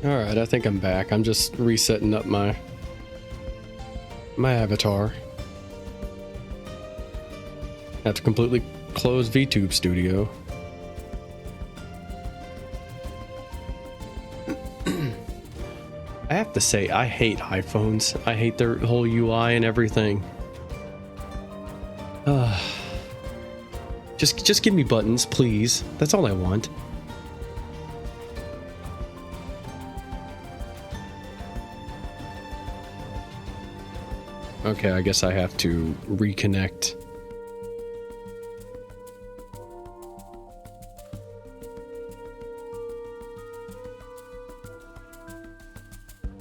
Alright, I think I'm back. I'm just resetting up my avatar. Have to completely close VTube Studio. I have to say, I hate iPhones. I hate their whole UI and everything. Just give me buttons, please. That's all I want. Okay, I guess I have to reconnect.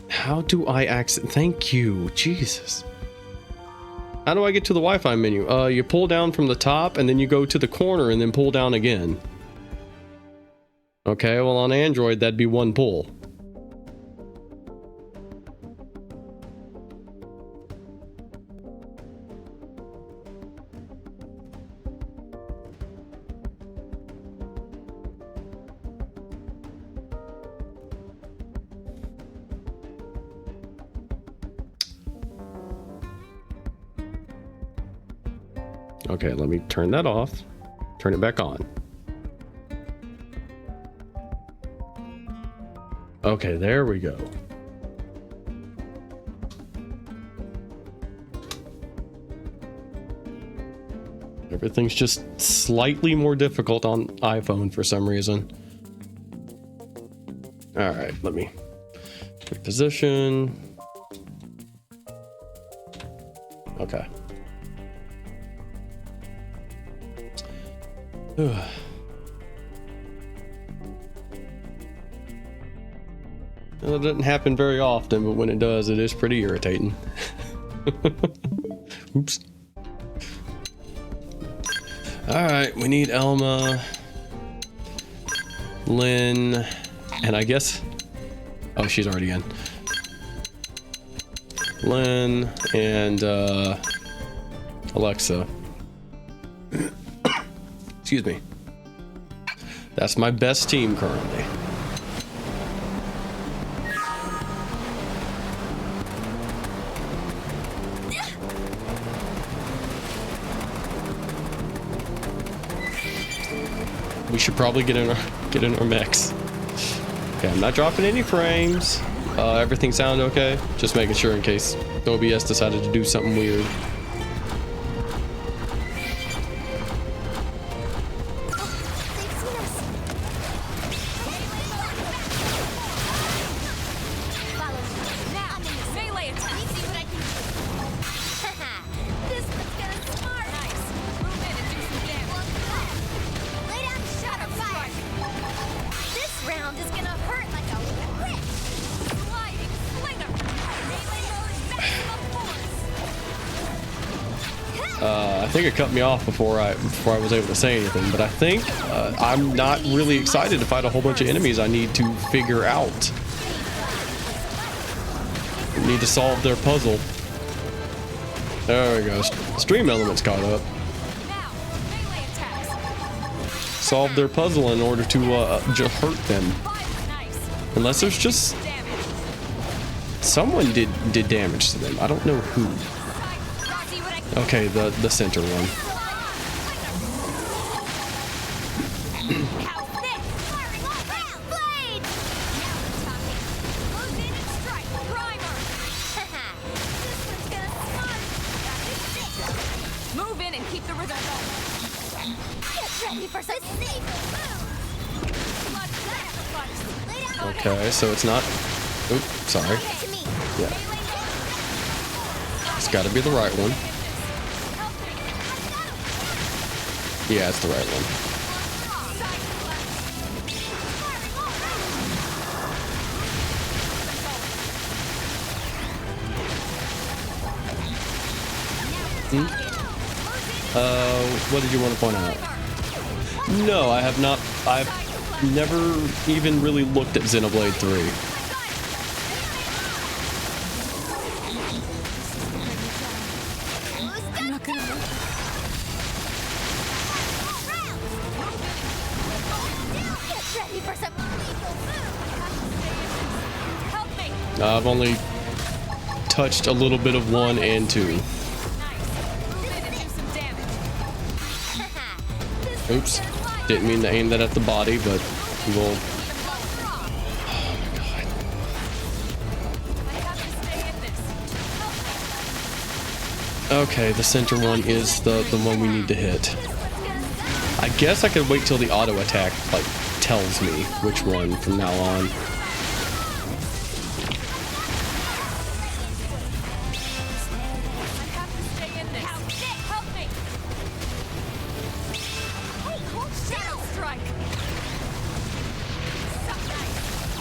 How do I access? Thank you, Jesus. How do I get to the Wi-Fi menu? You pull down from the top and then you go to the corner and then pull down again. Okay, well on Android that'd be one pull. Okay, let me turn that off. Turn it back on. Okay, there we go. Everything's just slightly more difficult on iPhone for some reason. All right, let me reposition. Okay. That doesn't happen very often, but when it does, it is pretty irritating. Oops. Alright, we need Elma, Lynn, and I guess... Oh, she's already in. Lynn and Alexa. Excuse me. That's my best team currently. We should probably get in our mechs. Okay, I'm not dropping any frames. Everything sound okay? Just making sure in case OBS decided to do something weird. I think it cut me off before I was able to say anything, but I think I'm not really excited to fight a whole bunch of enemies I need to figure out. I need to solve their puzzle. There we go. Stream elements caught up. Solve their puzzle in order to hurt them. Unless there's just someone did damage to them. I don't know who. Okay, the center one. Move in and keep the rhythm going. Get ready for some Okay, so it's not. Oops, sorry. Yeah. It's got to be the right one. Yeah, it's the right one. What did you want to point out? No, I have not. I've never even really looked at Xenoblade 3. I've only touched a little bit of 1 and 2. Nice. Move in and do some damage. Oops. Didn't mean to aim that at the body, but we'll... Oh my god. I have to stay in this. Okay, the center one is the one we need to hit. I guess I could wait till the auto attack, like, tells me which one from now on.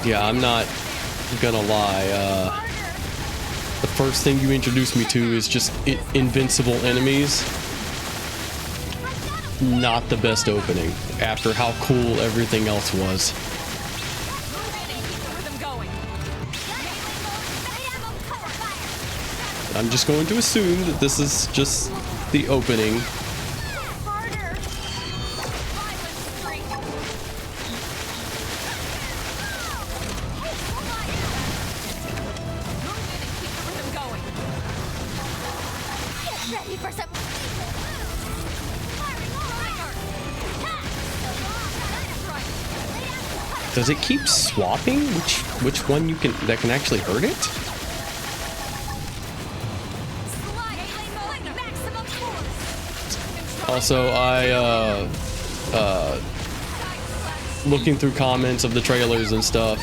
Yeah, I'm not gonna lie. The first thing you introduce me to is just invincible enemies. Not the best opening after how cool everything else was. I'm just going to assume that this is just the opening. Does it keep swapping which one you can that can actually hurt it? Also, I looking through comments of the trailers and stuff,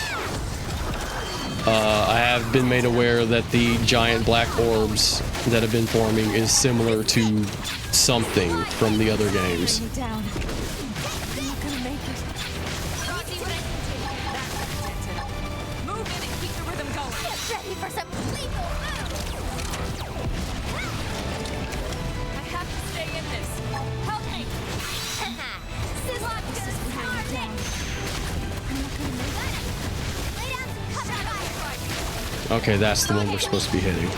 I have been made aware that the giant black orbs that have been forming is similar to something from the other games. Okay, that's the one we're supposed to be hitting.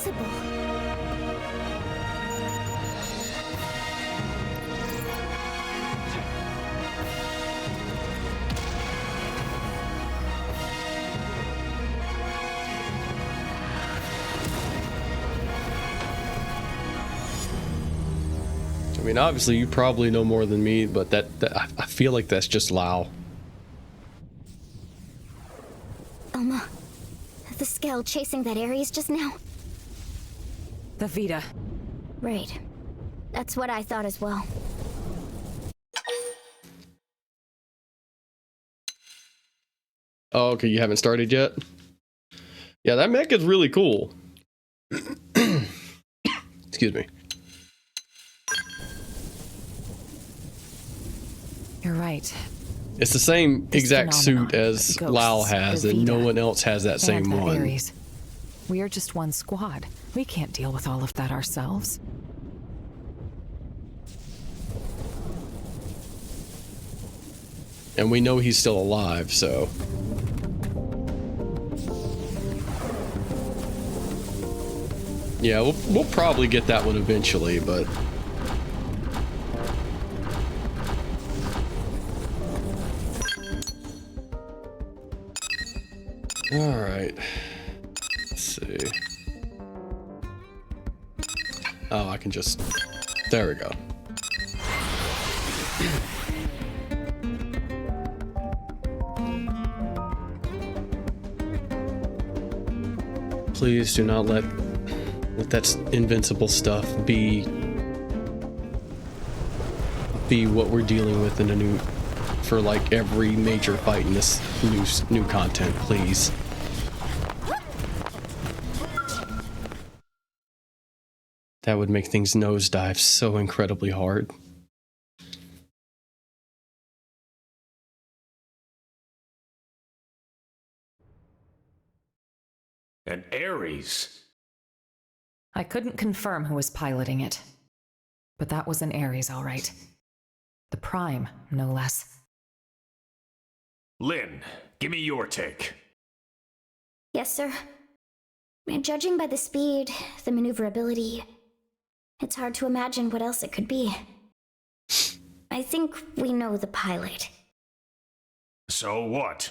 invincible. I mean, obviously, you probably know more than me, but I feel like that's just Lao. Elma, the Skell chasing that Ares just now? The Vita. Right. That's what I thought as well. Oh, okay, you haven't started yet? Yeah, that mech is really cool. Excuse me. You're right. It's the same This exact phenomenon, suit as ghosts, Lao has, the and no Vita, one else has that same and that one. Ares. We are just one squad. We can't deal with all of that ourselves. And we know he's still alive, so... Yeah, we'll probably get that one eventually, but... Alright. Let's see. Oh, I can just... There we go. Please do not let that invincible stuff be what we're dealing with in a new... for like every major fight in this new content, please. That would make things nosedive so incredibly hard. An Ares? I couldn't confirm who was piloting it, but that was an Ares, all right. The Prime, no less. Lynn, give me your take. Yes, sir. And judging by the speed, the maneuverability, it's hard to imagine what else it could be. I think we know the pilot. So what?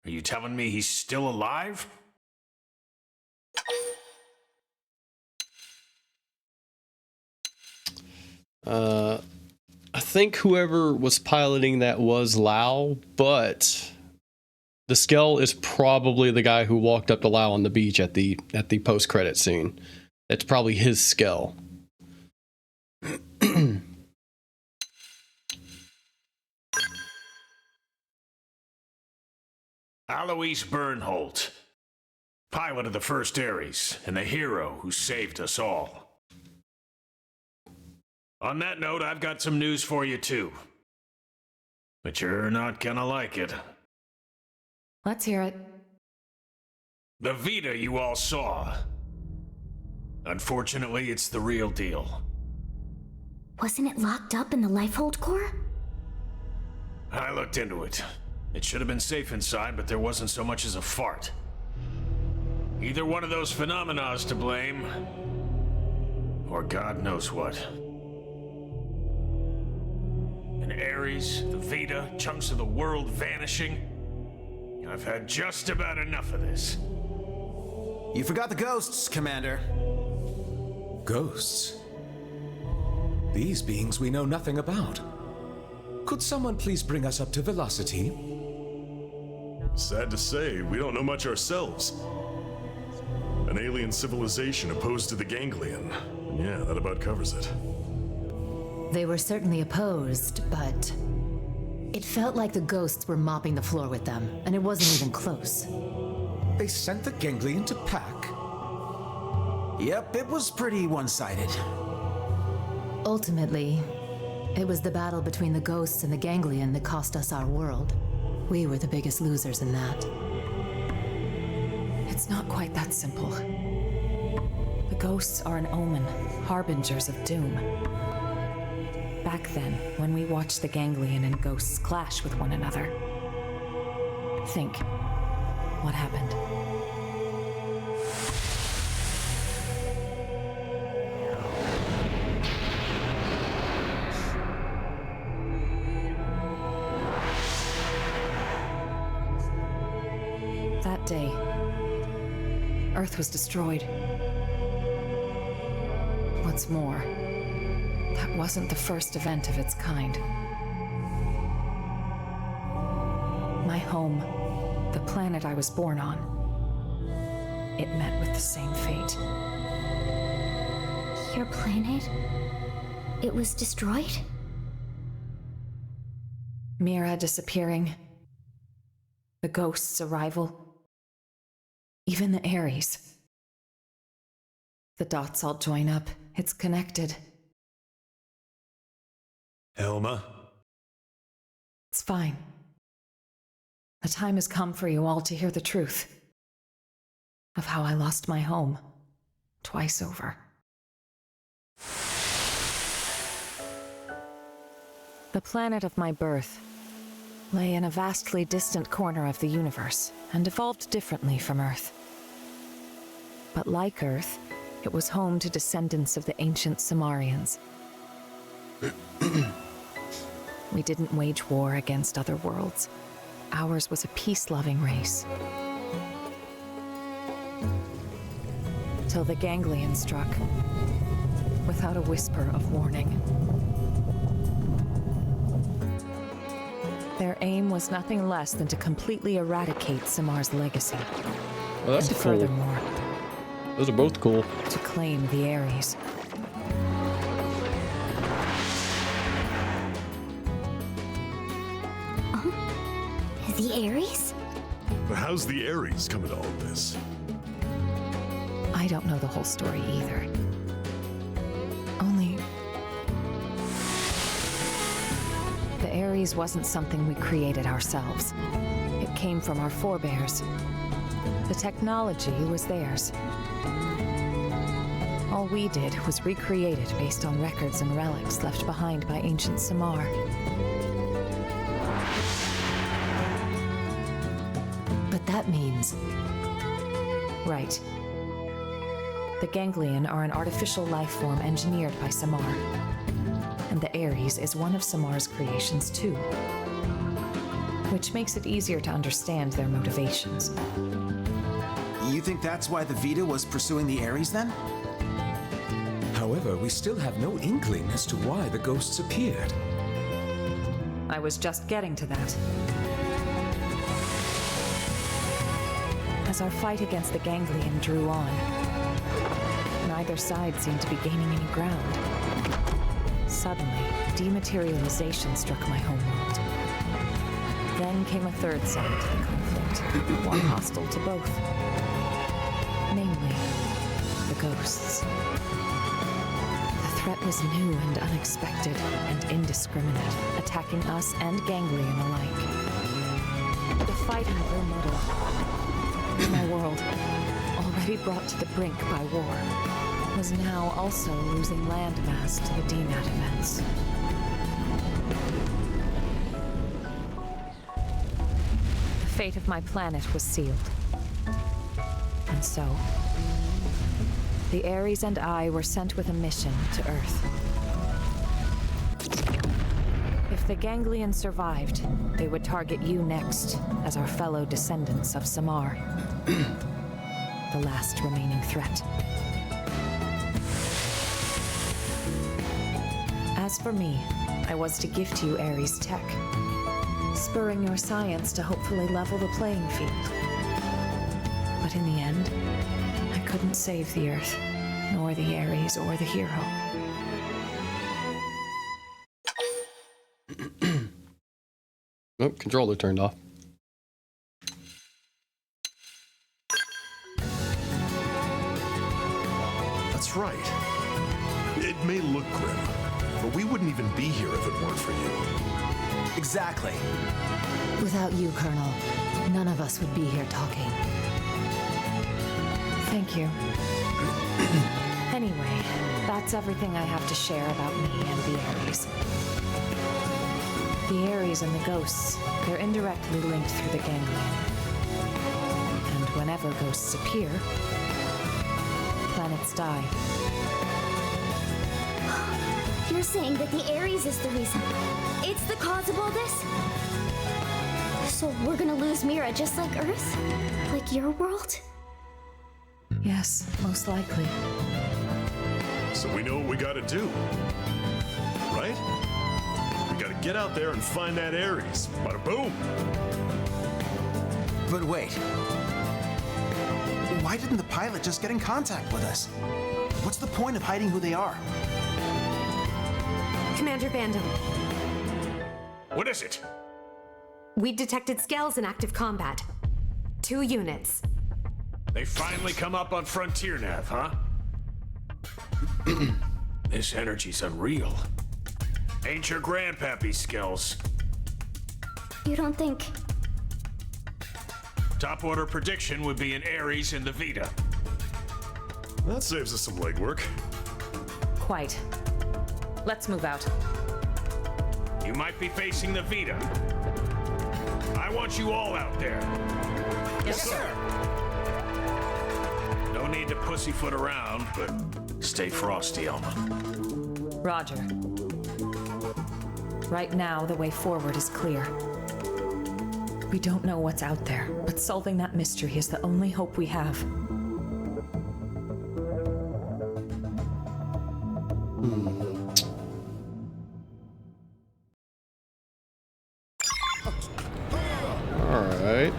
Are you telling me he's still alive? I think whoever was piloting that was Lao, but the Skell is probably the guy who walked up to Lao on the beach at the post-credit scene. It's probably his Skell. Alois Bernholt, pilot of the first Ares, and the hero who saved us all. On that note, I've got some news for you too. But you're not gonna like it. Let's hear it. The Vita you all saw. Unfortunately, it's the real deal. Wasn't it locked up in the Lifehold core? I looked into it. It should have been safe inside, but there wasn't so much as a fart. Either one of those phenomena is to blame, or God knows what. An Ares, the Vita, chunks of the world vanishing. I've had just about enough of this. You forgot the ghosts, Commander. Ghosts? These beings we know nothing about. Could someone please bring us up to velocity? Sad to say, we don't know much ourselves. An alien civilization opposed to the Ganglion. Yeah, that about covers it. They were certainly opposed, but it felt like the ghosts were mopping the floor with them, and it wasn't even close. They sent the Ganglion to pack? Yep, it was pretty one-sided. Ultimately, it was the battle between the ghosts and the Ganglion that cost us our world. We were the biggest losers in that. It's not quite that simple. The ghosts are an omen, harbingers of doom. Back then, when we watched the Ganglion and ghosts clash with one another, think, what happened? day, Earth was destroyed. What's more, that wasn't the first event of its kind. My home, the planet I was born on, it met with the same fate. Your planet? It was destroyed? Mira disappearing, the ghost's arrival, even the Ares. The dots all join up. It's connected. Elma? It's fine. The time has come for you all to hear the truth of how I lost my home twice over. The planet of my birth lay in a vastly distant corner of the universe and evolved differently from Earth. But like Earth, it was home to descendants of the ancient Cimmerians. We didn't wage war against other worlds. Ours was a peace-loving race. Till the Ganglion struck, without a whisper of warning. Their aim was nothing less than to completely eradicate Simmar's legacy. Well, that's And cool. furthermore, Those are both cool. to claim the Ares. The Ares? But how's the Ares come into all this? I don't know the whole story either. Only... the Ares wasn't something we created ourselves. It came from our forebears. The technology was theirs. All we did was recreate it based on records and relics left behind by ancient Cimmar. But that means Right. The Ganglion are an artificial life form engineered by Cimmar. And the Ares is one of Simmar's creations too. Which makes it easier to understand their motivations. You think that's why the Vita was pursuing the Ares then? However, we still have no inkling as to why the ghosts appeared. I was just getting to that. As our fight against the Ganglion drew on, neither side seemed to be gaining any ground. Suddenly, dematerialization struck my homeworld. Then came a third side to the conflict, one hostile to both. Namely, the ghosts. The threat was new and unexpected and indiscriminate, attacking us and Ganglion alike. The fighting grew muddled. My world, already brought to the brink by war, was now also losing landmass to the DMAT events. The fate of my planet was sealed. And so, the Ares and I were sent with a mission to Earth. If the Ganglion survived, they would target you next as our fellow descendants of Cimmar. The last remaining threat. As for me, I was to gift you Ares tech, spurring your science to hopefully level the playing field. But in the end, I couldn't save the Earth, nor the Ares or the hero. Oh, controller turned off. That's right. It may look grim, but we wouldn't even be here if it weren't for you. Exactly. without you, Colonel, none of us would be here talking. Thank you. Anyway, that's everything I have to share about me and the Ares. The Ares and the ghosts, they're indirectly linked through the ganglion. And whenever ghosts appear, planets die. You're saying that the Ares is the reason. It's the cause of all this? So we're gonna lose Mira just like Earth? Like your world? Yes, most likely. So we know what we gotta do. Right? We gotta get out there and find that Ares. Bada boom! But wait. Why didn't the pilot just get in contact with us? What's the point of hiding who they are? Commander Bandom, What is it? we detected Scales in active combat. 2 units. They finally come up on Frontier Nav, huh? This energy's unreal. Ain't your grandpappy skills. You don't think... Top order prediction would be an Ares in the Vita. That saves us some legwork. Quite. Let's move out. You might be facing the Vita. I want you all out there. Yes, sir. No need to pussyfoot around, but stay frosty, Alma. Roger. Right now, the way forward is clear. We don't know what's out there, but solving that mystery is the only hope we have. All right.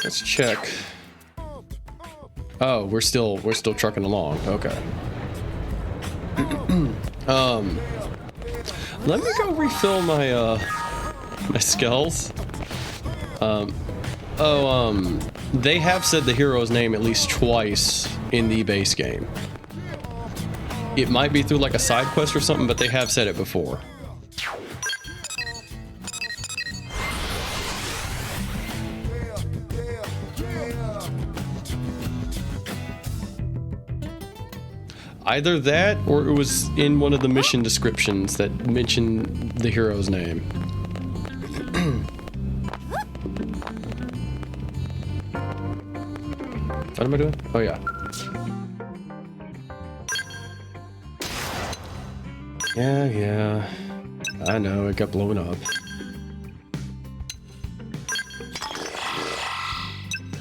Let's check. Oh, we're still trucking along. Okay. Let me go refill my my skulls. They have said the hero's name at least twice in the base game. It might be through like a side quest or something, but they have said it before. Either that, or it was in one of the mission descriptions that mentioned the hero's name. What am I doing? Oh yeah. Yeah. I know, it got blown up.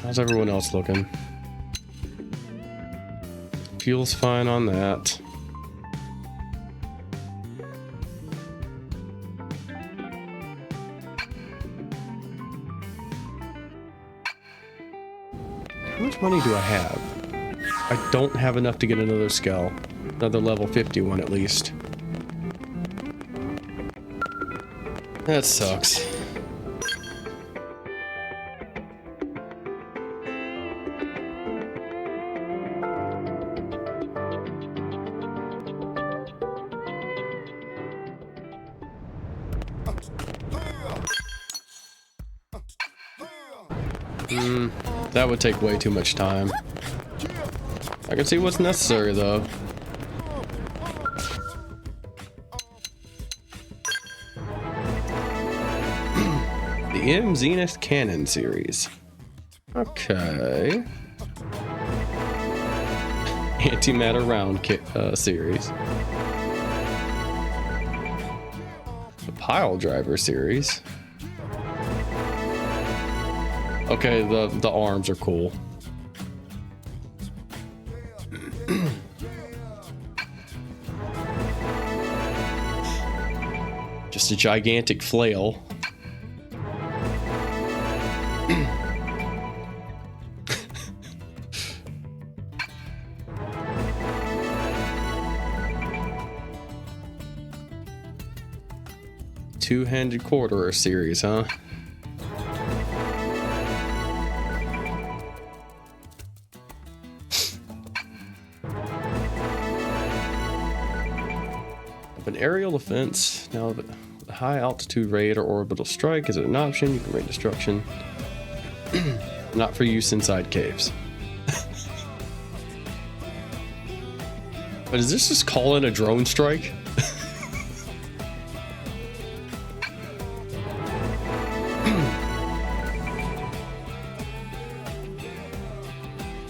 How's everyone else looking? Fuel's fine on that. How much money do I have? I don't have enough to get another skull. Another level 51 at least. That sucks. That would take way too much time. I can see what's necessary though. The M Zenith Cannon series. Okay. Antimatter round kit series. The Pile Driver series. Okay, the arms are cool. Just a gigantic flail. Two-handed quarterer series, huh? An aerial offense. Now, the high altitude raid or orbital strike is an option. You can raid destruction. Not for use inside caves. But is this just calling a drone strike?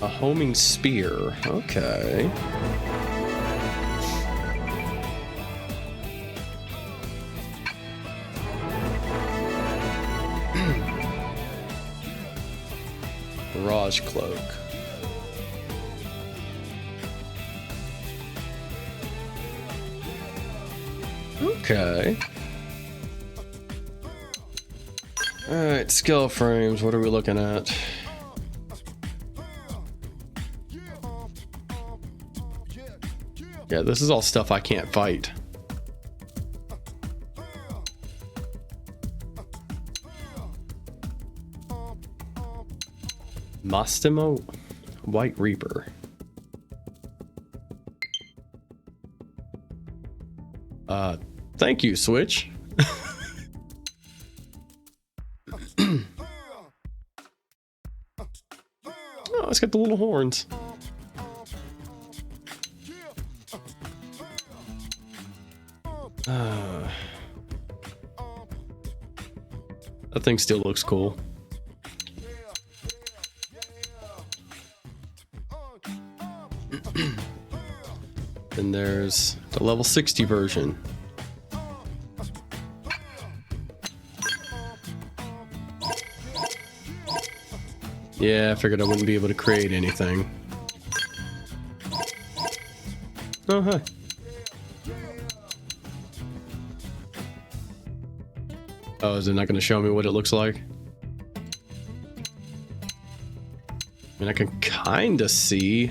A homing spear. Okay. camouflage cloak. Okay. Alright, skill frames, what are we looking at? Yeah, this is all stuff I can't fight. Mastimo White Reaper. Thank you, Switch. Oh, it's got the little horns. That thing still looks cool. Then there's the level 60 version. Yeah, I figured I wouldn't be able to create anything. Oh, hi. Oh, is it not going to show me what it looks like? I mean, I can kind of see.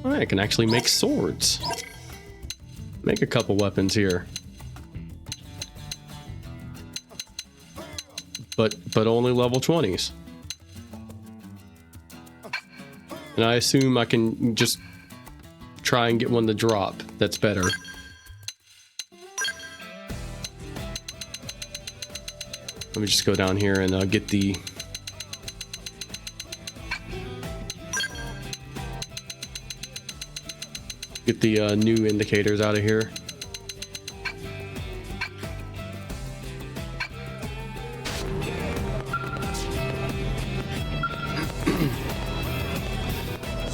Oh, I can actually make swords. Make a couple weapons here. But only level 20s. And I assume I can just try and get one to drop that's better. Let me just go down here and get the new indicators out of here.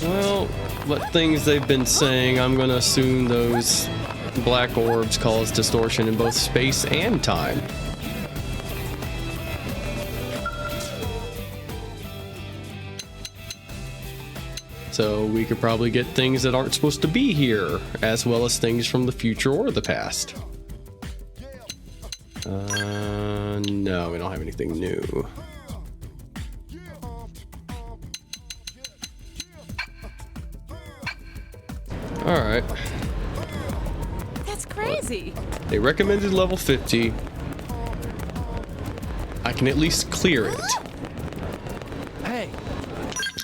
Well, what things they've been saying, I'm gonna assume those black orbs cause distortion in both space and time. So we could probably get things that aren't supposed to be here, as well as things from the future or the past. No, we don't have anything new. Alright. That's crazy. They recommended level 50. I can at least clear it. Hey.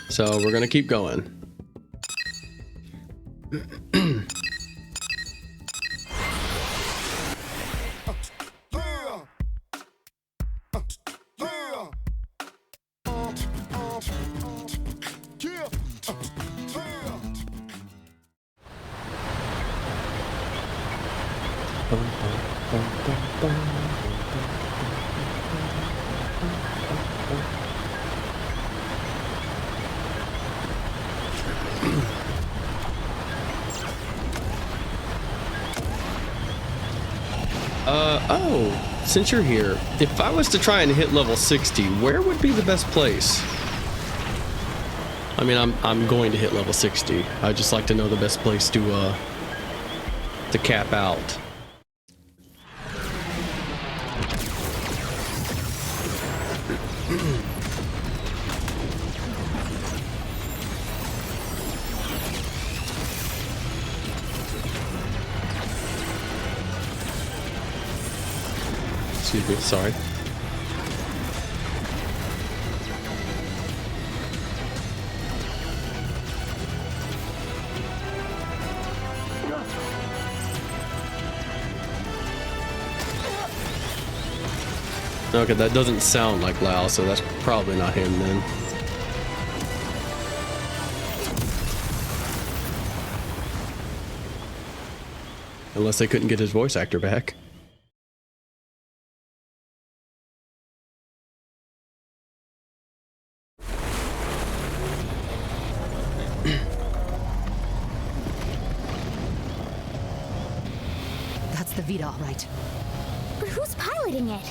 So we're gonna keep going. Oh, since you're here, if I was to try and hit level 60, where would be the best place? I mean, I'm going to hit level 60. I'd just like to know the best place to cap out. Excuse me, sorry. Okay, that doesn't sound like Lao, so that's probably not him then. Unless they couldn't get his voice actor back. That's the Vita, all right. who's piloting it?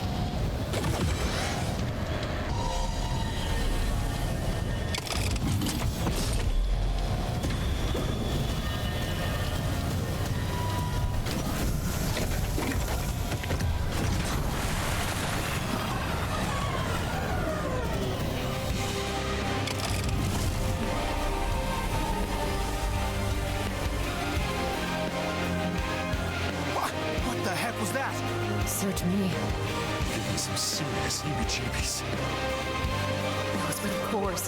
What the heck was that? Search me. Give me some serious heebie-jeebies. Those were the cores.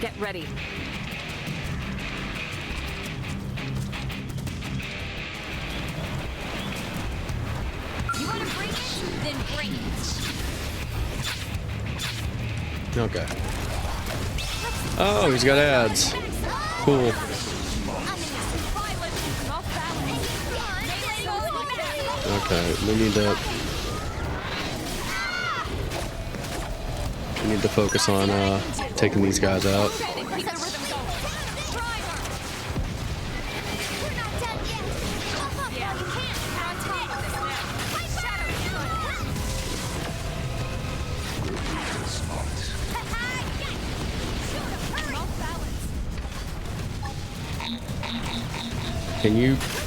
Get ready. You want to bring it? Then bring it. Okay. Oh, he's got ads. Cool. Okay, we need to focus on taking these guys out.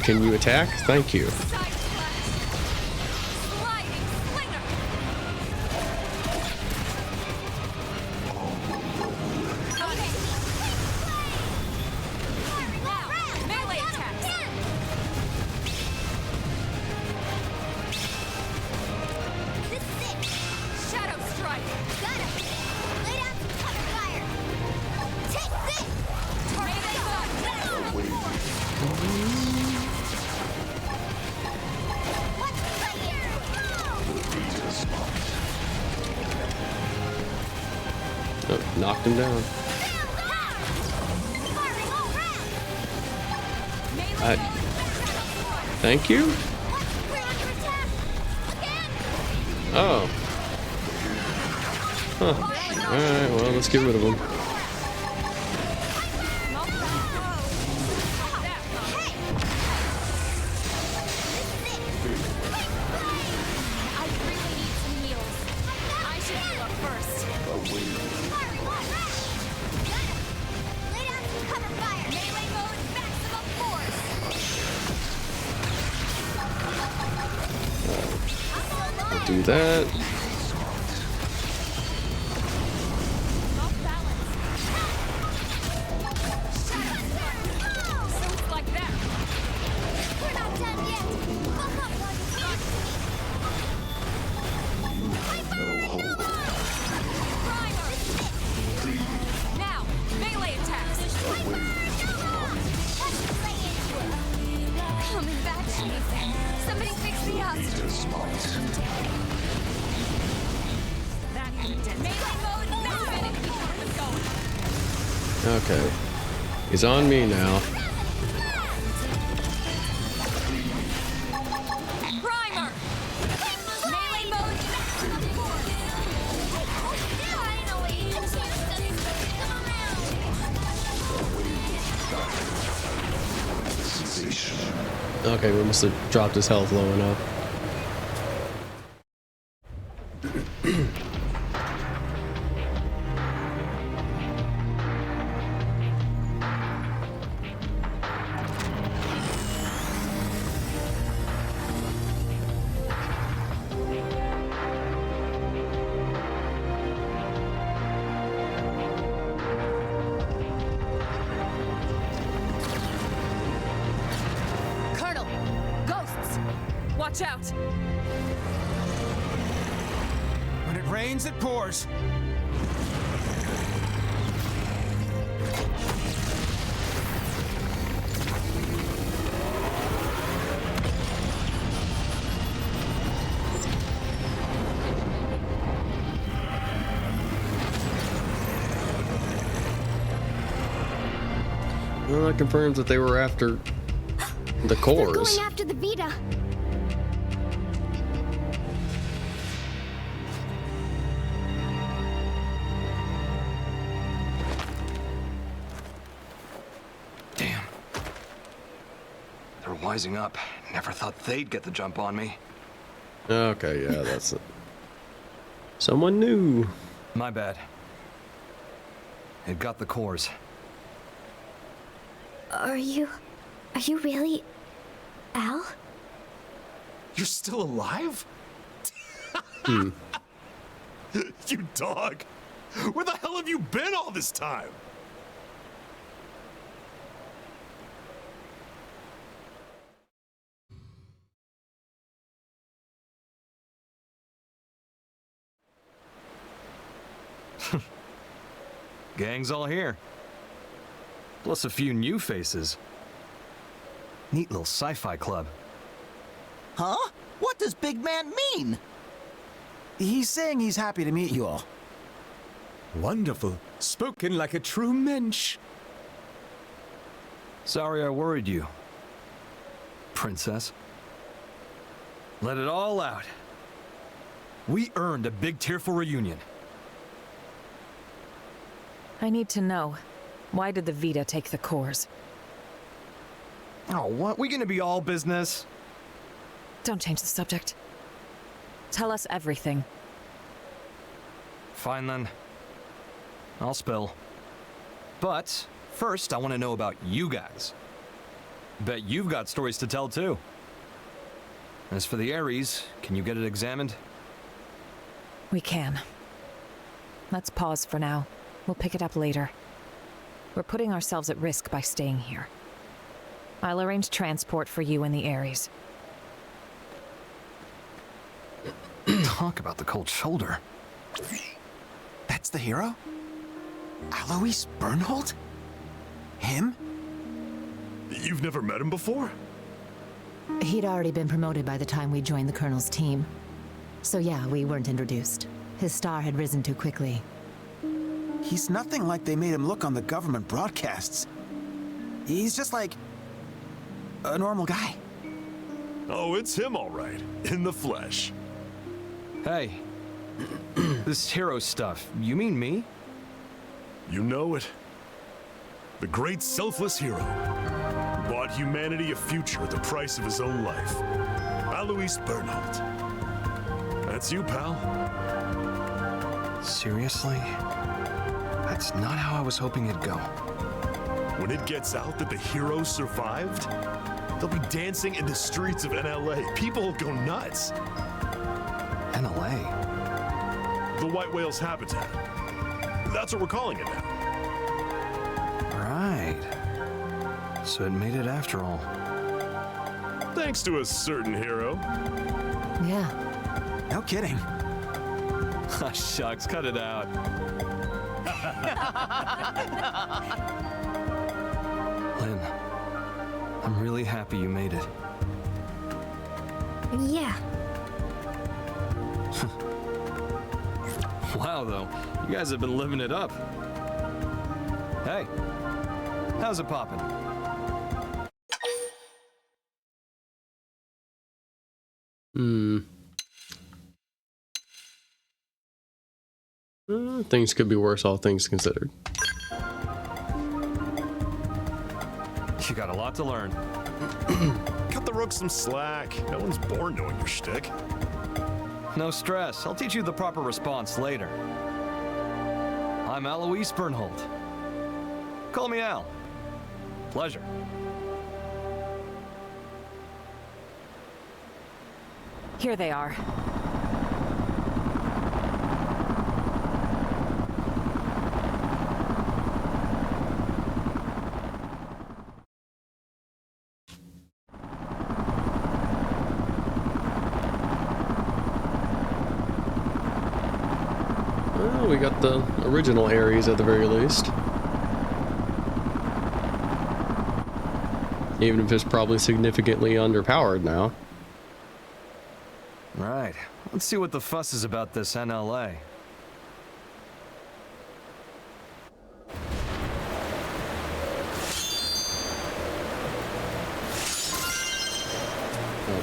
Can you attack? Thank you. Oh, knocked him down. Thank you? Oh. Huh. Alright, well, let's get rid of him. Do that. Okay. He's on me now. Primer! Melee mode! Okay, we must have dropped his health low enough. Watch out! When it rains, it pours. Well, that confirms that they were after the cores. They're going after the Vita. wising up. Never thought they'd get the jump on me. Okay, yeah, that's it. Someone new. My bad. It got the cores. Are you really Al? You're still alive? Hmm. You dog! Where the hell have you been all this time? Gang's all here. Plus a few new faces. Neat little sci-fi club. Huh? What does big man mean? He's saying he's happy to meet you all. Wonderful. Spoken like a true mensch. Sorry I worried you, princess. Let it all out. We earned a big tearful reunion. I need to know. Why did the Vita take the cores? Oh, what? We gonna be all business? Don't change the subject. Tell us everything. Fine then. I'll spill. But first, I want to know about you guys. Bet you've got stories to tell too. As for the Ares, can you get it examined? We can. Let's pause for now. We'll pick it up later. We're putting ourselves at risk by staying here. I'll arrange transport for you and the Ares. Talk about the cold shoulder. That's the hero? Alois Bernhold? Him? You've never met him before? He'd already been promoted by the time we joined the Colonel's team. So yeah, we weren't introduced. His star had risen too quickly. He's nothing like they made him look on the government broadcasts. He's just like a normal guy. Oh, it's him all right. In the flesh. Hey. This hero stuff, you mean me? You know it. The great selfless hero who bought humanity a future at the price of his own life. Alois Bernhold. That's you, pal. Seriously? That's not how I was hoping it'd go. When it gets out that the hero survived, they'll be dancing in the streets of NLA. People will go nuts. NLA? The White Whale's habitat. That's what we're calling it now. Right. So it made it after all. Thanks to a certain hero. Yeah. No kidding. Ah, shucks, cut it out. Lynn, I'm really happy you made it. Yeah. Wow, though. You guys have been living it up. Hey, how's it poppin'? Things could be worse, all things considered. You got a lot to learn. Cut the Rook some slack. No one's born knowing your shtick. No stress. I'll teach you the proper response later. I'm Alois Bernhold. Call me Al. Pleasure. Here they are. Well, we got the original Ares at the very least. Even if it's probably significantly underpowered now. Right. Let's see what the fuss is about this NLA.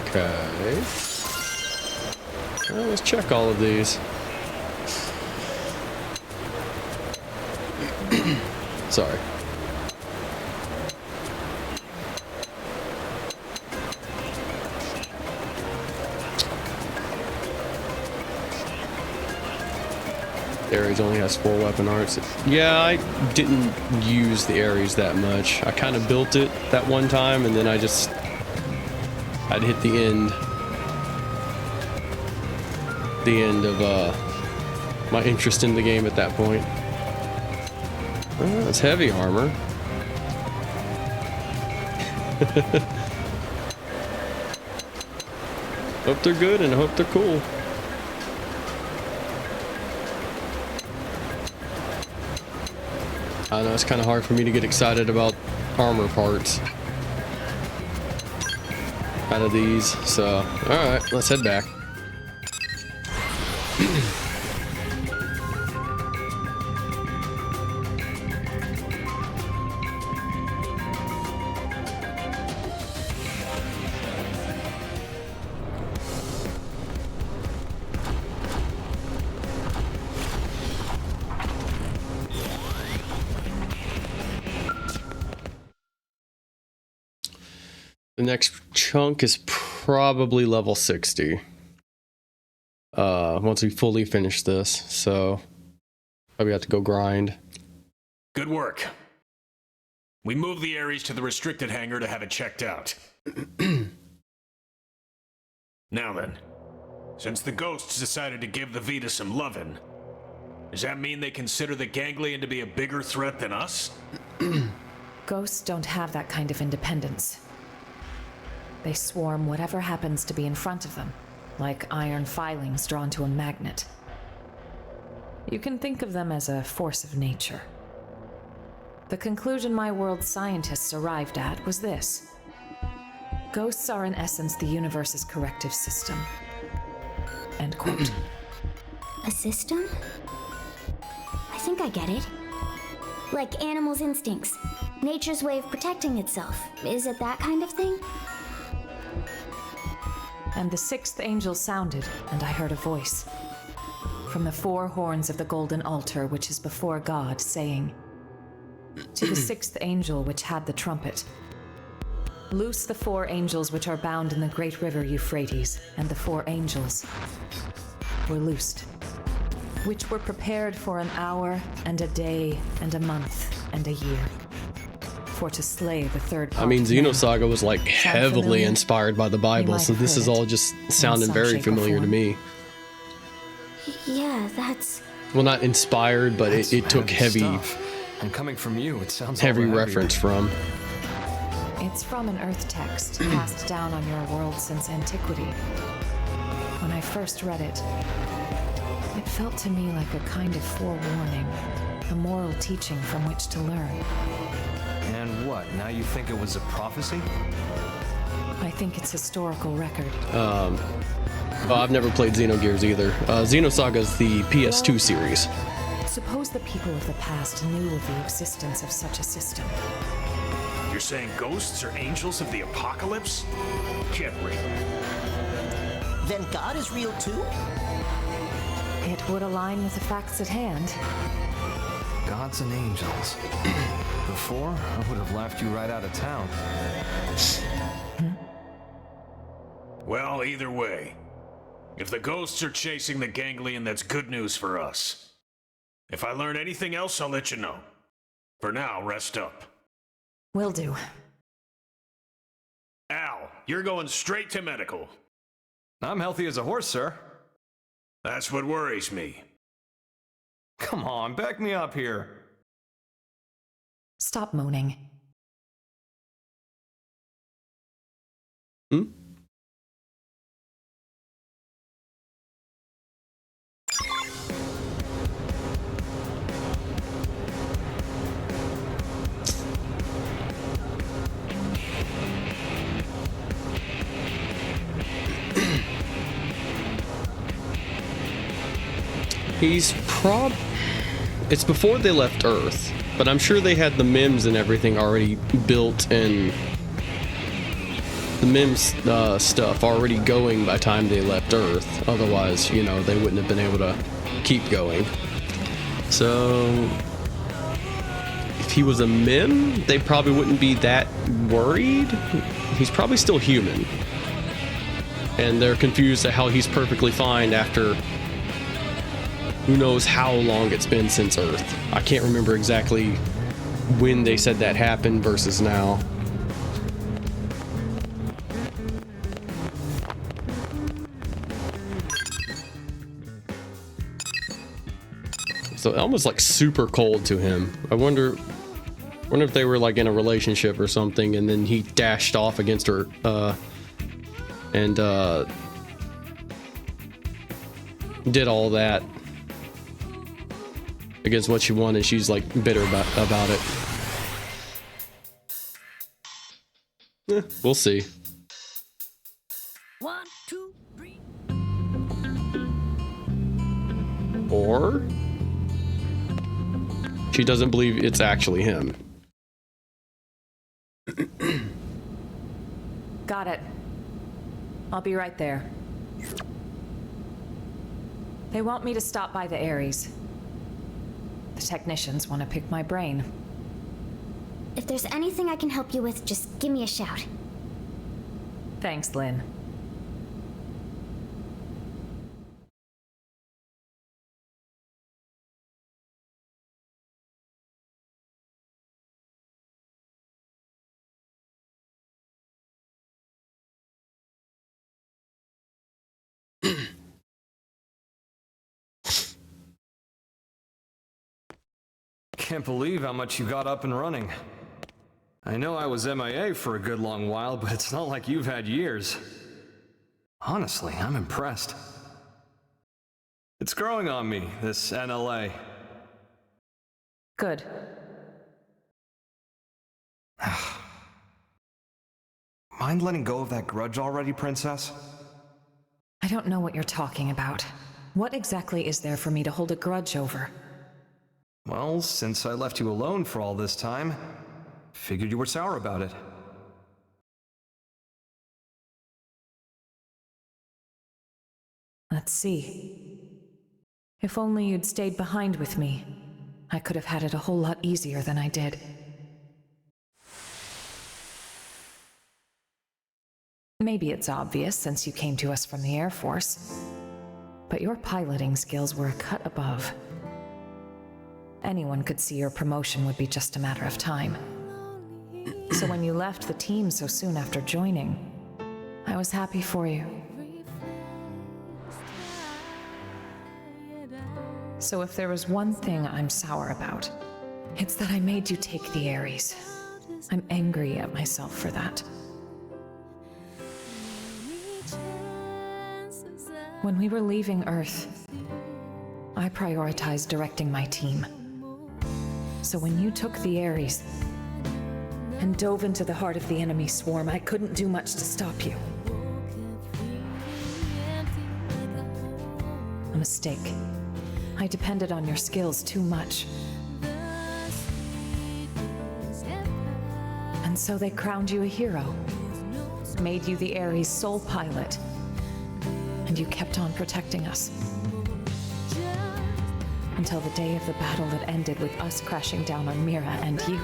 Okay. Well, let's check all of these. Sorry. Ares only has 4 weapon arts. Yeah, I didn't use the Ares that much. I kind of built it that one time, and then I'd hit the end of my interest in the game at that point. That's heavy armor. Hope they're good and I hope they're cool. I know it's kind of hard for me to get excited about armor parts out of these, so alright, let's head back. The next chunk is probably level 60. Once we fully finish this, so probably have to go grind. Good work. We moved the Ares to the restricted hangar to have it checked out. Now then, since the ghosts decided to give the Vita some lovin', does that mean they consider the ganglion to be a bigger threat than us? Ghosts don't have that kind of independence. They swarm whatever happens to be in front of them, like iron filings drawn to a magnet. You can think of them as a force of nature. The conclusion my world's scientists arrived at was this. Ghosts are in essence the universe's corrective system. End quote. A system? I think I get it. Like animals' instincts. Nature's way of protecting itself. Is it that kind of thing? And the 6th angel sounded, and I heard a voice. From the 4 horns of the golden altar which is before God, saying, to the 6th angel which had the trumpet, loose the 4 angels which are bound in the great river Euphrates, and the 4 angels were loosed, which were prepared for an hour, and a day, and a month, and a year, for to slay the third part. I mean, of man. Xenosaga was like heavily familiar? inspired by the Bible, so this is all just sounding some very shape or familiar to form. me. Yeah, that's... Well, not inspired, but it took heavy stuff. And coming from you, it sounds heavy all the heavier. reference from. It's from an earth text passed down on your world since antiquity. When I first read it, it felt to me like a kind of forewarning, a moral teaching from which to learn. And what, now you think it was a prophecy? I think it's historical record. Well, I've never played Xenogears either. Xenosaga is the PS2 series. Suppose the people of the past knew of the existence of such a system. You're saying ghosts are angels of the apocalypse? Get real. Then God is real too? It would align with the facts at hand. Gods and angels. Before, I would have laughed you right out of town. Well, either way, if the ghosts are chasing the ganglion, that's good news for us. If I learn anything else, I'll let you know. For now, rest up. Will do. Al, you're going straight to medical. I'm healthy as a horse, sir. That's what worries me. Come on, back me up here. Stop moaning. Hmm? It's before they left Earth, but I'm sure they had the MIMS and everything already built and the MIMS stuff already going by the time they left Earth. Otherwise, you know, they wouldn't have been able to keep going. So if he was a MIM, they probably wouldn't be that worried. He's probably still human. And they're confused at how he's perfectly fine after who knows how long it's been since Earth. I can't remember exactly when they said that happened versus now. So almost like super cold to him. I wonder if they were like in a relationship or something, and then he dashed off against her, and did all that against what she wanted. She's like bitter about it. We'll see. 1, 2, 3. Or she doesn't believe it's actually him. Got it. I'll be right there. They want me to stop by the Ares. The technicians want to pick my brain. If there's anything I can help you with, just give me a shout. Thanks, Lynn. Can't believe how much you got up and running. I know I was MIA for a good long while, but it's not like you've had years. Honestly, I'm impressed. It's growing on me, this NLA. Good. Mind letting go of that grudge already, Princess? I don't know what you're talking about. What exactly is there for me to hold a grudge over? Well, since I left you alone for all this time, figured you were sour about it. Let's see. If only you'd stayed behind with me, I could have had it a whole lot easier than I did. Maybe it's obvious since you came to us from the Air Force, but your piloting skills were a cut above. Anyone could see your promotion would be just a matter of time. So when you left the team so soon after joining, I was happy for you. So if there was one thing I'm sour about, it's that I made you take the Ares. I'm angry at myself for that. When we were leaving Earth, I prioritized directing my team. So when you took the Ares and dove into the heart of the enemy swarm, I couldn't do much to stop you. A mistake. I depended on your skills too much. And so they crowned you a hero, made you the Ares' sole pilot, and you kept on protecting us. Until the day of the battle that ended with us crashing down on Mira and you.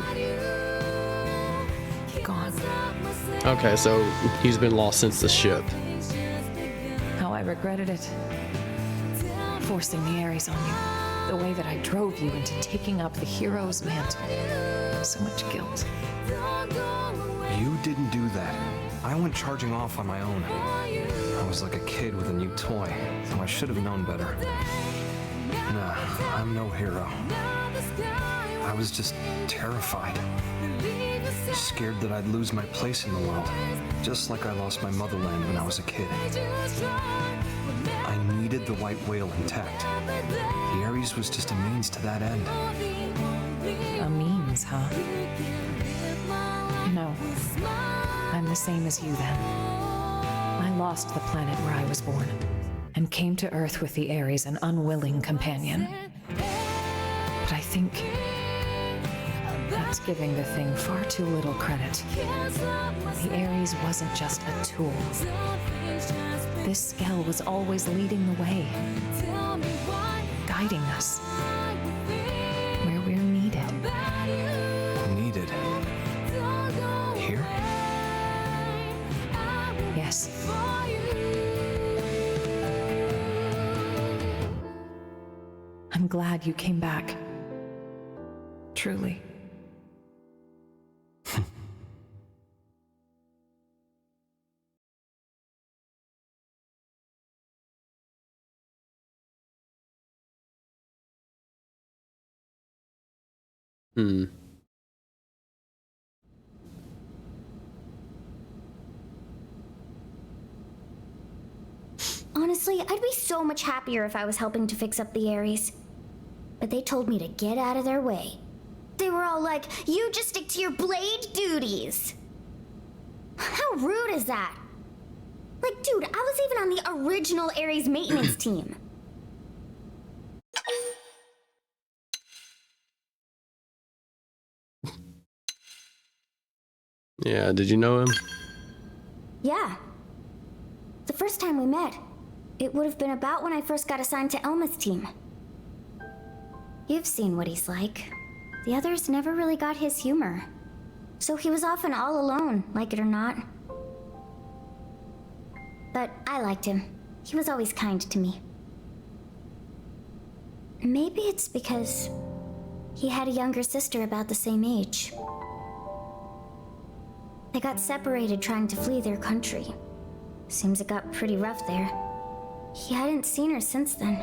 Gone. Okay, so he's been lost since the ship. How I regretted it. Forcing the Ares on you. The way that I drove you into taking up the hero's mantle. So much guilt. You didn't do that. I went charging off on my own. I was like a kid with a new toy, so I should have known better. Nah, I'm no hero. I was just terrified. Scared that I'd lose my place in the world, just like I lost my motherland when I was a kid. I needed the white whale intact. The Ares was just a means to that end. A means, huh? No. I'm the same as you then. I lost the planet where I was born, and came to Earth with the Ares, an unwilling companion. But I think that's giving the thing far too little credit. The Ares wasn't just a tool. This Skell was always leading the way, guiding us where we're needed. Needed? Here? Yes. I'm glad you came back. Truly. Hmm. Honestly, I'd be so much happier if I was helping to fix up the Ares. But they told me to get out of their way. They were all like, you just stick to your blade duties. How rude is that? Like, dude, I was even on the original Ares maintenance team. Yeah, did you know him? Yeah. The first time we met, it would have been about when I first got assigned to Elma's team. You've seen what he's like. The others never really got his humor. So he was often all alone, like it or not. But I liked him. He was always kind to me. Maybe it's because he had a younger sister about the same age. They got separated trying to flee their country. Seems it got pretty rough there. He hadn't seen her since then.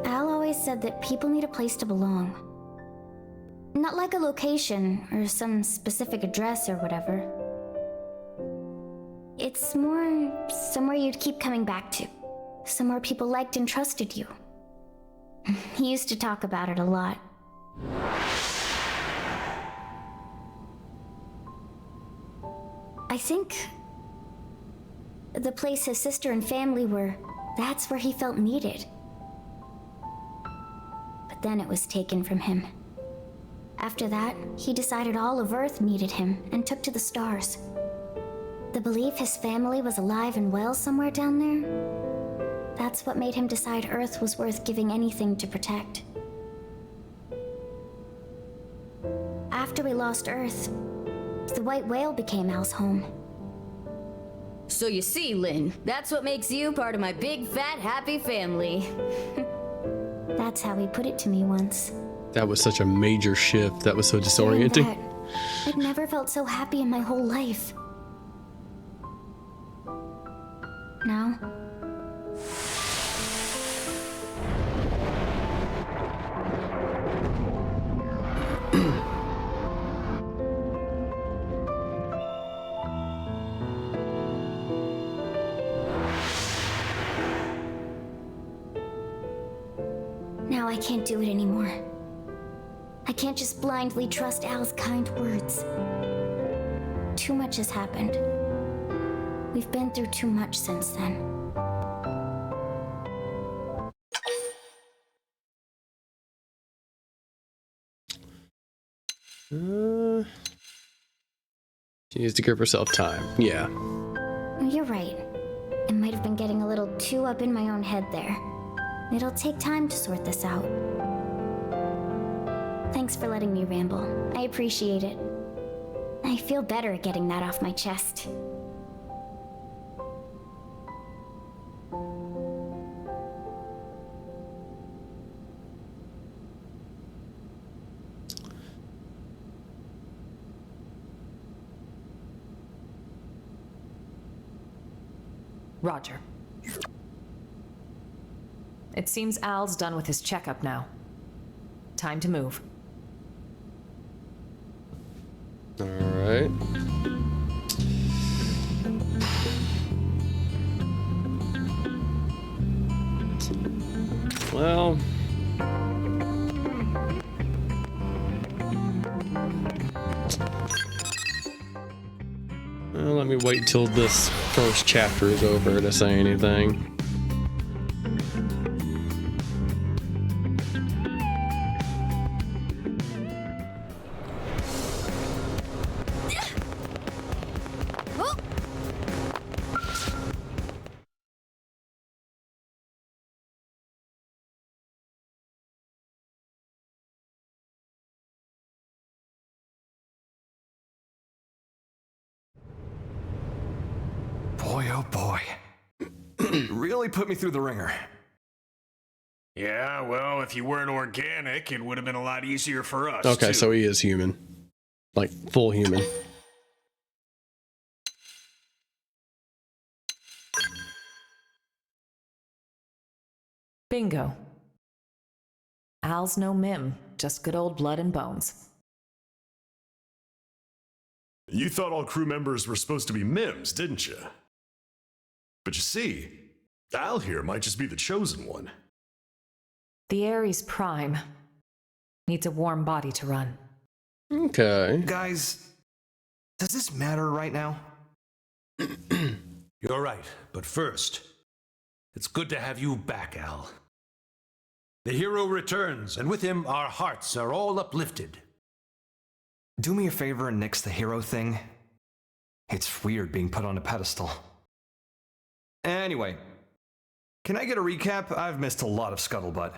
Al always said that people need a place to belong. Not like a location or some specific address or whatever. It's more somewhere you'd keep coming back to. Somewhere people liked and trusted you. He used to talk about it a lot. I think the place his sister and family were, that's where he felt needed. But then it was taken from him. After that, he decided all of Earth needed him and took to the stars. The belief his family was alive and well somewhere down there, that's what made him decide Earth was worth giving anything to protect. After we lost Earth, the white whale became Al's home. So you see, Lynn, that's what makes you part of my big, fat, happy family. That's how he put it to me once. That was such a major shift. That was so disorienting. I'd never felt so happy in my whole life. Now, now I can't do it anymore. I can't just blindly trust Al's kind words. Too much has happened. We've been through too much since then. She needs to give herself time. Yeah. You're right. I might have been getting a little too up in my own head there. It'll take time to sort this out. Thanks for letting me ramble. I appreciate it. I feel better at getting that off my chest. Roger. It seems Al's done with his checkup now. Time to move. All right. Well, let me wait till this first chapter is over to say anything. Boy, oh boy. really put me through the ringer. Yeah, well, if you weren't organic, it would have been a lot easier for us, Okay, too. so he is human. Like, full human. Bingo. Al's no mim, just good old blood and bones. You thought all crew members were supposed to be mims, didn't you? But you see, Al here might just be the chosen one. The Ares Prime needs a warm body to run. Okay. Guys, does this matter right now? You're right, but first, it's good to have you back, Al. The hero returns, and with him, our hearts are all uplifted. Do me a favor and nix the hero thing. It's weird being put on a pedestal. Anyway, can I get a recap? I've missed a lot of scuttlebutt.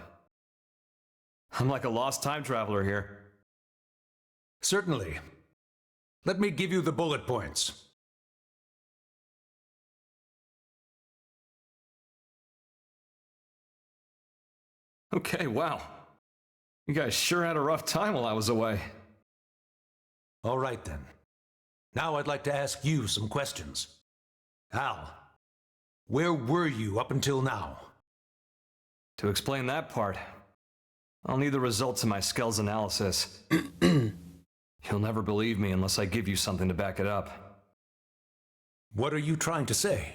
I'm like a lost time traveler here. Certainly. Let me give you the bullet points. Okay, wow. You guys sure had a rough time while I was away. All right, then. Now I'd like to ask you some questions. Al, where were you up until now? To explain that part, I'll need the results of my skills analysis. You'll never believe me unless I give you something to back it up. What are you trying to say?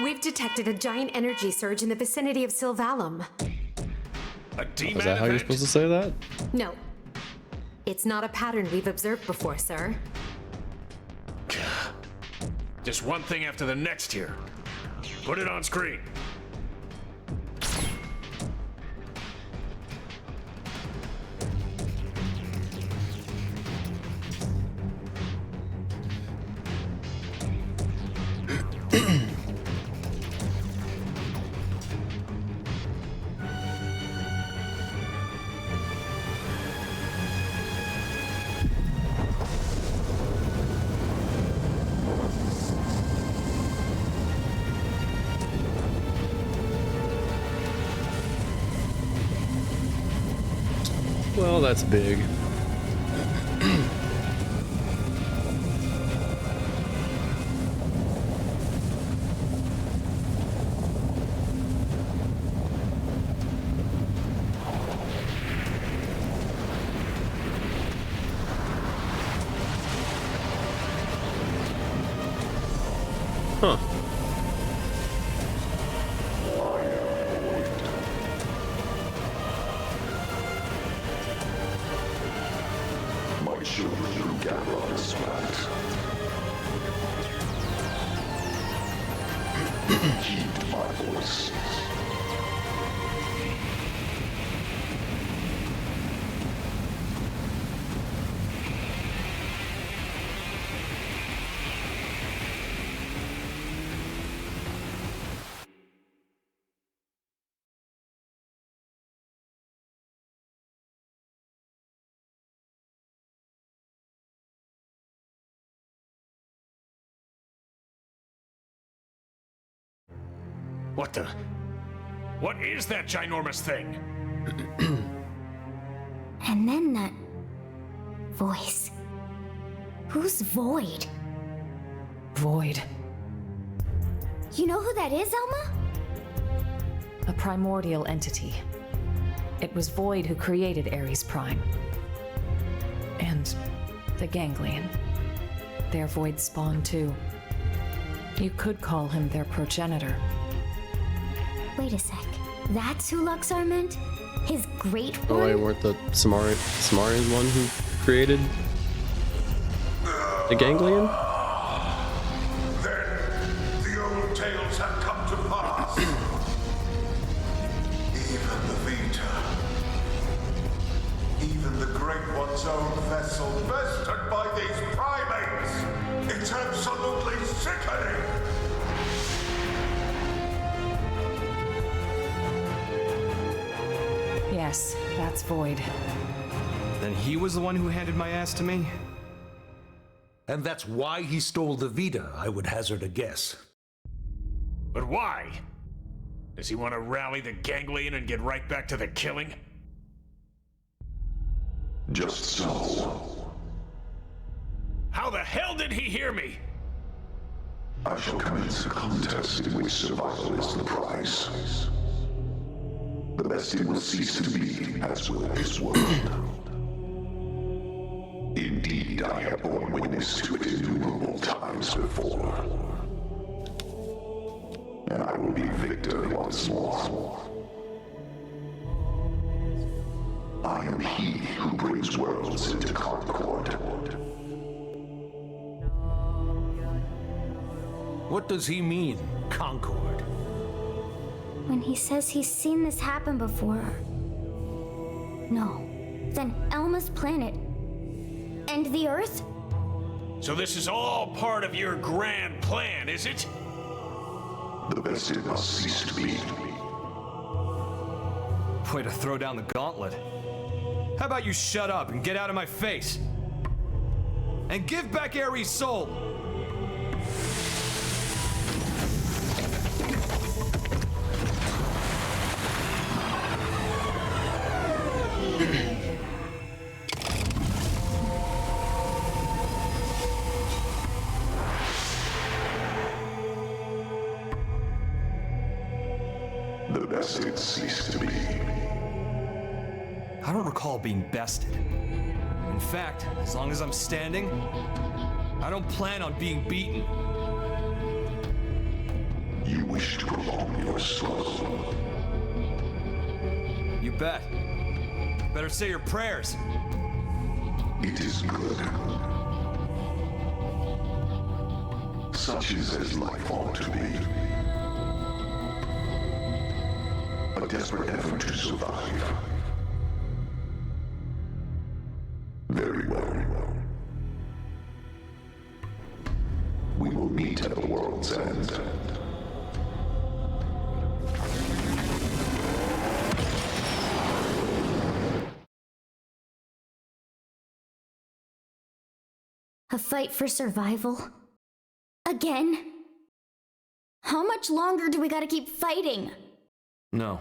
We've detected a giant energy surge in the vicinity of Sylvalum. A demon Is that how you're supposed to say that? No. It's not a pattern we've observed before, sir. Just one thing after the next here. Put it on screen. Well, that's big. Huh. My children gather on this planet. Heed my voice. What the? What is that ginormous thing? And then that voice. Who's Void? Void. You know who that is, Elma? A primordial entity. It was Void who created Ares Prime. And the Ganglion. Their Void spawn too. You could call him their progenitor. Wait a sec. That's who Luxar meant? His great one? Oh, wait, weren't the Samarians one who created the Ganglion? Then the old tales have come to pass. Even the Vita. Even the Great One's own vessel bested by these primates. It's absolutely sickening. Yes, that's Void. Then he was the one who handed my ass to me? And that's why he stole the Vita, I would hazard a guess. But why? Does he want to rally the ganglion and get right back to the killing? Just so. How the hell did he hear me? I shall commence a contest in which survival is the prize. The bested will cease to be, as will this world. Indeed, I have borne witness to it innumerable times before. And I will be victor once more. I am he who brings worlds into concord. What does he mean, Concord? When he says he's seen this happen before... No. Then Elma's planet... and the Earth? So this is all part of your grand plan, is it? The bested must cease to be. Way to throw down the gauntlet. How about you shut up and get out of my face? And give back Ares' soul! The bested cease to be. I don't recall being bested. In fact, as long as I'm standing, I don't plan on being beaten. You wish to prolong your struggle. You bet. Better say your prayers. It is good. Such is as life ought to be. A desperate effort to survive. Very well. We will meet at the world's end. A fight for survival? Again? How much longer do we gotta keep fighting? No.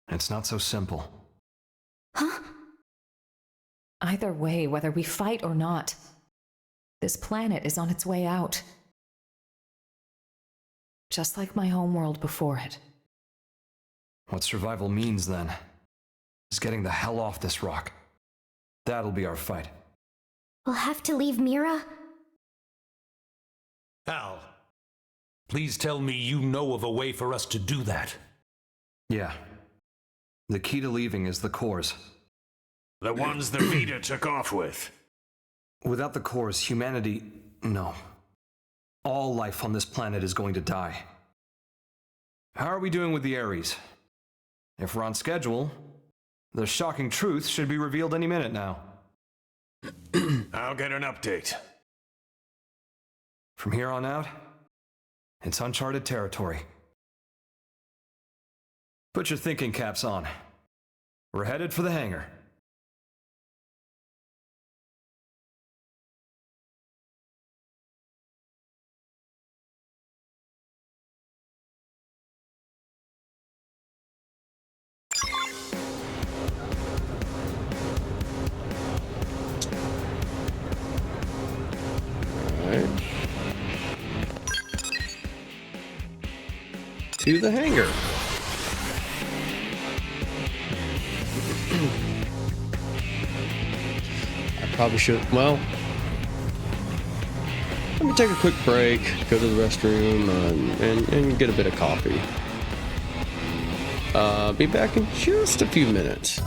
It's not so simple. Huh? Either way, whether we fight or not, this planet is on its way out. Just like my homeworld before it. What survival means, then, is getting the hell off this rock. That'll be our fight. We'll have to leave Mira? Al, please tell me you know of a way for us to do that. Yeah. The key to leaving is the cores. The ones the Vita took off with. Without the cores, humanity... no. All life on this planet is going to die. How are we doing with the Ares? If we're on schedule, the shocking truth should be revealed any minute now. I'll get an update. From here on out, it's uncharted territory. Put your thinking caps on. We're headed for the hangar. To the hangar. I probably should, well, let me take a quick break, go to the restroom, and get a bit of coffee. Be back in just a few minutes.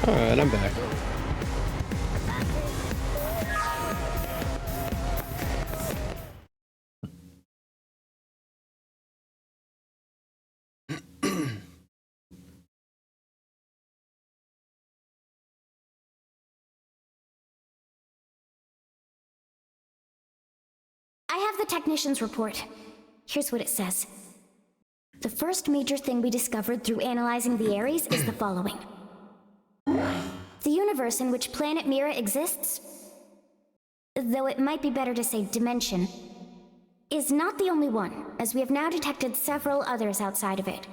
Alright, I'm back. I have the technician's report. Here's what it says. The first major thing we discovered through analyzing the Ares is the following. The universe in which planet Mira exists, though it might be better to say dimension, is not the only one, as we have now detected several others outside of it.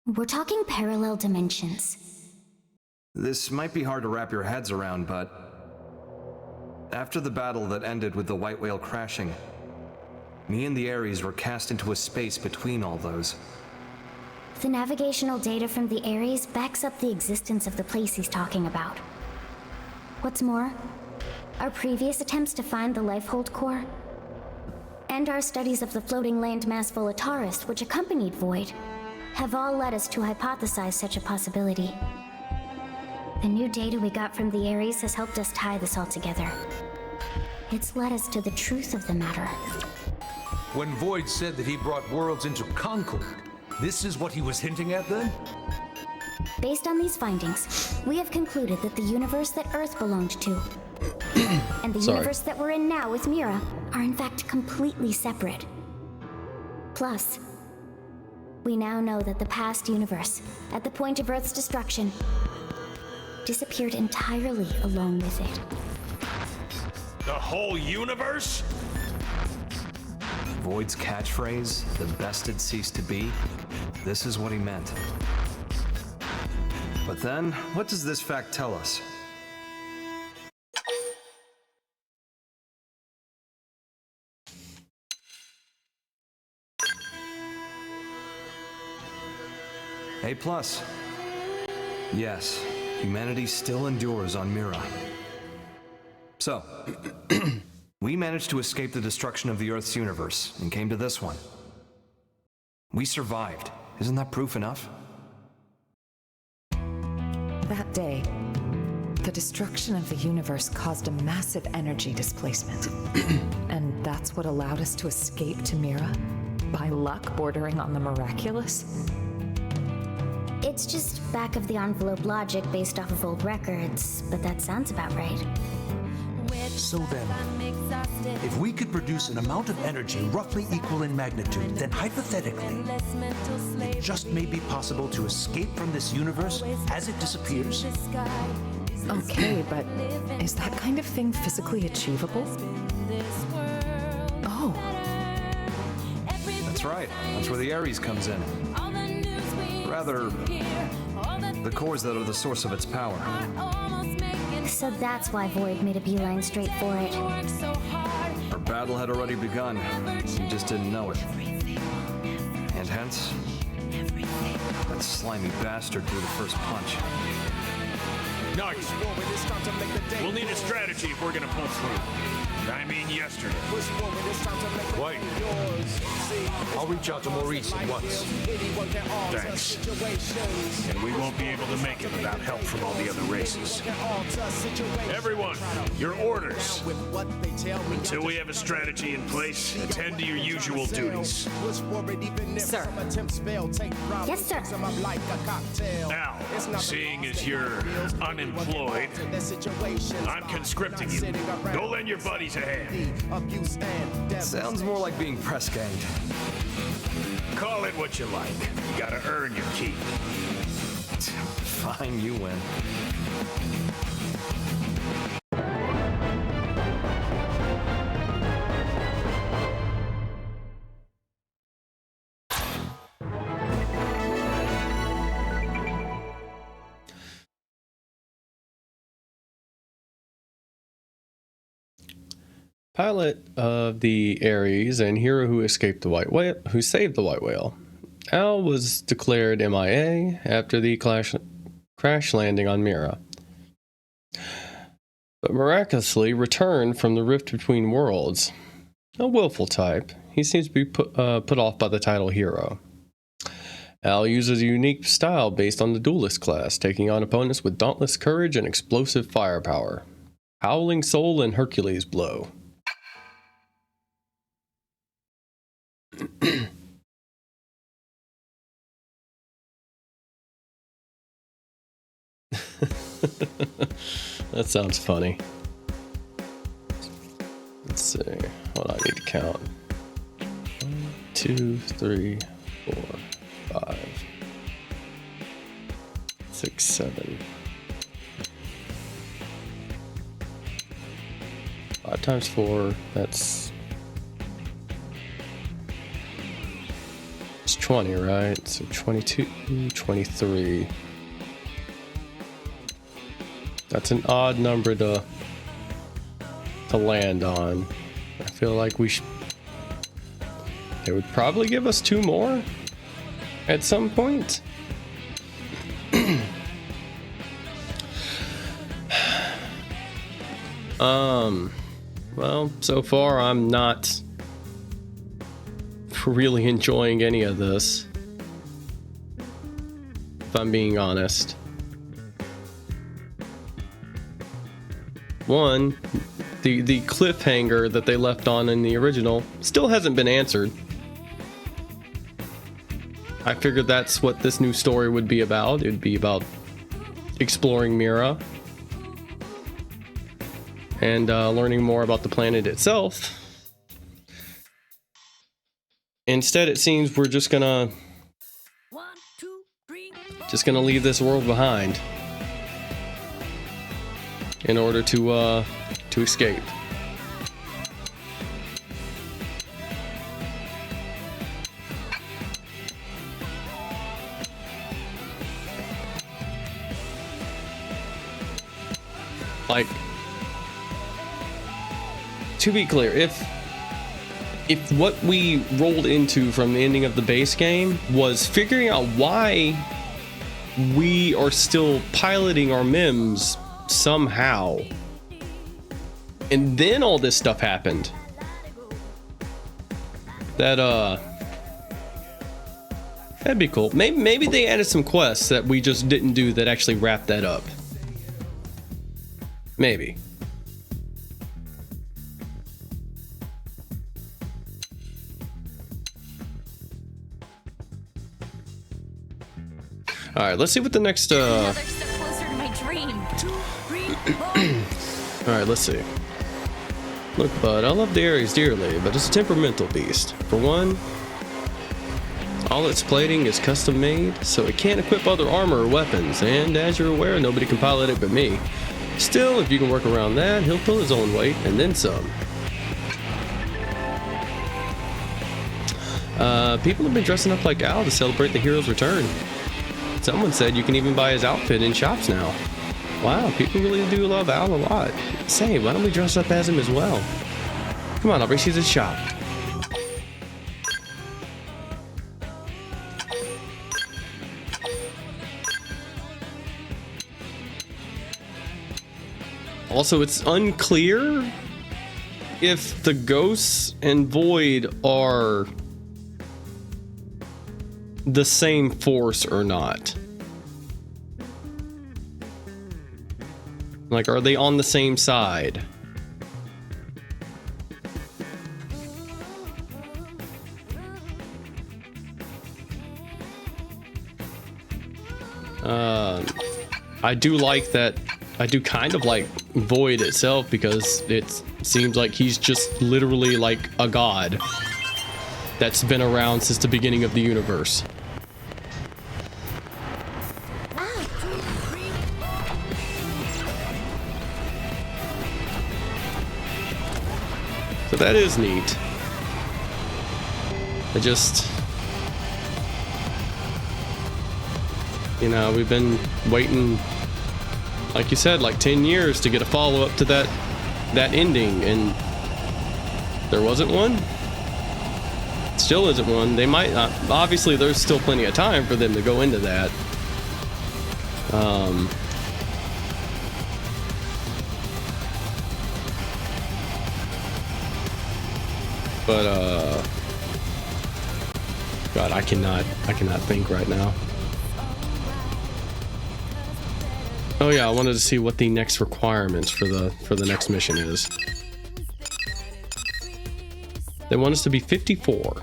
We're talking parallel dimensions. This might be hard to wrap your heads around, but after the battle that ended with the White Whale crashing, me and the Ares were cast into a space between all those. The navigational data from the Ares backs up the existence of the place he's talking about. What's more, our previous attempts to find the Lifehold core, and our studies of the floating landmass Volataris which accompanied Void, have all led us to hypothesize such a possibility. The new data we got from the Ares has helped us tie this all together. It's led us to the truth of the matter. When Void said that he brought worlds into concord, this is what he was hinting at then? Based on these findings, we have concluded that the universe that Earth belonged to, and the universe that we're in now with Mira, are in fact completely separate. Plus, we now know that the past universe, at the point of Earth's destruction, disappeared entirely along with it. The whole universe? Void's catchphrase, the best had ceased to be, this is what he meant. But then, what does this fact tell us? A+. Yes, humanity still endures on Mira. So, we managed to escape the destruction of the Earth's universe and came to this one. We survived. Isn't that proof enough? That day, the destruction of the universe caused a massive energy displacement. And that's what allowed us to escape to Mira? By luck bordering on the miraculous? It's just back-of-the-envelope logic based off of old records, but that sounds about right. So then, if we could produce an amount of energy roughly equal in magnitude, then hypothetically, it just may be possible to escape from this universe as it disappears. Okay, but is that kind of thing physically achievable? Oh. That's right. That's where the Ares comes in. Rather, the cores that are the source of its power. So that's why Void made a beeline straight for it. Our battle had already begun. We just didn't know it. And hence, that slimy bastard threw the first punch. Nice. We'll need a strategy if we're gonna pull through. I mean yesterday. Wait. I'll reach out to Maurice at once. Thanks. And we won't be able to make it without help from all the other races. Everyone, your orders. Until we have a strategy in place, attend to your usual duties. Sir. Yes, sir. Al, seeing as you're unemployed, I'm conscripting you. Go lend your buddies a hand. Sounds more like being press ganged. Call it what you like. You gotta earn your keep. Fine, you win. Pilot of the Ares and hero who escaped the White Whale, who saved the White Whale. Al was declared MIA after the crash landing on Mira, but miraculously returned from the rift between worlds. A willful type, he seems to be put off by the title hero. Al uses a unique style based on the duelist class, taking on opponents with dauntless courage and explosive firepower. Howling Soul and Hercules Blow. That sounds funny. Let's see. Hold on, I need to count. 1, 2, 3, 4, 5, 6, 7. 5 times 4, that's... It's 20, right? So 22, 23. That's an odd number to land on. I feel like we should... They would probably give us 2 more at some point. Well, so far I'm not really enjoying any of this, if I'm being honest. One, the cliffhanger that they left on in the original still hasn't been answered. I figured that's what this new story would be about. It would be about exploring Mira and learning more about the planet itself. Instead, it seems we're just gonna leave this world behind in order to escape. Like, to be clear, if what we rolled into from the ending of the base game was figuring out why we are still piloting our MIMs somehow, and then all this stuff happened, that'd be cool. Maybe they added some quests that we just didn't do that actually wrapped that up. Maybe. All right, let's see what the next Another step closer to my dream. 2, 3, 4. All right, let's see. Look, bud, I love the Ares dearly, but it's a temperamental beast. For one, all its plating is custom made, so it can't equip other armor or weapons, and as you're aware, nobody can pilot it but me. Still, if you can work around that, he'll pull his own weight, and then some. People have been dressing up like Al to celebrate the hero's return. Someone said you can even buy his outfit in shops now. Wow, people really do love Al a lot. Say, why don't we dress up as him as well? Come on, I'll bring you to the shop. Also, it's unclear if the ghosts and Void are the same force or not. Like, are they on the same side? I do like that. I do kind of like Void itself because it seems like he's just literally like a god that's been around since the beginning of the universe. So that is neat. I just, you know, we've been waiting, like you said, like 10 years to get a follow-up to that ending, and there wasn't one. Still isn't one. They might not, obviously there's still plenty of time for them to go into that. But God, I cannot think right now. Oh yeah, I wanted to see what the next requirements for the next mission is. They want us to be 54.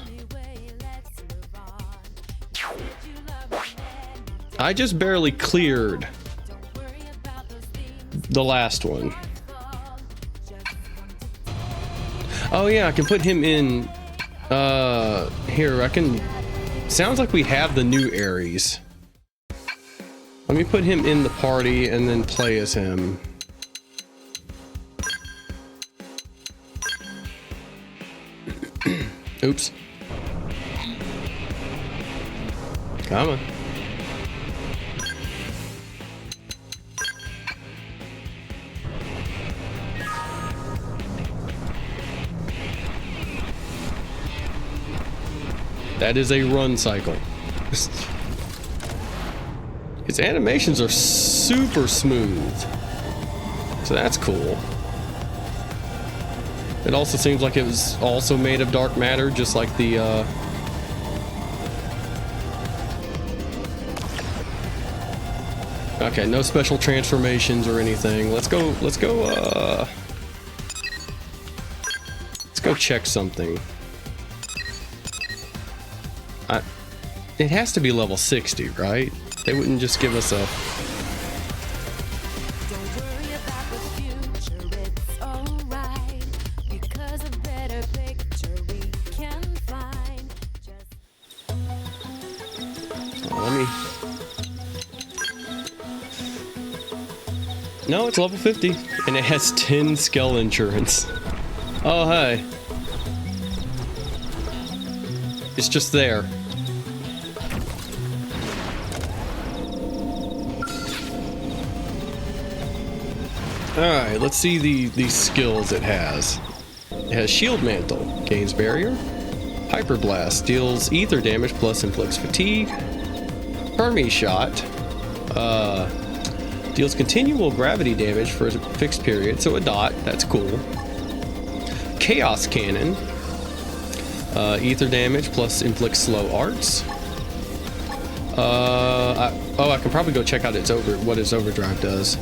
I just barely cleared the last one. Oh yeah, I can put him in here. I can. Sounds like we have the new Ares. Let me put him in the party and then play as him. Oops. Come on. That is a run cycle. His animations are super smooth, so that's cool. It also seems like it was also made of dark matter, just like the okay, no special transformations or anything. Let's go check something. It has to be level 60, right? They wouldn't just give us a... No, it's level 50, and it has 10 skull insurance. Oh, hey. It's just there. Alright, let's see the skills it has. It has Shield Mantle, gains barrier. Hyper Blast, deals ether damage plus inflicts fatigue. Hermes Shot, deals continual gravity damage for a fixed period, so a dot, that's cool. Chaos Cannon, ether damage plus inflicts slow arts. I can probably go check out what its overdrive does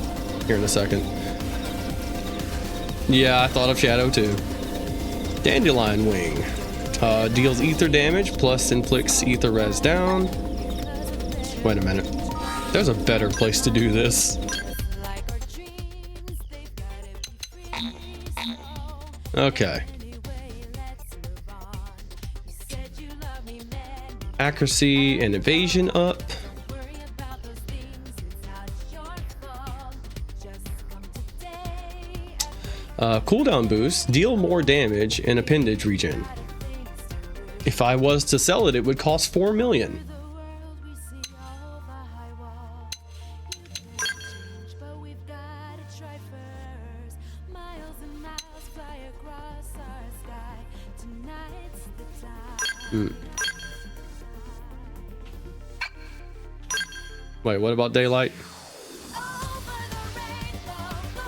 here in a second. Yeah, I thought of Shadow too. Dandelion Wing, deals ether damage plus inflicts ether res down. Wait a minute, there's a better place to do this. Okay. Accuracy and evasion up. Cooldown boost, deal more damage in appendage regen. If I was to sell it, it would cost 4 million. Wait, what about daylight?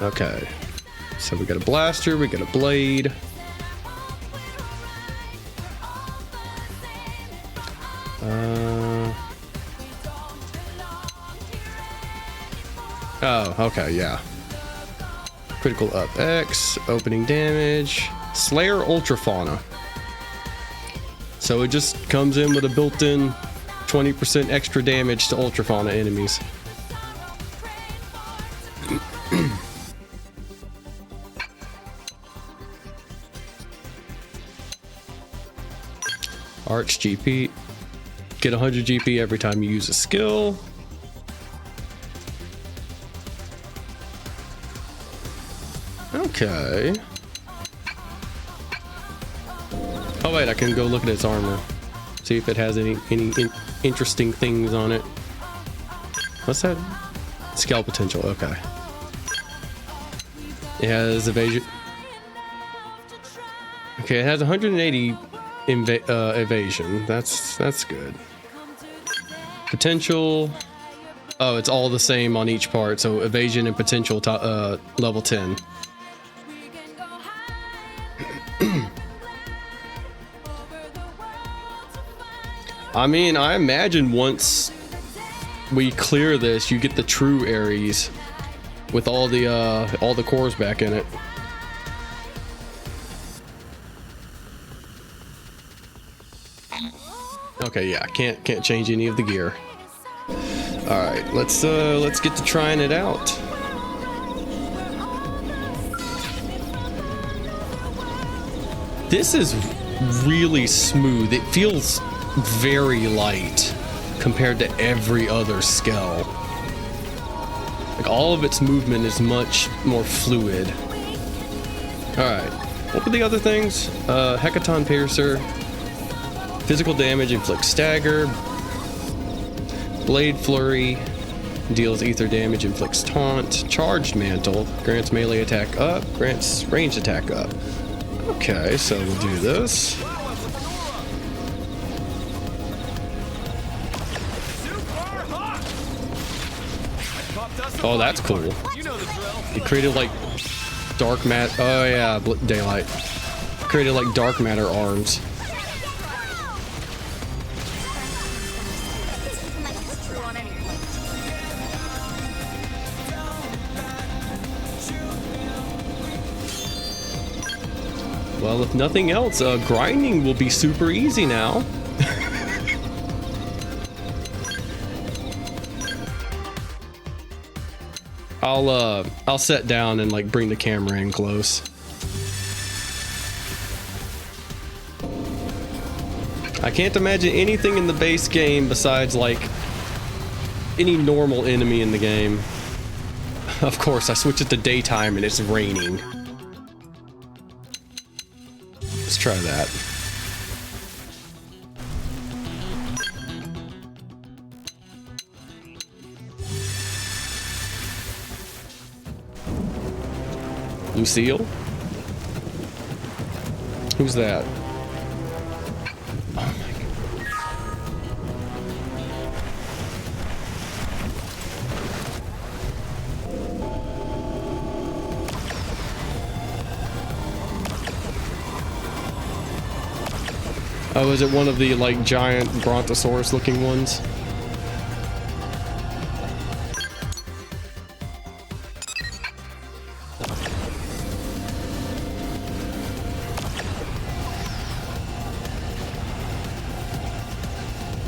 Okay. So we got a blaster, we got a blade. Oh, okay, yeah. Critical up X, opening damage, Slayer Ultrafauna. So it just comes in with a built-in 20% extra damage to Ultrafauna enemies. Arch GP. Get 100 GP every time you use a skill. Okay. Oh wait, I can go look at its armor. See if it has any interesting things on it. What's that? Scale potential, okay. It has evasion. Okay, it has 180 evasion. That's good. Potential. Oh, it's all the same on each part. So evasion and potential level 10. I mean, I imagine once we clear this, you get the true Ares with all the cores back in it. Okay, yeah, can't change any of the gear. All right, let's get to trying it out. This is really smooth. It feels very light compared to every other Skell. Like, all of its movement is much more fluid. Alright, what were the other things? Hecaton Piercer, physical damage, inflicts stagger, Blade Flurry, deals ether damage, inflicts taunt, charged mantle, grants melee attack up, grants ranged attack up. Okay, so we'll do this. Oh, that's cool. He created like dark matter. Oh yeah, daylight. Created like dark matter arms. Well, if nothing else, grinding will be super easy now. I'll set down and like bring the camera in close. I can't imagine anything in the base game besides like any normal enemy in the game. Of course, I switch it to daytime and it's raining. Let's try that. Lucille? Who's that? Oh my God. Oh, is it one of the like giant brontosaurus looking ones?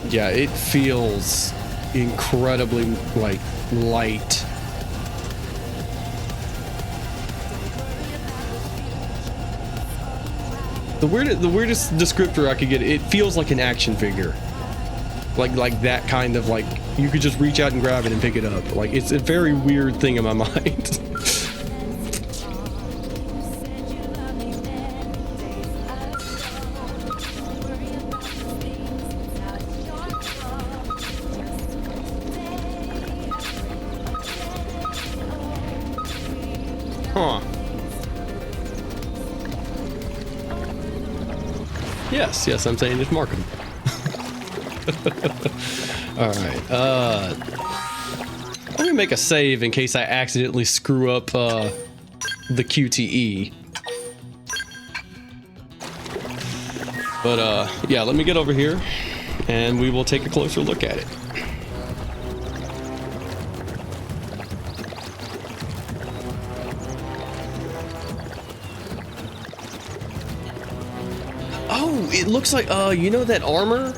Yeah, it feels incredibly like light. The weirdest descriptor I could get, it feels like an action figure. Like that kind of like you could just reach out and grab it and pick it up. Like it's a very weird thing in my mind. Huh. Yes, I'm saying it's marketable. Alright, let me make a save in case I accidentally screw up the QTE. But yeah, let me get over here and we will take a closer look at it. It looks like, you know that armor?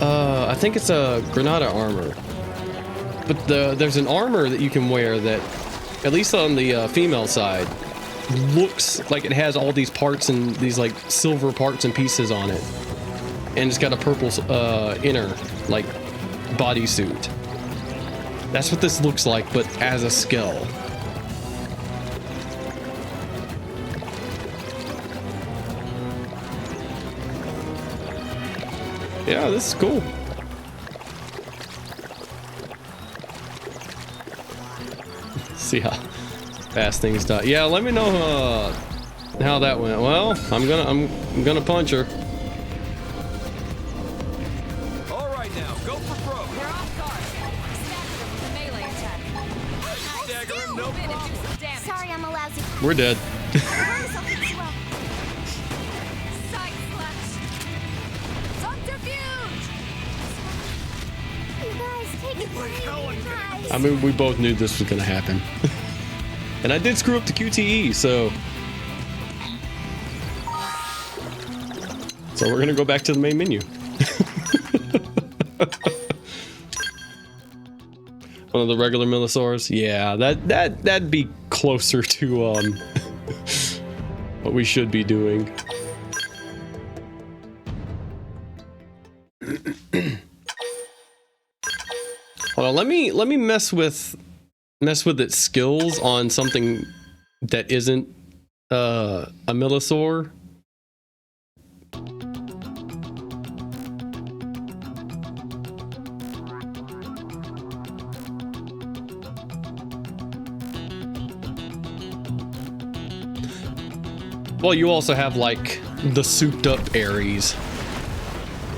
I think it's a Granada armor. But there's an armor that you can wear that, at least on the female side, looks like it has all these parts and these like silver parts and pieces on it. And it's got a purple inner, like, bodysuit. That's what this looks like, but as a Skell. Yeah, this is cool. See how fast things die. Yeah, let me know how that went. Well, I'm gonna punch her. All right, now go for broke. They're off guard. Stagger him, no problem. Sorry, I'm a lousy. We're dead. Side slash. Subterfuge. I mean, we both knew this was gonna happen. And I did screw up the QTE, so we're gonna go back to the main menu. One of the regular Millosaurs? Yeah, that'd be closer to what we should be doing. Hold on, let me mess with its skills on something that isn't a Millosaur. Well, you also have like the souped up Aries,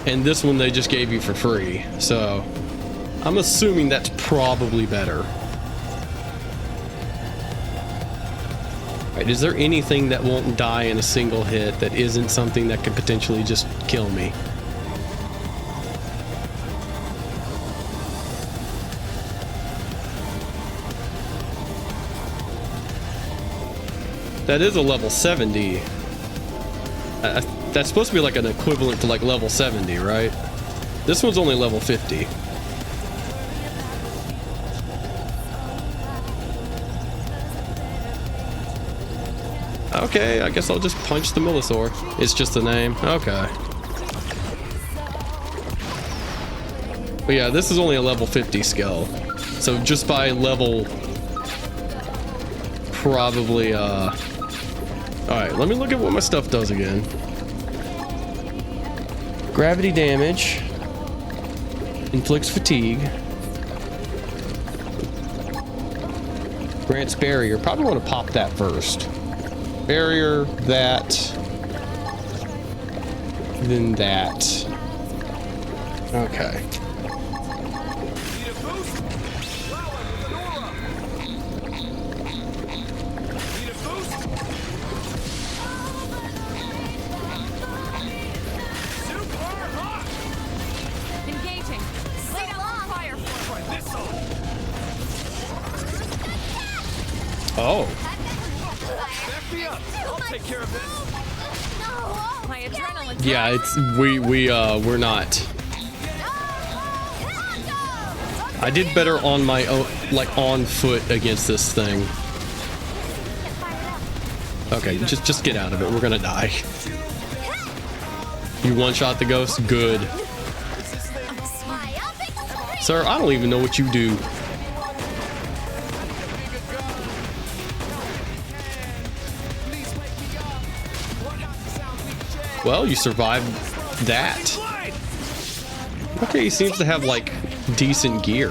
and this one they just gave you for free, so I'm assuming that's probably better. Right, is there anything that won't die in a single hit that isn't something that could potentially just kill me? That is a level 70. That's supposed to be like an equivalent to like level 70, right? This one's only level 50. Okay, I guess I'll just punch the Millosaur. It's just a name. Okay. But yeah, this is only a level 50 skill. So just by level... Probably, Alright, let me look at what my stuff does again. Gravity damage. Inflicts fatigue. Grants barrier. Probably want to pop that first. Barrier, that. Then that. Okay. Oh. Yeah, it's we're not. I did better on my own, like on foot against this thing. Okay, just get out of it. We're gonna die. You one-shot the ghost? Good. Sir, I don't even know what you do. Well, you survived that. Okay, he seems to have like decent gear.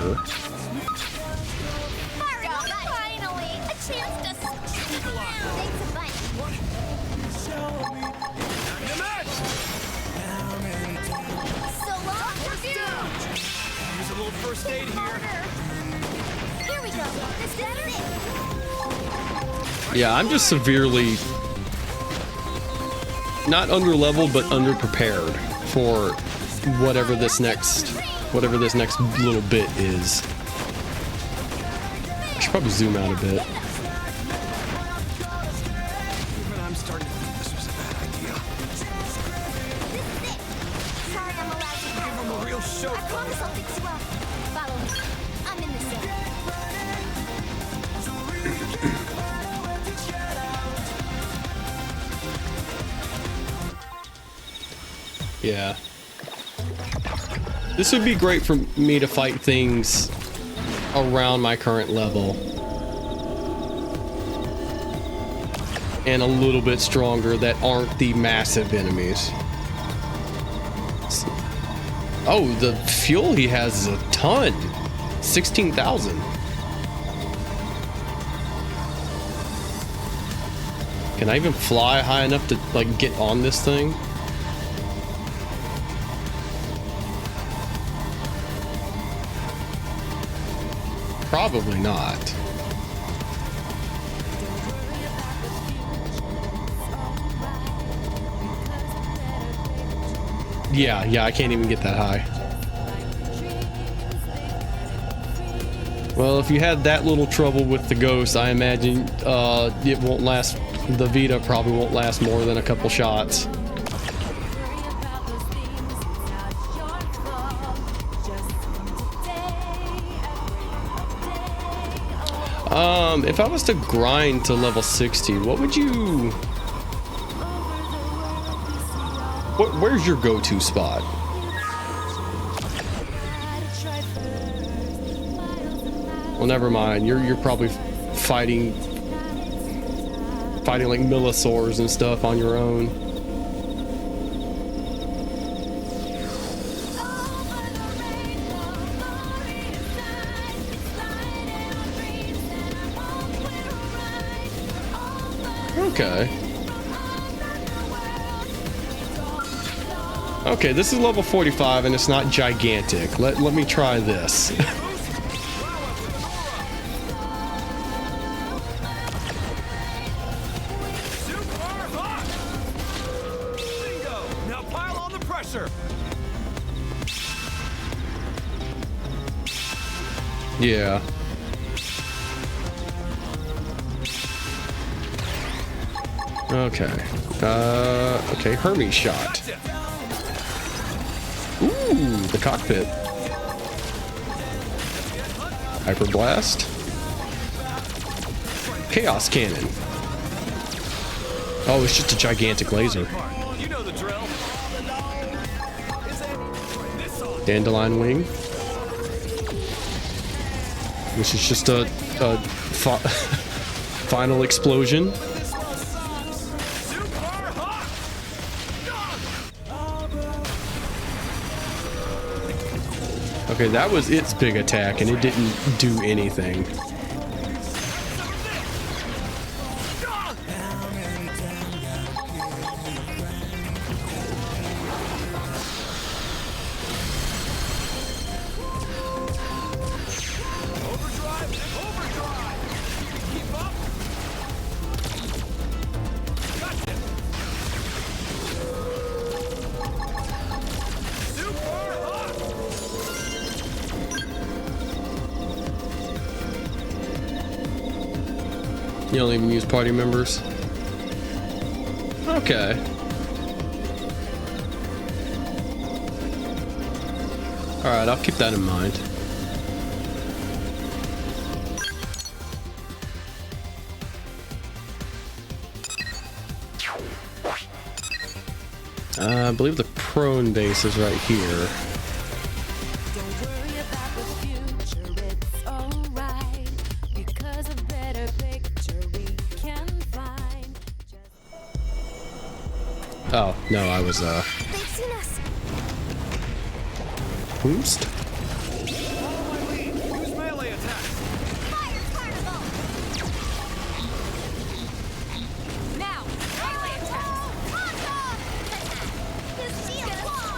Yeah, I'm just severely not under leveled, but under prepared for whatever this next little bit is. I should probably zoom out a bit. I'm starting to think this was a bad idea. Sorry, I'm allowed to give him a real show. I promise I'll fix you up. Follow me. I'm in the city. Yeah. This would be great for me to fight things around my current level. And a little bit stronger that aren't the massive enemies. Oh, the fuel he has is a ton. 16,000. Can I even fly high enough to like get on this thing? Probably not. Yeah, I can't even get that high. Well, if you had that little trouble with the ghost, I imagine it won't last. The Vita probably won't last more than a couple shots. If I was to grind to level 60, what would you... Where's your go-to spot? Well, never mind. You're probably fighting like Millosaurs and stuff on your own. Okay. Okay, this is level 45 and it's not gigantic. Let me try this. Now pile on the pressure. Yeah. Okay. Okay, Hermes shot. Ooh, the cockpit. Hyper blast. Chaos cannon. Oh, it's just a gigantic laser. Dandelion wing. Which is just a final explosion. Okay, that was its big attack, and it didn't do anything. You don't even use party members? Okay. Alright, I'll keep that in mind. I believe the prone base is right here. Oh, no, I was, They've seen us. Boost? Use melee attack. Fire carnival. Now, melee attack. His shield wall.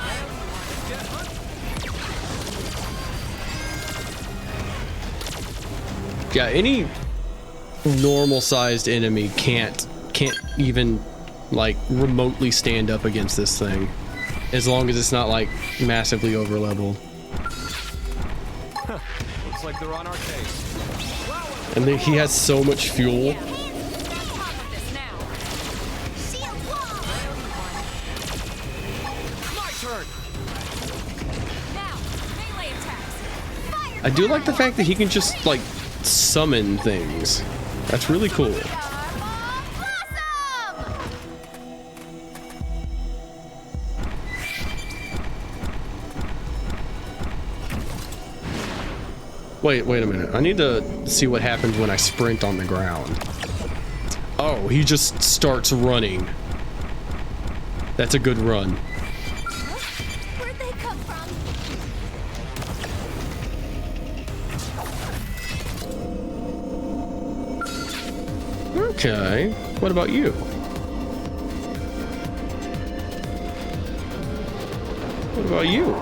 Yeah, any normal-sized enemy can't even like remotely stand up against this thing, as long as it's not like massively over leveled. Looks like they're on our case. And then he has so much fuel. My turn. Now, melee attacks. I do like the fact that he can just like summon things. That's really cool. Wait a minute. I need to see what happens when I sprint on the ground. Oh, he just starts running. That's a good run. Where'd they come from? Okay. What about you? What about you?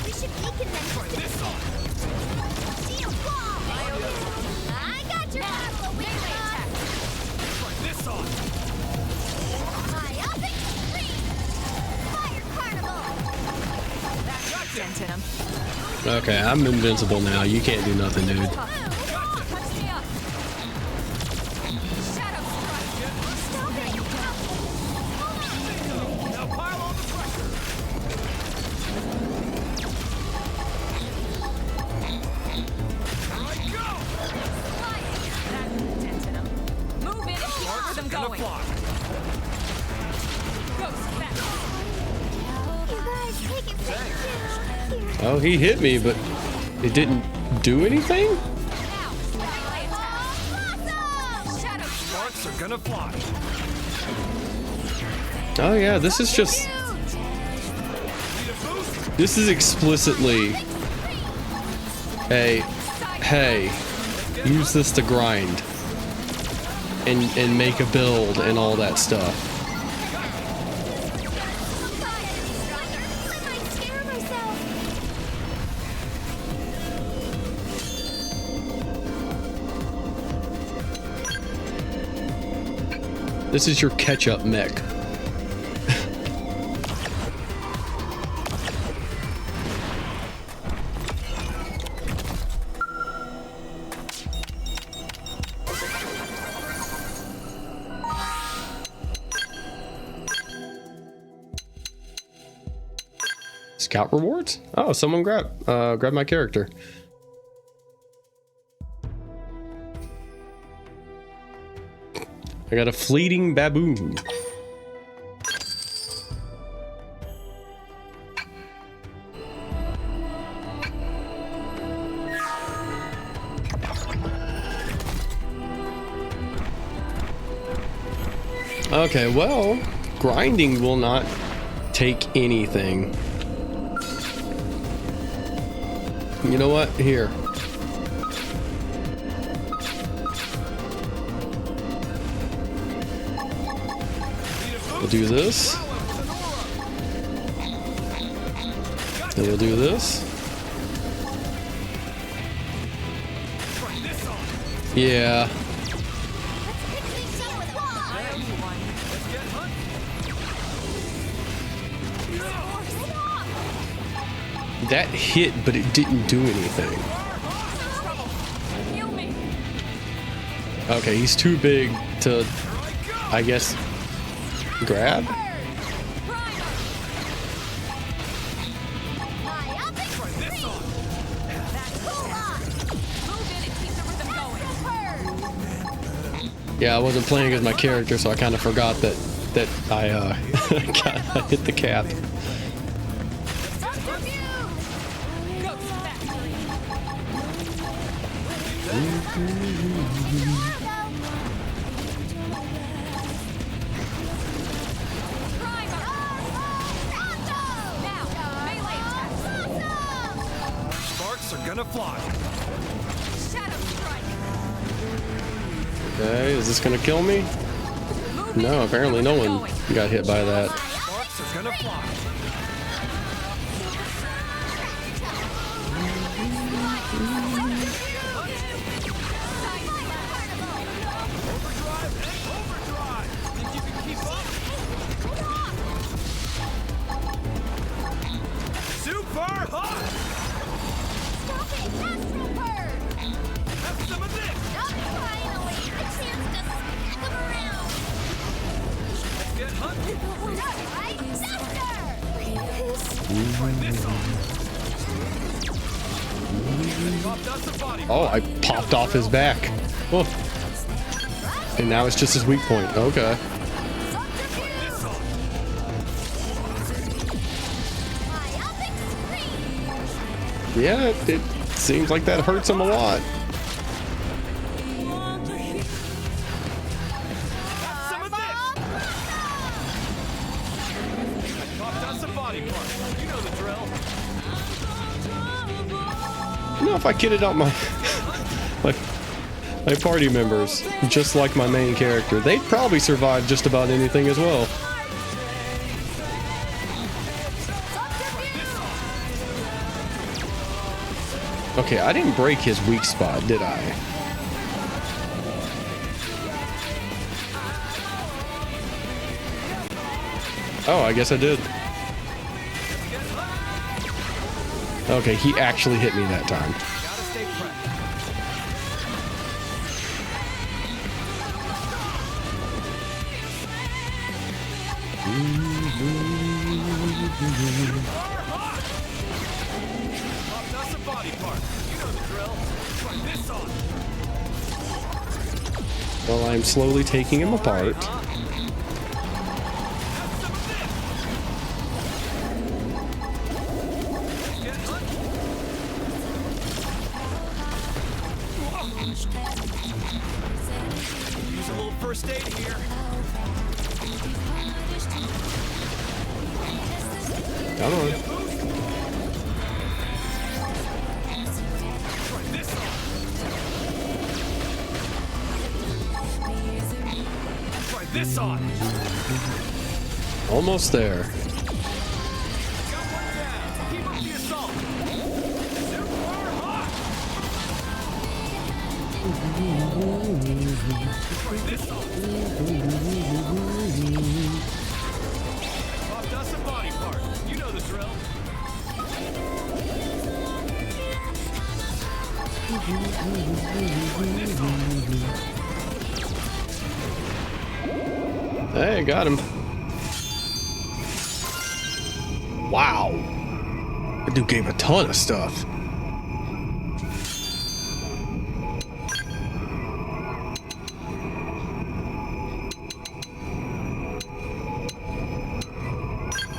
We should weaken them for this one. Shield wall. I got your melee attack. This on. Okay, I'm invincible now. You can't do nothing, dude. Oh, he hit me, but it didn't do anything? Sparks are gonna fly. Oh yeah, this is just... This is explicitly a, hey, use this to grind and make a build and all that stuff. This is your catch-up mech. Scout rewards? Oh, someone grab my character. I got a fleeting baboon. Okay, well, grinding will not take anything. You know what? Here. We'll do this. Then we'll do this. Yeah. That hit, but it didn't do anything. Okay, he's too big to, I guess, grab? Yeah, I wasn't playing as my character, so I kind of forgot that I I hit the cap. Sparks are gonna fly. Okay, is this gonna kill me? No, apparently no one got hit by that. Sparks are gonna fly. Oh, I popped off his back. Oh. And now it's just his weak point. Okay. Yeah, it seems like that hurts him a lot. You know, if I kitted out my my party members just like my main character, they'd probably survive just about anything as well. Okay, I didn't break his weak spot, did I? Oh, I guess I did. Okay, he actually hit me that time. Gotta stay prepped. That's a body part. You know the drill. Try this on. Well, I'm slowly taking him apart. Use a little first aid here. Come on. Try this on. Try this on. Almost there. Got one down. Keep up the assault. Super hot. Try this on. Off dust and body part. You know the drill. Hey, got him. Wow. That dude gave a ton of stuff.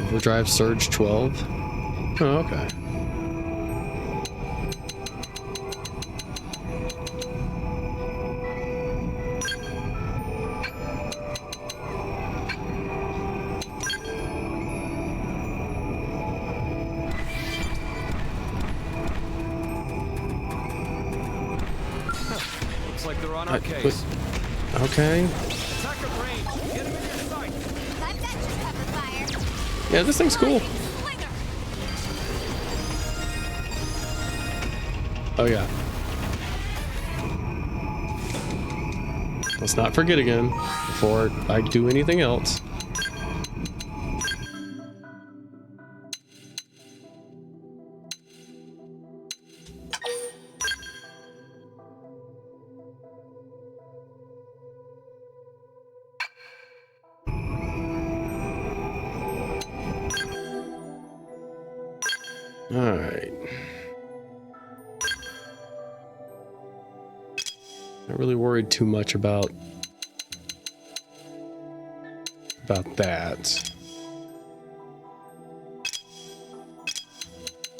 Overdrive Surge 12. Oh, okay. Looks like they're on our case. Okay. Attack at range. Get him in your sight. I've got your cover fire. Yeah, this thing's cool. Slinger. Oh, yeah. Let's not forget again before I do anything else. All right. Not really worried too much about that.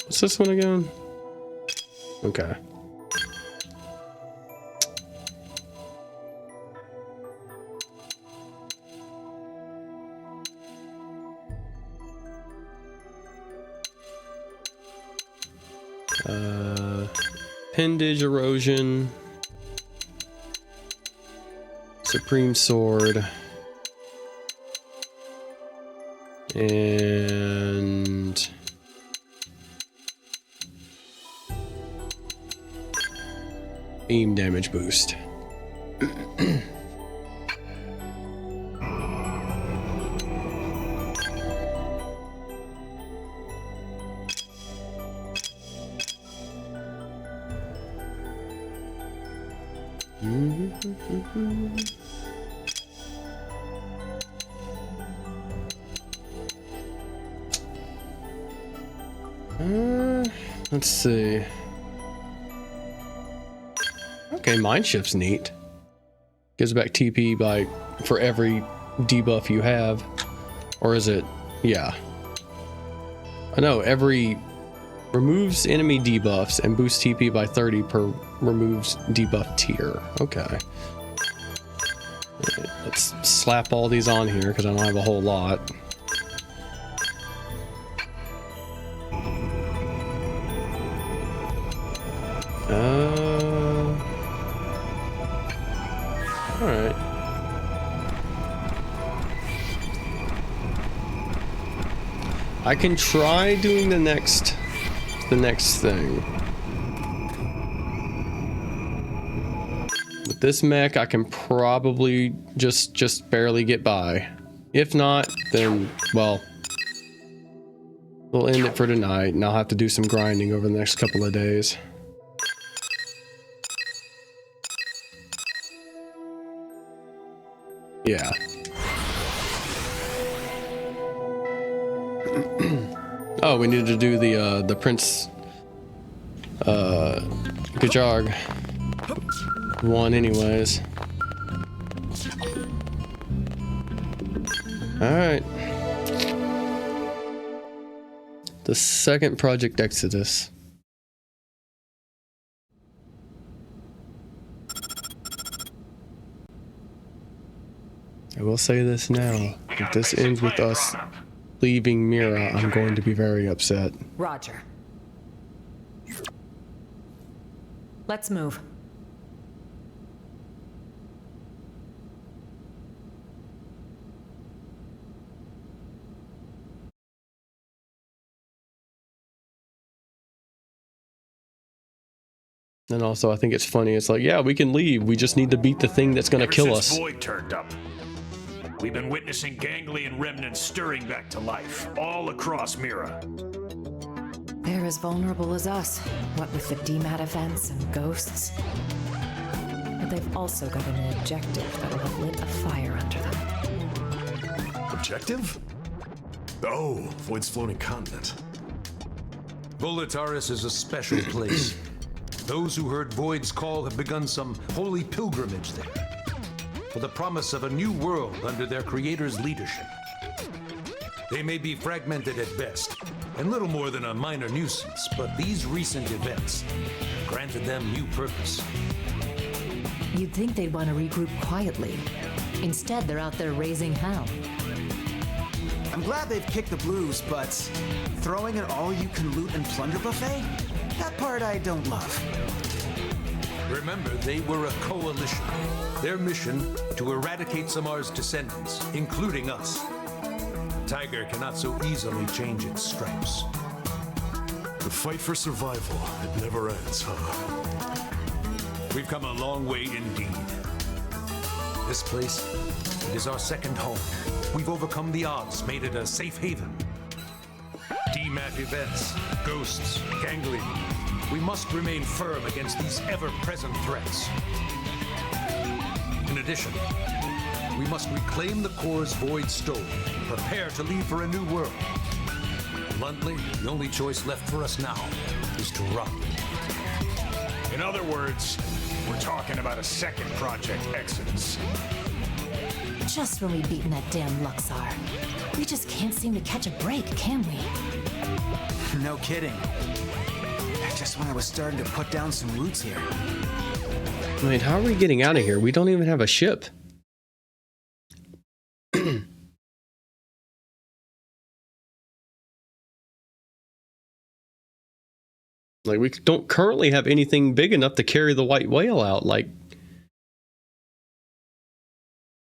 What's this one again? Okay. Appendage erosion. Supreme sword. And beam damage boost. Let's see. Okay, Mind Shift's neat. Gives back TP by for every debuff you have. Or is it? Yeah. I know, every removes enemy debuffs and boosts TP by 30 per removes debuff tier. Okay. Right, let's slap all these on here because I don't have a whole lot. Alright. I can try doing the next thing. With this mech, I can probably just barely get by. If not, then, well, We'll end it for tonight, and I'll have to do some grinding over the next couple of days. Yeah. Oh, we needed to do the Prince Gajarg one anyways. Alright. The second Project Exodus. I will say this now. If this ends with us leaving Mira, I'm going to be very upset. Roger. Let's move. And also, I think it's funny. It's like, yeah, we can leave. We just need to beat the thing that's going to kill us. Void turned up. We've been witnessing ganglion remnants stirring back to life all across Mira. They're as vulnerable as us, what with the DMAT events and ghosts. But they've also got a new objective that'll have lit a fire under them. Objective? Oh, Void's floating continent. Volataris is a special place. Those who heard Void's call have begun some holy pilgrimage there, for the promise of a new world under their creator's leadership. They may be fragmented at best, and little more than a minor nuisance, but these recent events granted them new purpose. You'd think they'd want to regroup quietly. Instead, they're out there raising hell. I'm glad they've kicked the blues, but throwing an all-you-can-loot and plunder buffet? That part I don't love. Remember, they were a coalition. Their mission, to eradicate Samar's descendants, including us. Tiger cannot so easily change its stripes. The fight for survival, it never ends, huh? We've come a long way indeed. This place, it is our second home. We've overcome the odds, made it a safe haven. DMAT events, ghosts, ganglion. We must remain firm against these ever-present threats. In addition, we must reclaim the cores Void stole, prepare to leave for a new world. Bluntly, the only choice left for us now is to run. In other words, we're talking about a second Project Exodus. Just when we've beaten that damn Luxar. We just can't seem to catch a break, can we? No kidding. Just when I was starting to put down some roots here. I mean, how are we getting out of here? We don't even have a ship. Like, we don't currently have anything big enough to carry the white whale out. Like,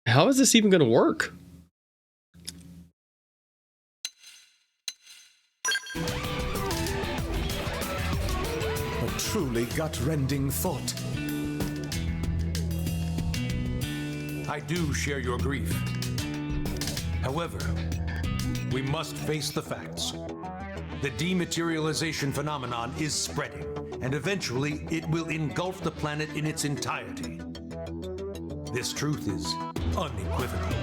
how is this even going to work? A truly gut-rending thought. I do share your grief. However, we must face the facts. The dematerialization phenomenon is spreading, and eventually it will engulf the planet in its entirety. This truth is unequivocal.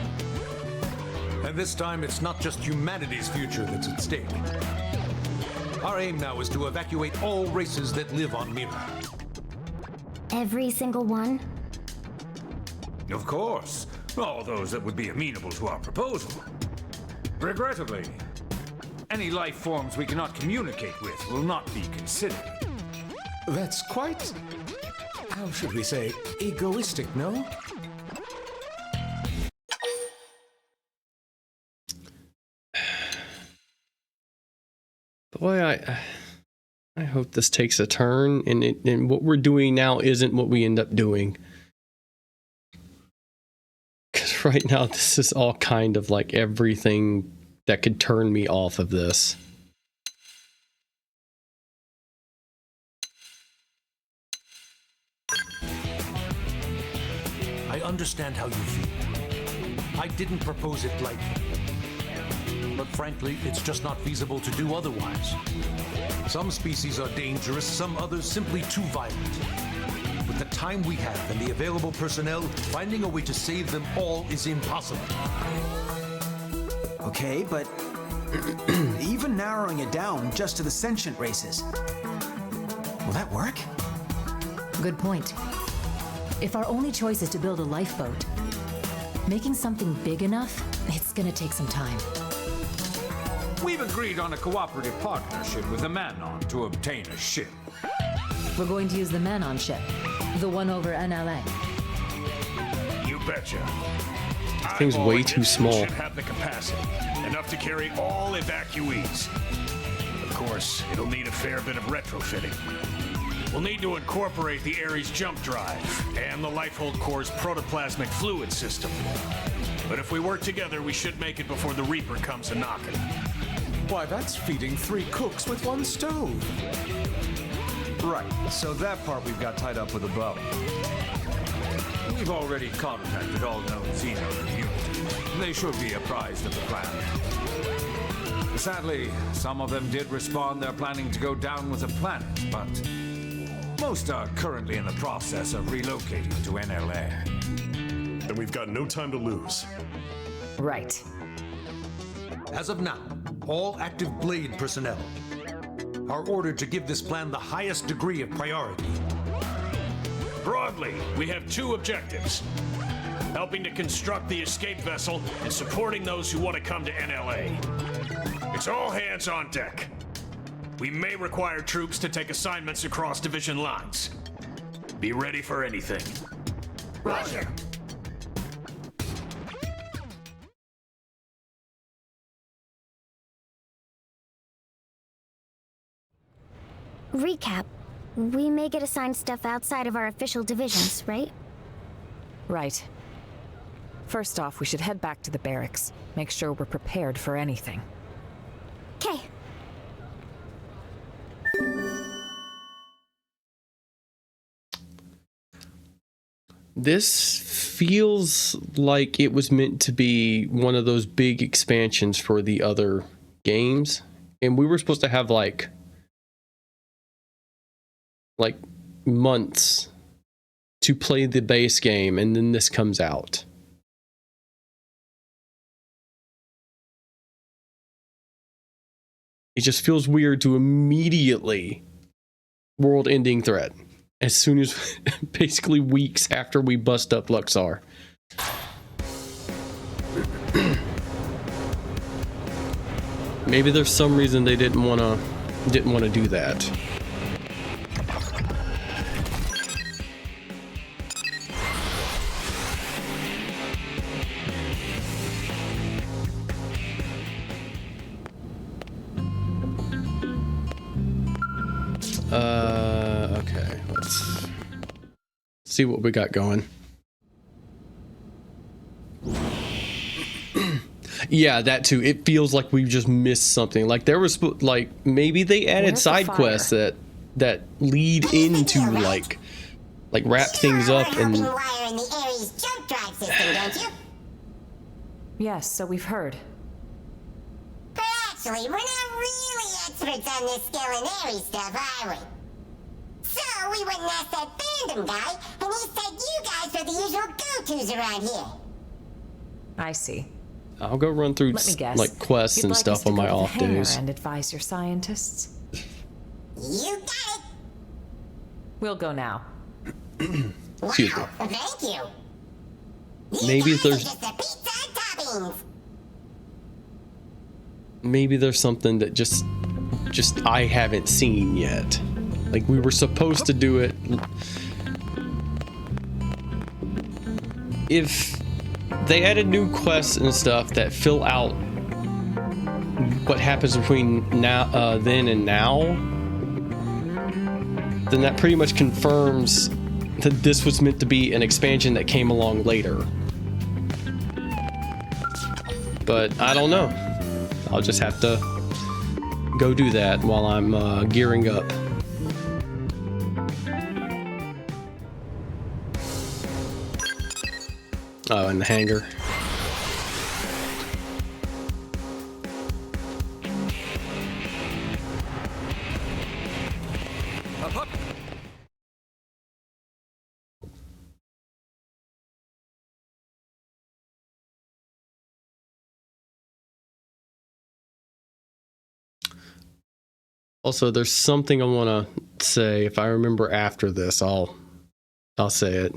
And this time, it's not just humanity's future that's at stake. Our aim now is to evacuate all races that live on Mira. Every single one? Of course, all those that would be amenable to our proposal. Regrettably, any life forms we cannot communicate with will not be considered. That's quite, how should we say, egoistic, no? Boy, I hope this takes a turn, and what we're doing now isn't what we end up doing. Because right now, this is all kind of like everything that could turn me off of this. I understand how you feel. I didn't propose it lightly. but frankly, it's just not feasible to do otherwise. Some species are dangerous, some others simply too violent. With the time we have and the available personnel, finding a way to save them all is impossible. Okay, but even narrowing it down just to the sentient races, will that work? Good point. If our only choice is to build a lifeboat, making something big enough, it's gonna take some time. We've agreed on a cooperative partnership with the Manon to obtain a ship. We're going to use the Manon ship, the one over NLA. You betcha. This thing's way too small. Should have the capacity, enough to carry all evacuees. Of course, it'll need a fair bit of retrofitting. We'll need to incorporate the Ares jump drive and the Lifehold Core's protoplasmic fluid system. But if we work together, we should make it before the Reaper comes a-knocking. Why, that's feeding 3 cooks with 1 stove. Right, so that part we've got tied up with a bow. We've already contacted all known Xeno communities. They should be apprised of the plan. Sadly, some of them did respond they're planning to go down with the planet, but most are currently in the process of relocating to NLA. Then we've got no time to lose. Right. As of now, all active Blade personnel are ordered to give this plan the highest degree of priority. Broadly, we have 2 objectives. Helping to construct the escape vessel and supporting those who want to come to NLA. It's all hands on deck. We may require troops to take assignments across division lines. Be ready for anything. Roger. Recap. We may get assigned stuff outside of our official divisions, right? Right. First off, we should head back to the barracks. Make sure we're prepared for anything. Okay. This feels like it was meant to be one of those big expansions for the other games. And we were supposed to have like months to play the base game, and then this comes out. It just feels weird to immediately world-ending threat as soon as basically weeks after we bust up Luxor. Maybe there's some reason they didn't want to do that. Okay, let's see what we got going. Yeah, that too. It feels like we've just missed something. Like there was like maybe they added side quests that lead into like wrap things up and. You're helping wire in the Ares jump drive system, don't you? Yes, so we've heard. But actually, we're not really experts on this skill and Ares stuff, are we? So we went and asked that fandom guy, and he said you guys are the usual go-tos around here. I see. I'll go run through Let me guess. like quests You'd and like stuff us to on my go to the off hangar days. and advise your scientists. You got it. We'll go now. Excuse me. Wow, thank you. Maybe These guys are there's just the pizza and toppings. maybe there's something that just I haven't seen yet. Like we were supposed to do it. If they added new quests and stuff that fill out what happens between now, then and now, then that pretty much confirms that this was meant to be an expansion that came along later. But I don't know. I'll just have to go do that while I'm gearing up. Oh, in the hangar. Also, there's something I want to say. If I remember after this, I'll say it.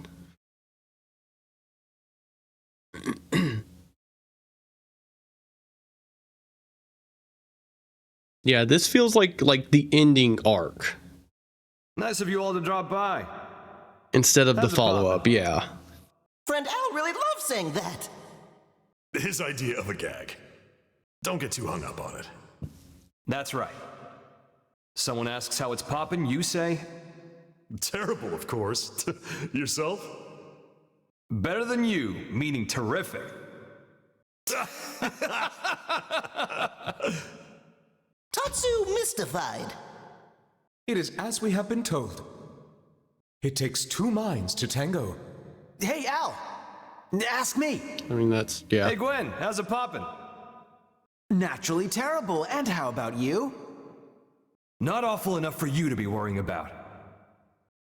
Yeah, this feels like the ending arc. Nice of you all to drop by. Instead of How's the it poppin'? follow-up, yeah. Friend Al really loves saying that. His idea of a gag. Don't get too hung up on it. That's right. Someone asks how it's poppin', you say? Terrible, of course. Yourself? Better than you, meaning terrific. Tatsu mystified. It is as we have been told. It takes two minds to tango. Hey, Al. Ask me. I mean, that's, yeah. Hey Gwen, how's it poppin'? Naturally terrible. And how about you? Not awful enough for you to be worrying about.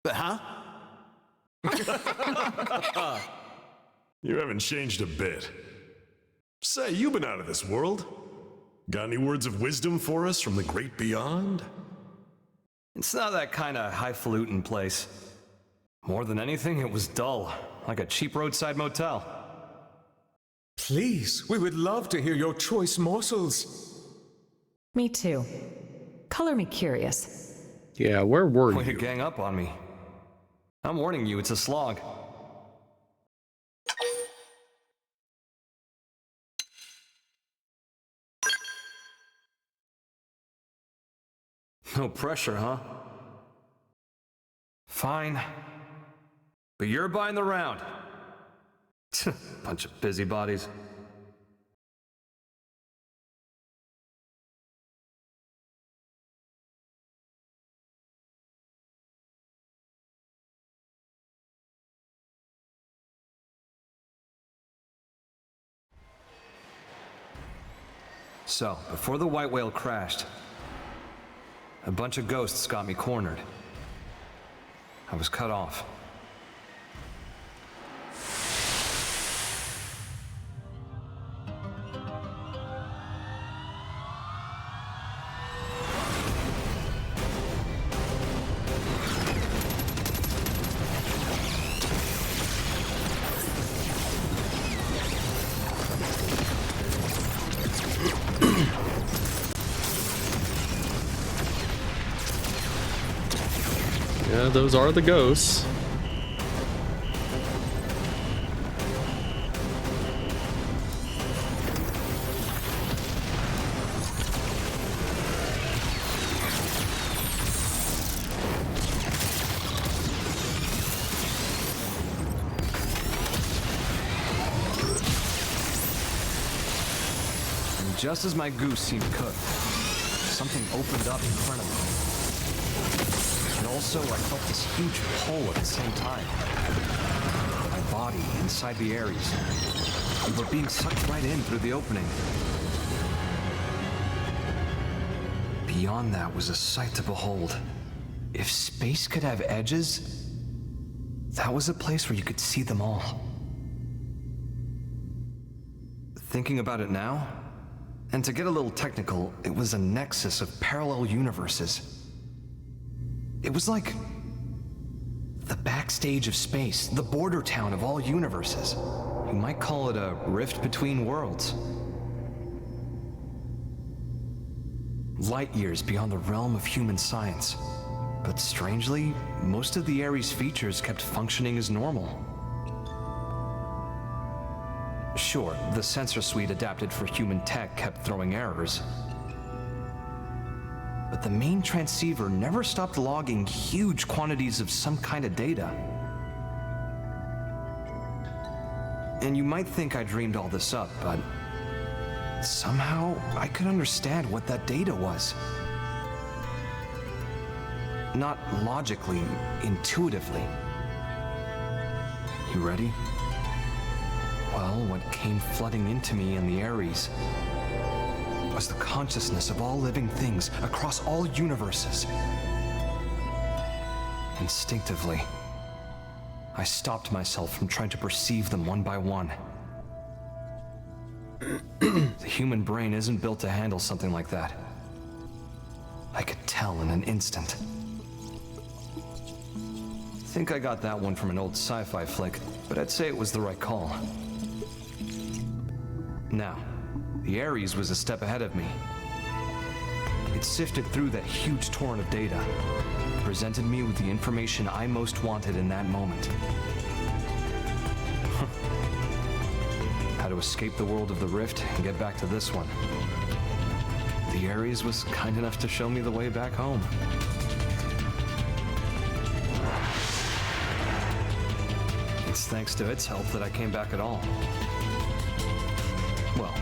Huh? You haven't changed a bit. Say, you've been out of this world. Got any words of wisdom for us from the great beyond? It's not that kind of highfalutin place. More than anything, it was dull, like a cheap roadside motel. Please, we would love to hear your choice morsels. Me too. Color me curious. Yeah, where were Way to you? gang up on me. I'm warning you, it's a slog. No pressure, huh? Fine. But you're buying the round. Bunch of busybodies. So, before the white whale crashed, a bunch of ghosts got me cornered. I was cut off. Yeah, those are the ghosts. And just as my goose seemed cooked, something opened up in front of me. And also, I felt this huge pull at the same time. My body inside the Ares, but being sucked right in through the opening. Beyond that was a sight to behold. If space could have edges, that was a place where you could see them all. Thinking about it now, and to get a little technical, it was a nexus of parallel universes. It was like the backstage of space, the border town of all universes. You might call it a rift between worlds. Light years beyond the realm of human science. But strangely, most of the Ares features kept functioning as normal. Sure, the sensor suite adapted for human tech kept throwing errors. But the main transceiver never stopped logging huge quantities of some kind of data. And you might think I dreamed all this up, but somehow I could understand what that data was. Not logically, intuitively. You ready? Well, what came flooding into me in the Ares was the consciousness of all living things across all universes. Instinctively, I stopped myself from trying to perceive them one by one. The human brain isn't built to handle something like that. I could tell in an instant. Think I got that one from an old sci-fi flick, but I'd say it was the right call. Now, the Ares was a step ahead of me. It sifted through that huge torrent of data, presented me with the information I most wanted in that moment. How to escape the world of the Rift and get back to this one. The Ares was kind enough to show me the way back home. It's thanks to its help that I came back at all. Well,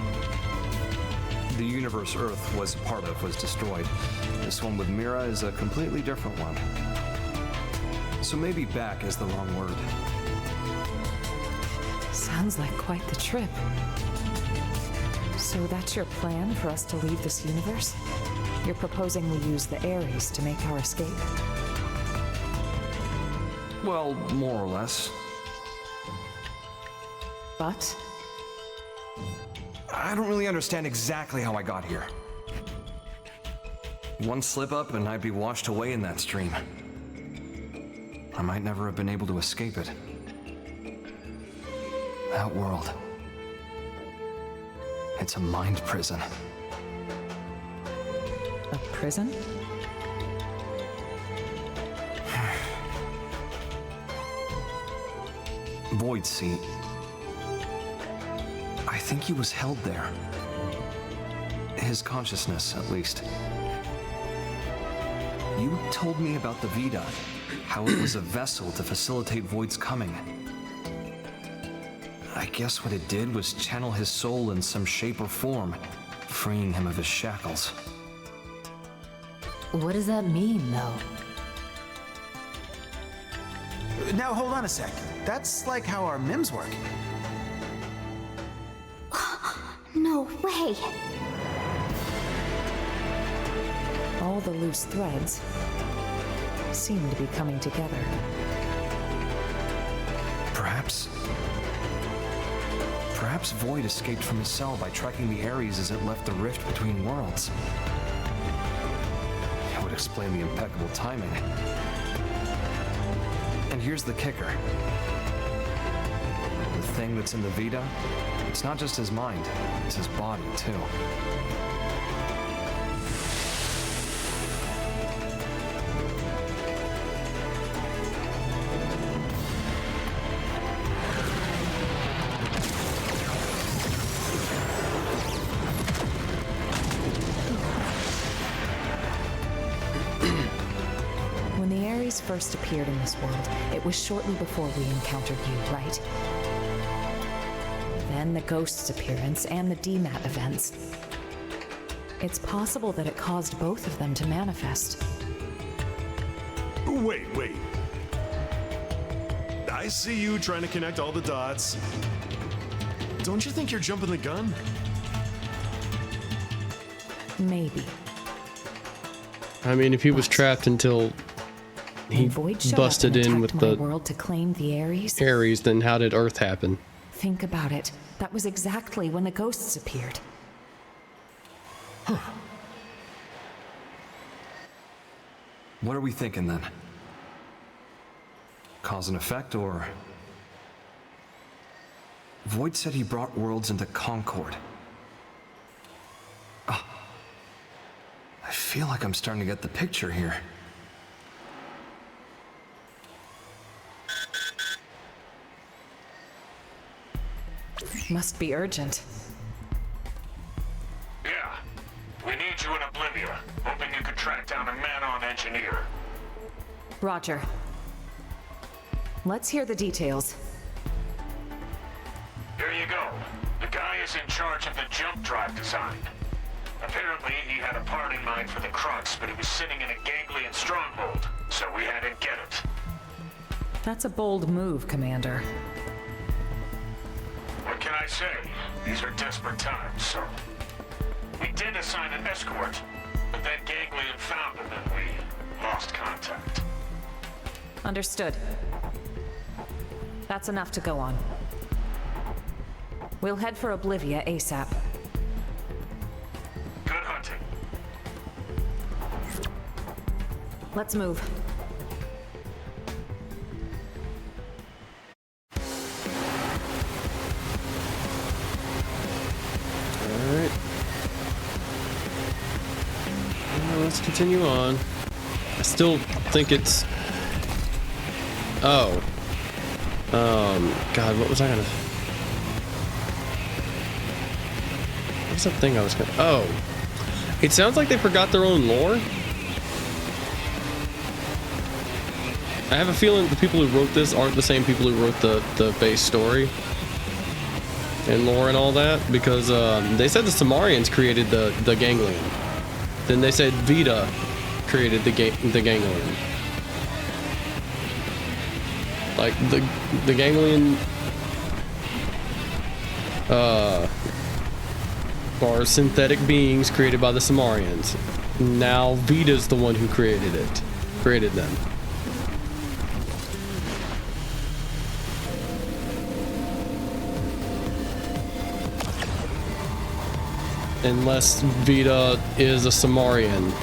the universe Earth was a part of was destroyed. This one with Mira is a completely different one. So maybe back is the wrong word. Sounds like quite the trip. So that's your plan for us to leave this universe? You're proposing we use the Ares to make our escape? Well, more or less. But? I don't really understand exactly how I got here. One slip up and I'd be washed away in that stream. I might never have been able to escape it. That world. It's a mind prison. A prison? Void Seat. I think he was held there. His consciousness, at least. You told me about the Vita, how it was a vessel to facilitate Void's coming. I guess what it did was channel his soul in some shape or form, freeing him of his shackles. What does that mean, though? Now, hold on a sec. That's like how our MIMs work. No way! All the loose threads seem to be coming together. Perhaps Void escaped from his cell by tracking the Ares as it left the rift between worlds. It would explain the impeccable timing. And here's the kicker. The thing that's in the Vita, it's not just his mind, it's his body, too. When the Ares first appeared in this world, it was shortly before we encountered you, right? Then the Ghost's appearance and the DMAT events. It's possible that it caused both of them to manifest. Wait. I see you trying to connect all the dots. Don't you think you're jumping the gun? Maybe. I mean, if he was trapped until he busted in with the world to claim the Ares, then how did Earth happen? Think about it. That was exactly when the ghosts appeared. Huh. What are we thinking then? Cause and effect, or... Void said he brought worlds into Concord. Oh. I feel like I'm starting to get the picture here. Must be urgent. Yeah. We need you in Oblivia. Hoping you could track down a man-on engineer. Roger. Let's hear the details. Here you go. The guy is in charge of the jump drive design. Apparently, he had a part in mind for the Crux, but he was sitting in a Ganglion stronghold, so we had to get it. That's a bold move, Commander. What can I say? These are desperate times, so... We did assign an escort, but then Ganglion found him and we lost contact. Understood. That's enough to go on. We'll head for Oblivia ASAP. Good hunting. Let's move. Alright. Let's continue on. I still think it's... Oh. God, what was I gonna... What was that thing I was gonna... Oh. It sounds like they forgot their own lore. I have a feeling the people who wrote this aren't the same people who wrote the base story and lore and all that, because they said the Samarians created the Ganglion. Then they said Vita created the Ganglion. Like the Ganglion are synthetic beings created by the Samarians. Now Vita's the one who created them. Unless Vita is a Samarian.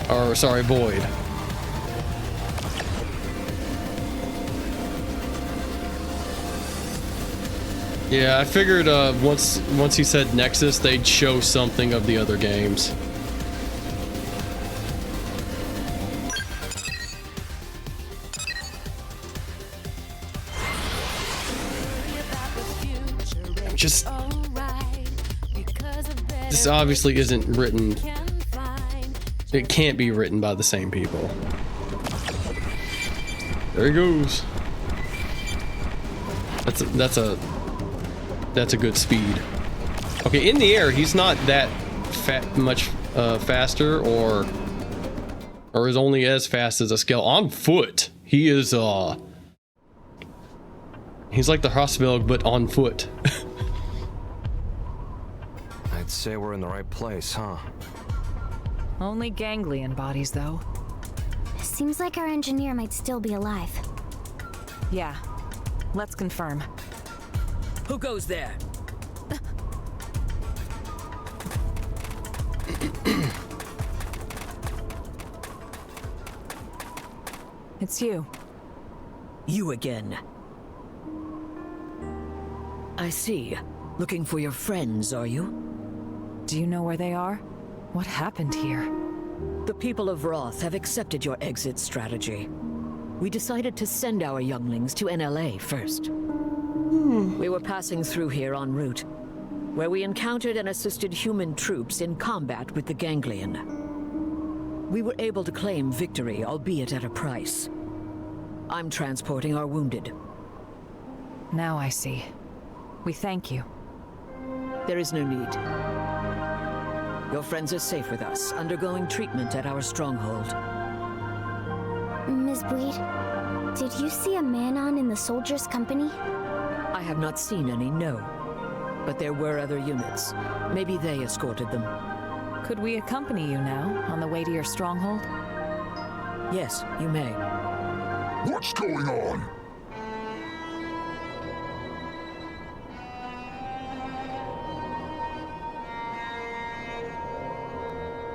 Or, sorry, Void. Yeah, I figured once he said Nexus, they'd show something of the other games. Just... This obviously isn't written... It can't be written by the same people. There he goes. That's a good speed. Okay, in the air, he's not that much faster or is only as fast as a scale. On foot, he is he's like the Hossbelg, but on foot. I'd say we're in the right place, huh? Only ganglion bodies, though. Seems like our engineer might still be alive. Yeah. Let's confirm. Who goes there? It's you. You again. I see. Looking for your friends, are you? Do you know where they are? What happened here? The people of Roth have accepted your exit strategy. We decided to send our younglings to NLA first. We were passing through here en route, where we encountered and assisted human troops in combat with the Ganglion. We were able to claim victory, albeit at a price. I'm transporting our wounded. Now I see. We thank you. There is no need. Your friends are safe with us, undergoing treatment at our stronghold. Ms. Bleed, did you see a man-on in the soldiers' company? I have not seen any, no. But there were other units. Maybe they escorted them. Could we accompany you now, on the way to your stronghold? Yes, you may. What's going on?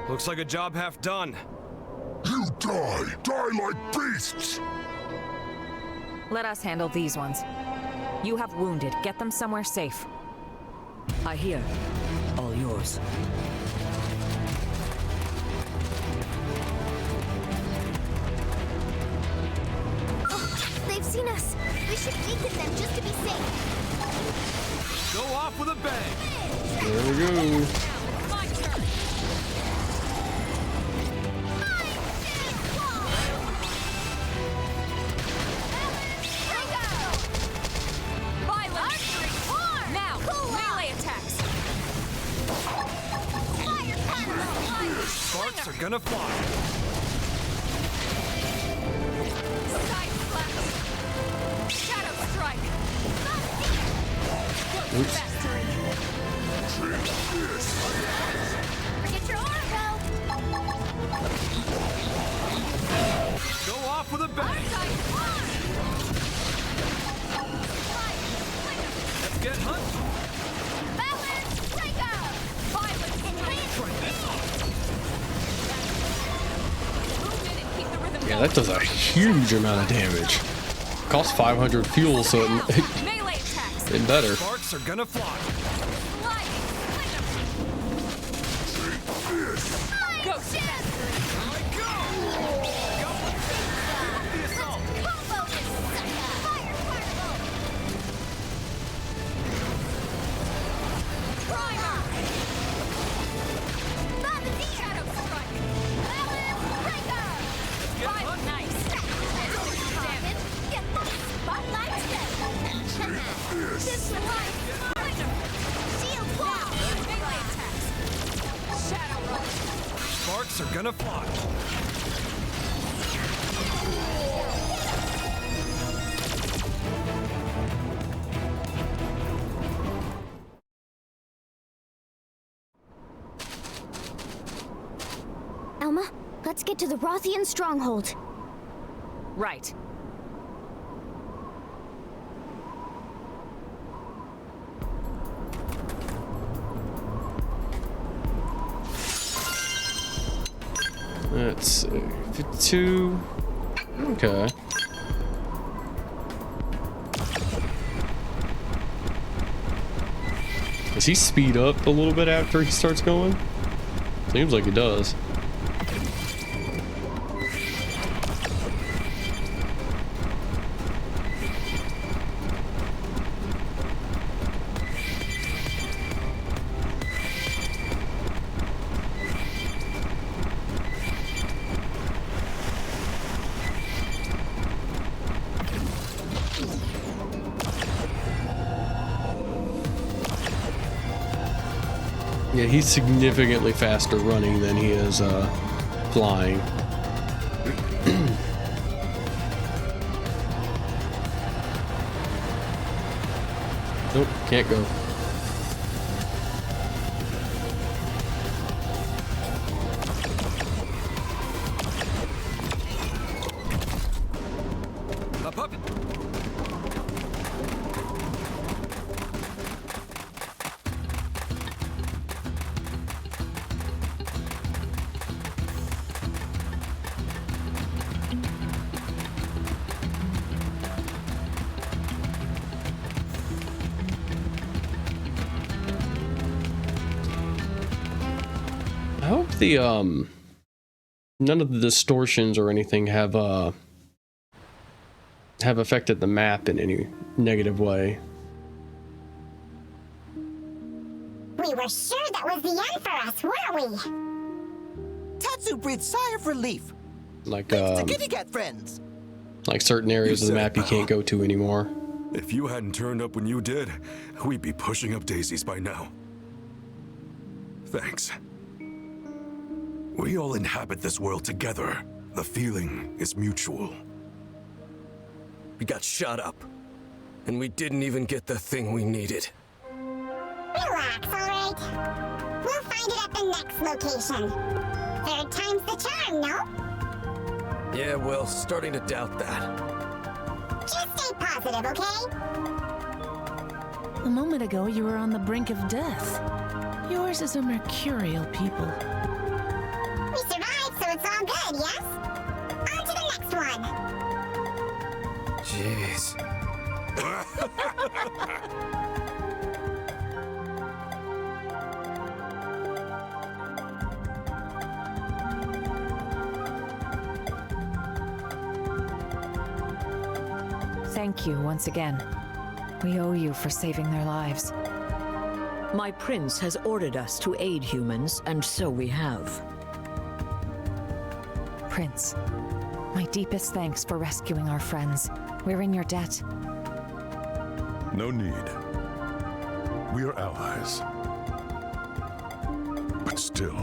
Looks like a job half done. You die! Die like beasts! Let us handle these ones. You have wounded. Get them somewhere safe. I hear. All yours. Oh, they've seen us. We should weaken them just to be safe. Go off with a bang! There we go. Sparks are gonna fly. Side slash. Shadow strike. Oops. Forget your aura, Go off with a bang. Let's get hunting. Balance. Take out. Violence. Try this. that does a huge amount of damage. Costs 500 fuel, so it better. Sparks are gonna fly. Go, Sparks are gonna fly. Elma, let's get to the Rothian stronghold. Right. Let's see. 52. Okay. Does he speed up a little bit after he starts going? Seems like he does. Yeah, he's significantly faster running than he is flying. Nope, can't go. Up, up. I hope the none of the distortions or anything have affected the map in any negative way. We were sure that was the end for us, weren't we? Tatsu breathed sigh of relief. Like Thanks to Kitty Cat friends. like certain areas of the map you can't go to anymore. If you hadn't turned up when you did, we'd be pushing up daisies by now. Thanks. We all inhabit this world together. The feeling is mutual. We got shot up, and we didn't even get the thing we needed. Relax, alright? We'll find it at the next location. Third time's the charm, no? Yeah, well, starting to doubt that. Just stay positive, okay? A moment ago, you were on the brink of death. Yours is a mercurial people. We survived, so it's all good, yes? On to the next one. Jeez. Thank you once again. We owe you for saving their lives. My prince has ordered us to aid humans, and so we have. Prince, my deepest thanks for rescuing our friends. We're in your debt. No need. We are allies. But still,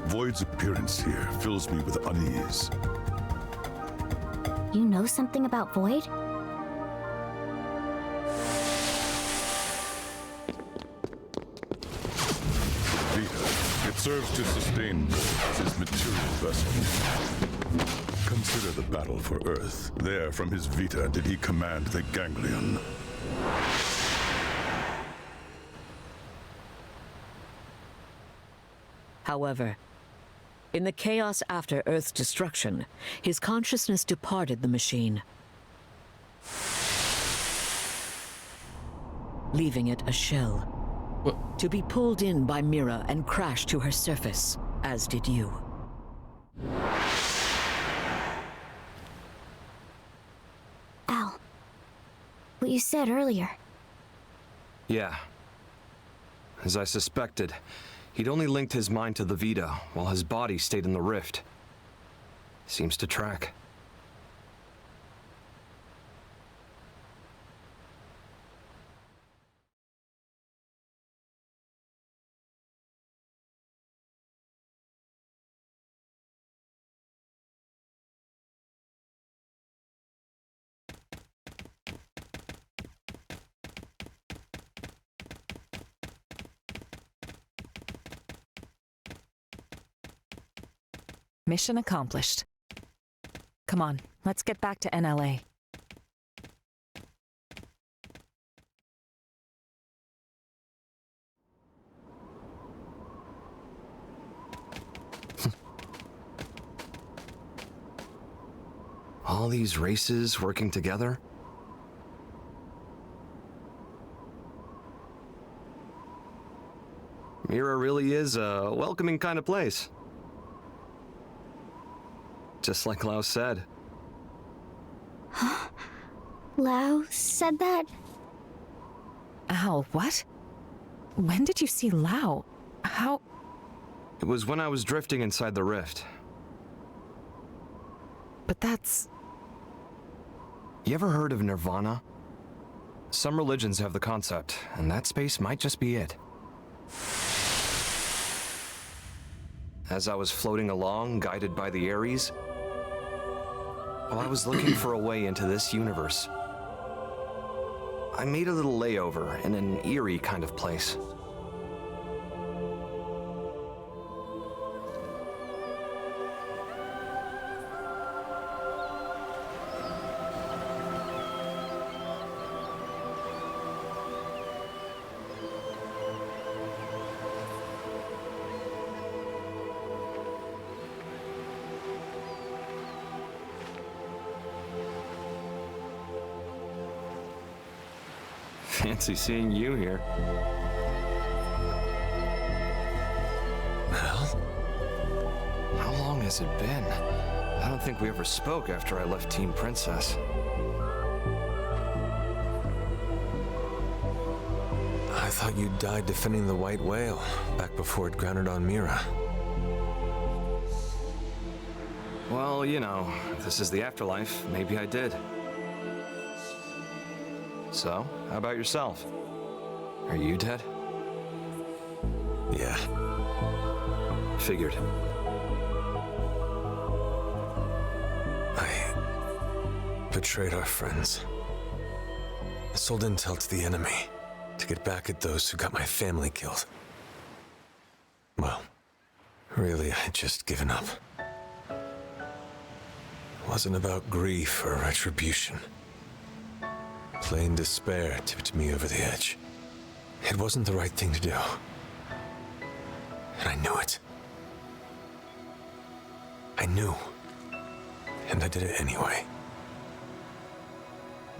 Void's appearance here fills me with unease. You know something about Void? It serves to sustain as his material vessel. Consider the battle for Earth. There, from his Vita, did he command the Ganglion. However, In the chaos after Earth's destruction, his consciousness departed the machine, leaving it a shell. What? To be pulled in by Mira and crash to her surface, as did you. Al, what you said earlier. Yeah. As I suspected, he'd only linked his mind to the Vita, while his body stayed in the rift. Seems to track. Mission accomplished. Come on, let's get back to NLA. All these races working together? Mira really is a welcoming kind of place. Just like Lau said. Huh? Lau said that? Al, what? When did you see Lau? How? It was when I was drifting inside the rift. But that's... You ever heard of Nirvana? Some religions have the concept, and that space might just be it. As I was floating along, guided by the Ares, while I was looking for a way into this universe, I made a little layover in an eerie kind of place. Fancy seeing you here. Well? How long has it been? I don't think we ever spoke after I left Team Princess. I thought you died defending the White Whale, back before it grounded on Mira. Well, you know, if this is the afterlife, maybe I did. So, how about yourself? Are you dead? Yeah. Figured. I betrayed our friends. I sold intel to the enemy to get back at those who got my family killed. Well, really, I had just given up. It wasn't about grief or retribution. Plain despair tipped me over the edge. It wasn't the right thing to do. And I knew it. I knew. And I did it anyway.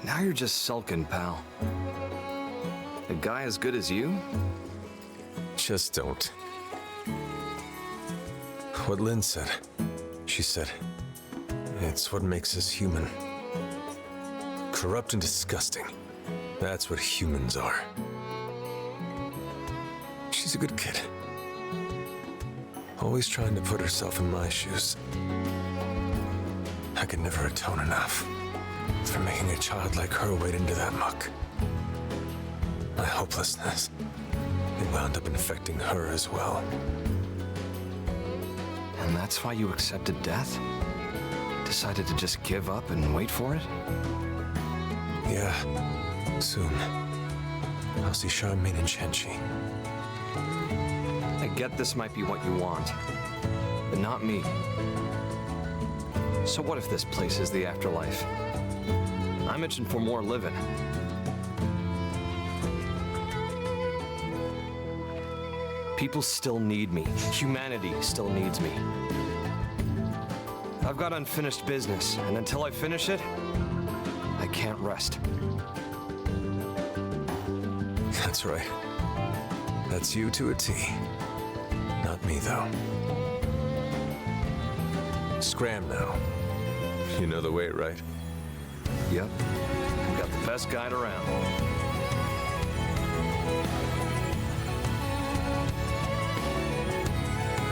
Now you're just sulking, pal. A guy as good as you? Just don't. What Lynn said. She said, it's what makes us human. Corrupt and disgusting. That's what humans are. She's a good kid. Always trying to put herself in my shoes. I could never atone enough for making a child like her wade into that muck. My hopelessness, it wound up infecting her as well. And that's why you accepted death? Decided to just give up and wait for it? Yeah, soon. I'll see Charmaine and Chen-Chi. I get this might be what you want, but not me. So what if this place is the afterlife? I'm itching for more living. People still need me. Humanity still needs me. I've got unfinished business, and until I finish it, I can't rest. That's right. That's you to a T. Not me, though. Scram now. You know the way, right? Yep. I've got the best guide around.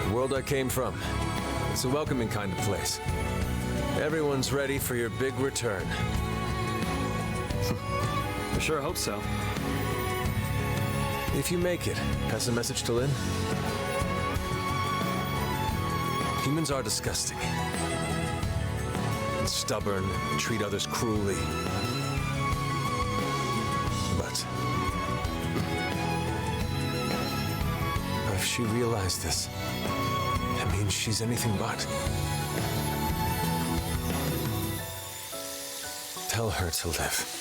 The world I came from. It's a welcoming kind of place. Everyone's ready for your big return. I sure hope so. If you make it, pass a message to Lynn. Humans are disgusting. And stubborn, and treat others cruelly. But if she realized this, that means she's anything but. Tell her to live.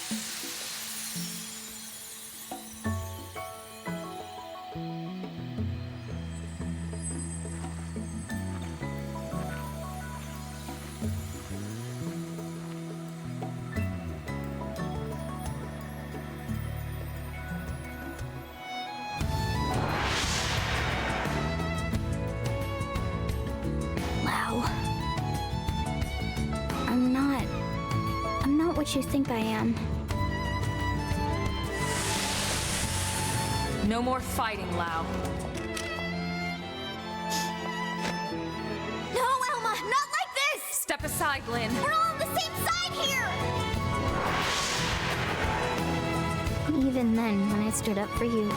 I'm not what you think I am. No more fighting, Lau. No, Elma, not like this! Step aside, Lynn. We're all on the same side here! Even then, when I stood up for you,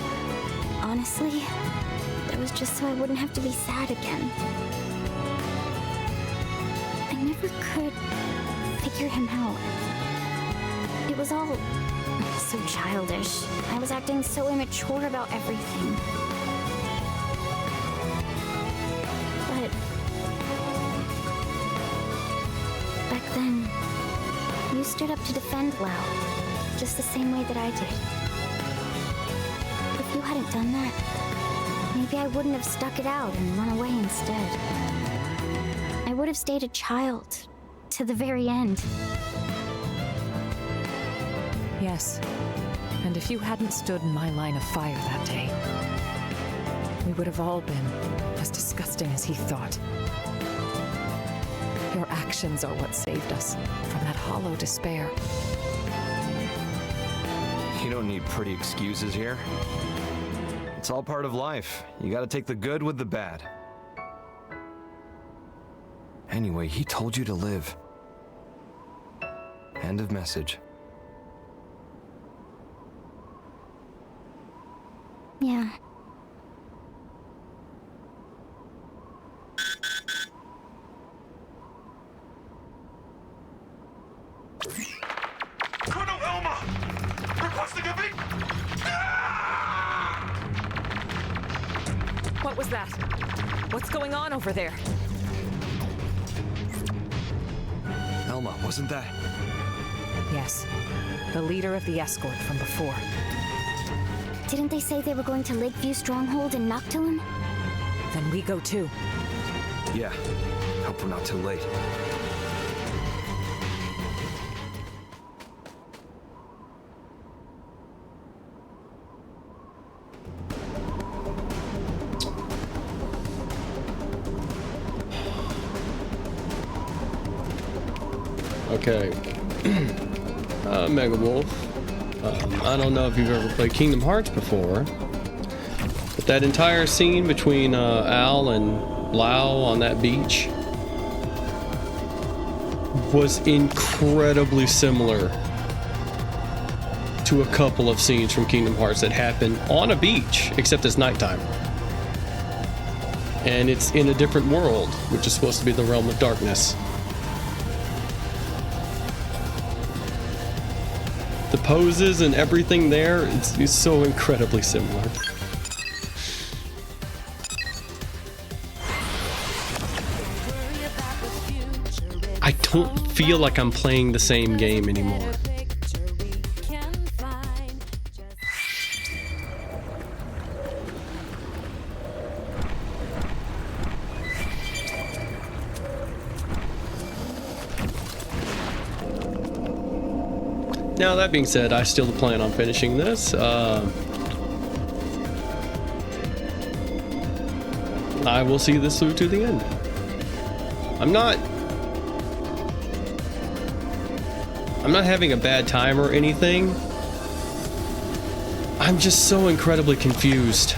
honestly, it was just so I wouldn't have to be sad again. I never could figure him out. It was all so childish. I was acting so immature about everything. But back then, you stood up to defend Lau, just the same way that I did. If you hadn't done that, maybe I wouldn't have stuck it out and run away instead. I would have stayed a child to the very end. Yes. And if you hadn't stood in my line of fire that day, we would have all been as disgusting as he thought. Your actions are what saved us from that hollow despair. You don't need pretty excuses here. It's all part of life. You gotta take the good with the bad. Anyway, he told you to live. End of message. Yeah. Colonel Elma! Requesting a beat! What was that? What's going on over there? Elma, wasn't that? Yes. The leader of the escort from before. Didn't they say they were going to Lakeview Stronghold in Noctilum? Then we go too. Yeah. Hope we're not too late. Okay. Mega Wolf. I don't know if you've ever played Kingdom Hearts before, but that entire scene between Al and Lau on that beach was incredibly similar to a couple of scenes from Kingdom Hearts that happen on a beach, except it's nighttime. And it's in a different world, which is supposed to be the realm of darkness. The poses and everything there, it's so incredibly similar. I don't feel like I'm playing the same game anymore. Now, that being said, I still plan on finishing this. I will see this through to the end. I'm not having a bad time or anything. I'm just so incredibly confused.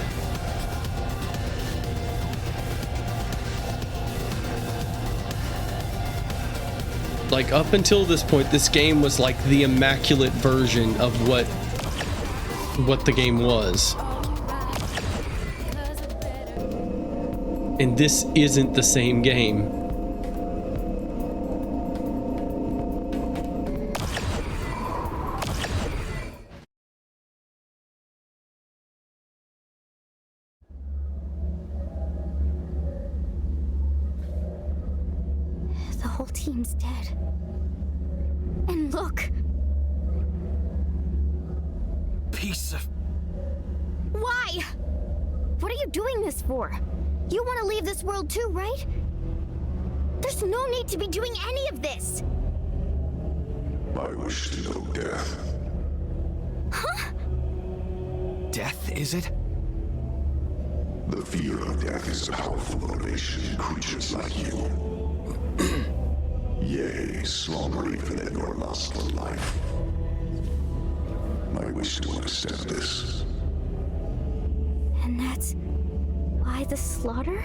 Like, up until this point, this game was like the immaculate version of what the game was. And this isn't the same game. The whole team's dead. And look! Piece of... Why? What are you doing this for? You want to leave this world too, right? There's no need to be doing any of this! I wish to know death. Huh? Death, is it? The fear of death is a powerful motivation in creatures like you. Yea, stronger even than your lust for life. I wish to understand this. And that's why the slaughter?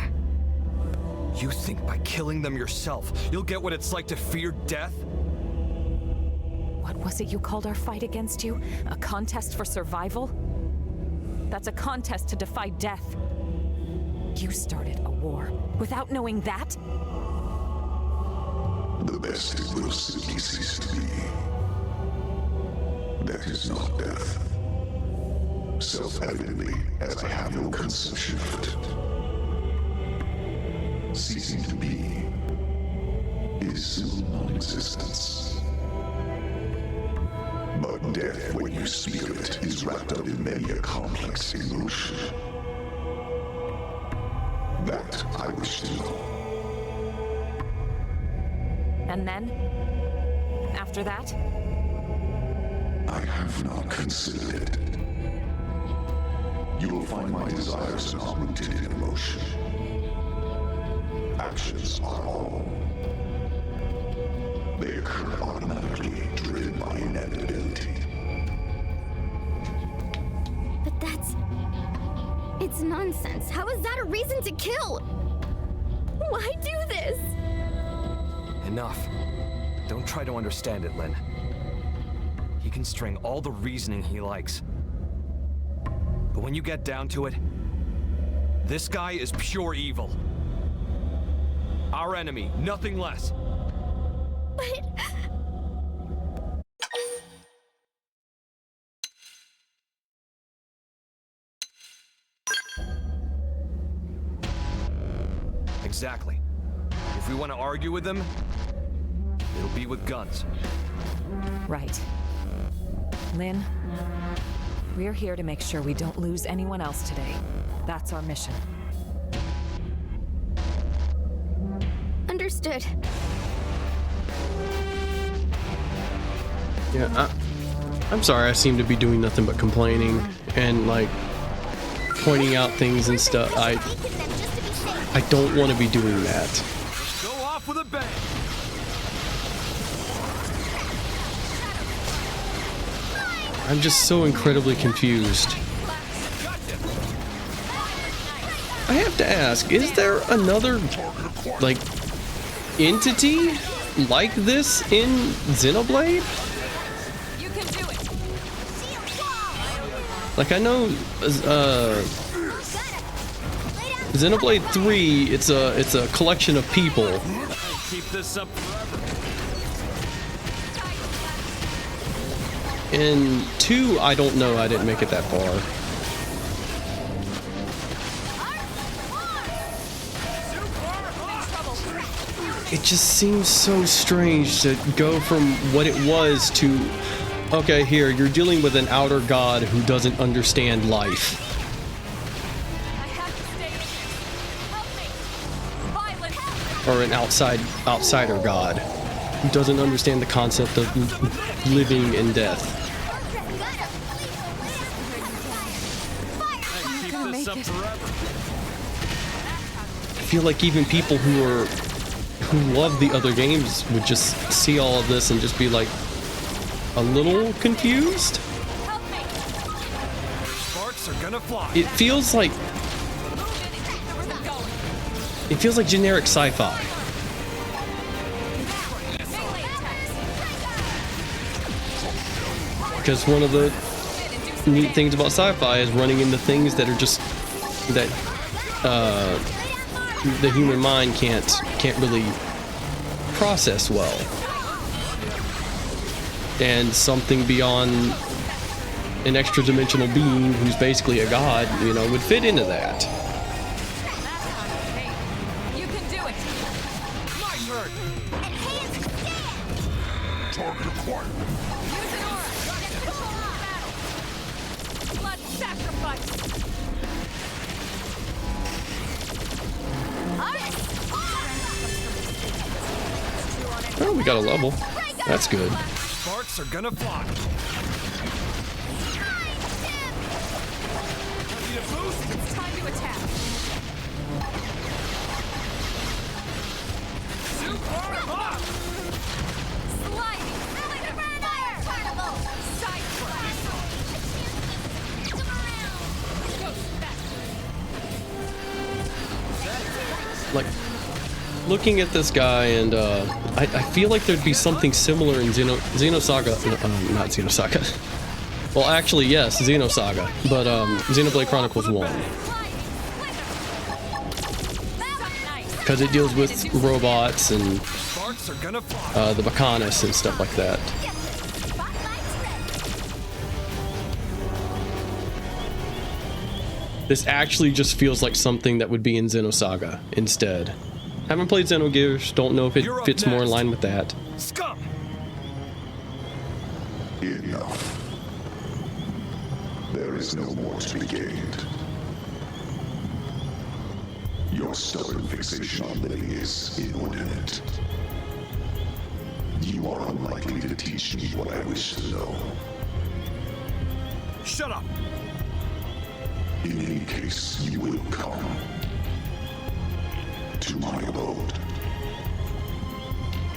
You think by killing them yourself, you'll get what it's like to fear death? What was it you called our fight against you? A contest for survival? That's a contest to defy death. You started a war without knowing that? The best it will simply cease to be. That is not death. Self-evidently, as I have no conception of it. Ceasing to be is still non-existence. But death, when you speak of it, is wrapped up in many a complex emotion. That I wish to know. And then? After that? I have not considered it. You will find my desires not rooted in emotion. Actions are all. They occur automatically, driven by inevitability. But that's... It's nonsense. How is that a reason to kill? Why do this? Enough. Don't try to understand it, Lynn. He can string all the reasoning he likes. But when you get down to it, this guy is pure evil. Our enemy, nothing less. But... Exactly. If we want to argue with them, it'll be with guns. Right. Lynn, we're here to make sure we don't lose anyone else today. That's our mission. Understood. Yeah, I'm sorry, I seem to be doing nothing but complaining and, like, pointing out things and stuff. I don't want to be doing that. Go off with a bang! I'm just so incredibly confused. I have to ask, is there another, like, entity like this in Xenoblade? You can do it. Like, I know Xenoblade 3, it's a collection of people. Keep this up forever. In 2, I don't know, I didn't make it that far. It just seems so strange to go from what it was to, okay, here, you're dealing with an outer god who doesn't understand life. Or an outsider god. who doesn't understand the concept of living and death. Keep this up forever. I feel like even people who love the other games would just see all of this and just be like a little confused. Sparks are gonna fly. It feels like generic sci-fi. Because one of the neat things about sci-fi is running into things that are just that the human mind can't really process well, and something beyond an extra-dimensional being who's basically a god, you know, would fit into that. You can do it. My turn. Target acquired. Use an aura. Blood sacrifice. Oh, we got a level. That's good. Sparks are gonna fly. Need a boost? It's time to attack. Super hot. Sliding. Fire. Carnival. Side Like, looking at this guy, and I feel like there'd be something similar in Xenosaga. Not Xenosaga. Well, actually, yes, Xenosaga, but Xenoblade Chronicles 1. Because it deals with robots and Sparks are gonna fly. the Bacanis and stuff like that. This actually just feels like something that would be in Xenosaga instead. Haven't played Xenogears, don't know if it fits more in line with that. Scum. Enough. There is no more to be gained. Your stubborn fixation on living is inordinate. You are unlikely to teach me what I wish to know. Shut up. In any case, you will come to my abode.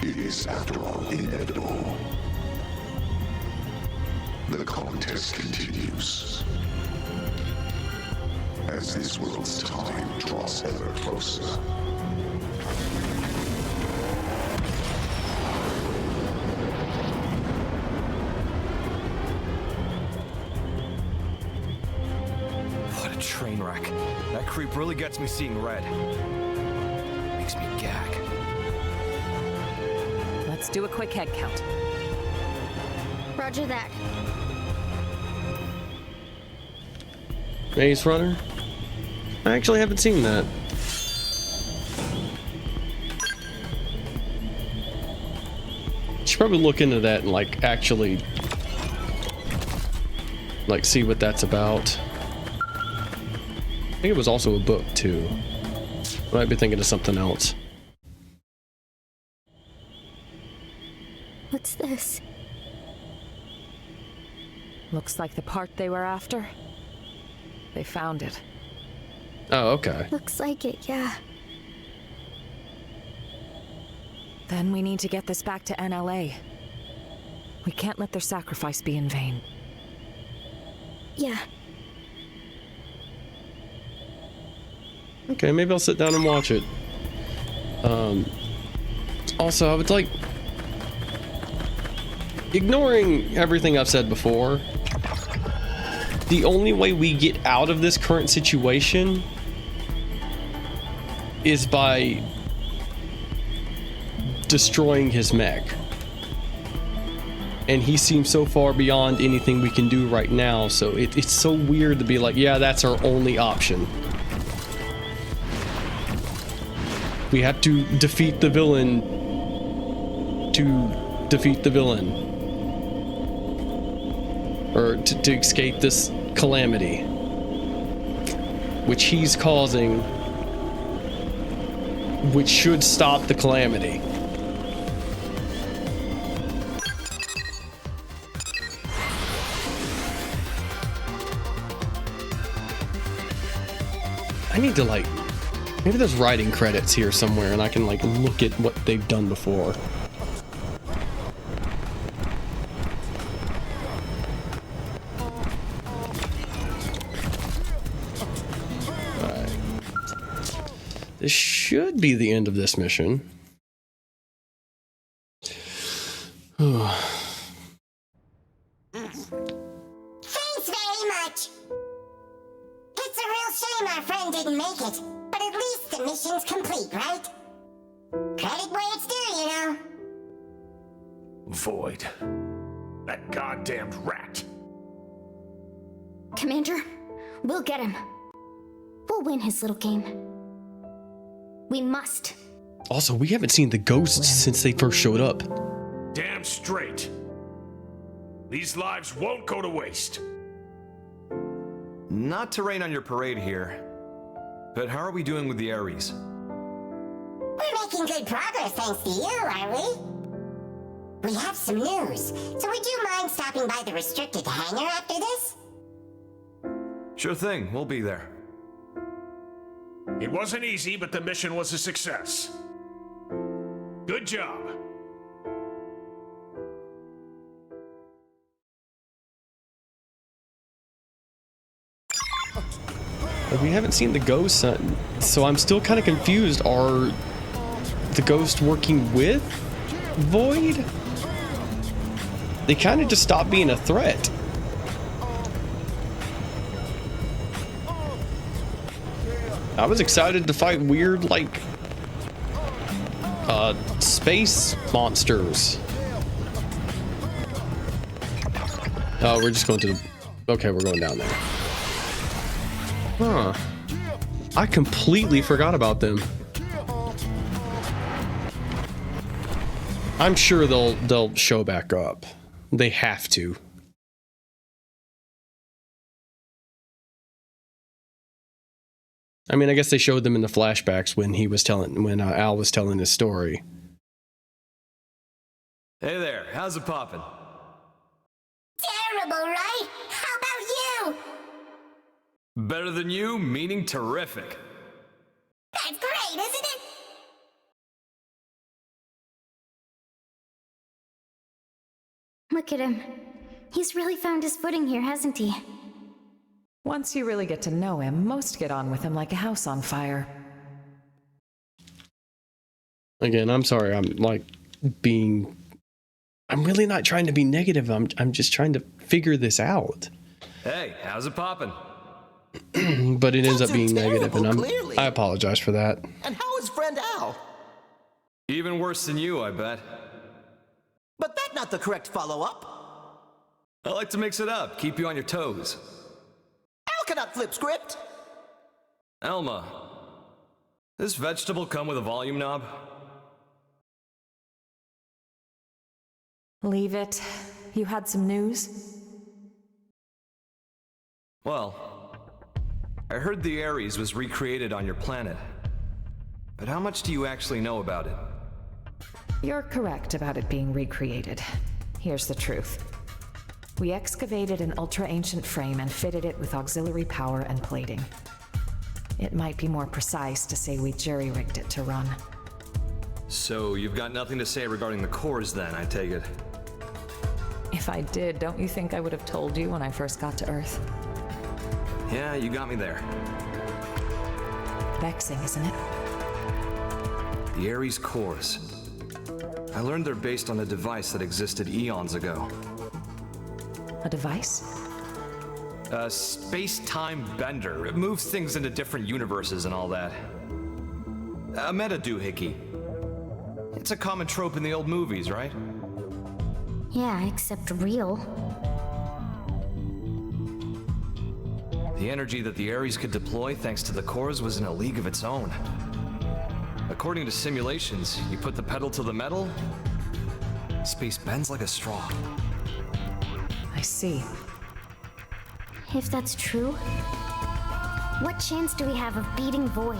It is, after all, inevitable. The contest continues. As this world's time draws ever closer. What a train wreck. That creep really gets me seeing red. Makes me gag. Let's do a quick head count. Roger that. Maze Runner? I actually haven't seen that. Should probably look into that and like actually like see what that's about. I think it was also a book too. I might be thinking of something else. What's this? Looks like the part they were after. They found it. Oh, okay. Looks like it, yeah. Then we need to get this back to NLA. We can't let their sacrifice be in vain. Yeah. Okay, maybe I'll sit down and watch it. Also, I would like... Ignoring everything I've said before, the only way we get out of this current situation is by destroying his mech. And he seems so far beyond anything we can do right now, so it's so weird to be like, yeah, that's our only option. We have to defeat the villain to defeat the villain. Or to escape this calamity, which he's causing, which should stop the calamity. I need to like, maybe there's writing credits here somewhere and I can like look at what they've done before. Alright. This should be the end of this mission. Thanks very much. It's a real shame our friend didn't make it, but at least the mission's complete, right? Credit where it's due, you know. Void. That goddamned rat. Commander, we'll get him. We'll win his little game. We must. Also, we haven't seen the ghosts since they first showed up. Damn straight. These lives won't go to waste. Not to rain on your parade here, but how are we doing with the Ares? We're making good progress thanks to you, are we? We have some news, so would you mind stopping by the restricted hangar after this? Sure thing, we'll be there. It wasn't easy, but the mission was a success. Good job. We haven't seen the ghosts, so I'm still kind of confused. Are the ghosts working with Void? They kind of just stopped being a threat. I was excited to fight weird, like, space monsters. Oh, we're just going to the... Okay, we're going down there. Huh. I completely forgot about them. I'm sure they'll show back up. They have to. I mean, I guess they showed them in the flashbacks when Al was telling his story. Hey there, how's it poppin'? Terrible, right? How about you? Better than you, meaning terrific. That's great, isn't it? Look at him. He's really found his footing here, hasn't he? Once you really get to know him, most get on with him like a house on fire. Again, I'm sorry. I'm really not trying to be negative. I'm just trying to figure this out. Hey, how's it poppin'? But it ends up being negative, and I apologize for that. And how is friend Al? Even worse than you, I bet. But that's not the correct follow-up. I like to mix it up, keep you on your toes. Al cannot flip script. Elma, this vegetable come with a volume knob? Leave it. You had some news? Well, I heard the Ares was recreated on your planet. But how much do you actually know about it? You're correct about it being recreated. Here's the truth. We excavated an ultra-ancient frame and fitted it with auxiliary power and plating. It might be more precise to say we jury-rigged it to run. So you've got nothing to say regarding the cores then, I take it? If I did, don't you think I would have told you when I first got to Earth? Yeah, you got me there. Vexing, isn't it? The Ares cores. I learned they're based on a device that existed eons ago. A device? A space-time bender. It moves things into different universes and all that. A meta-doohickey. It's a common trope in the old movies, right? Yeah, except real. The energy that the Ares could deploy thanks to the cores was in a league of its own. According to simulations, you put the pedal to the metal, space bends like a straw. I see. If that's true, what chance do we have of beating Void?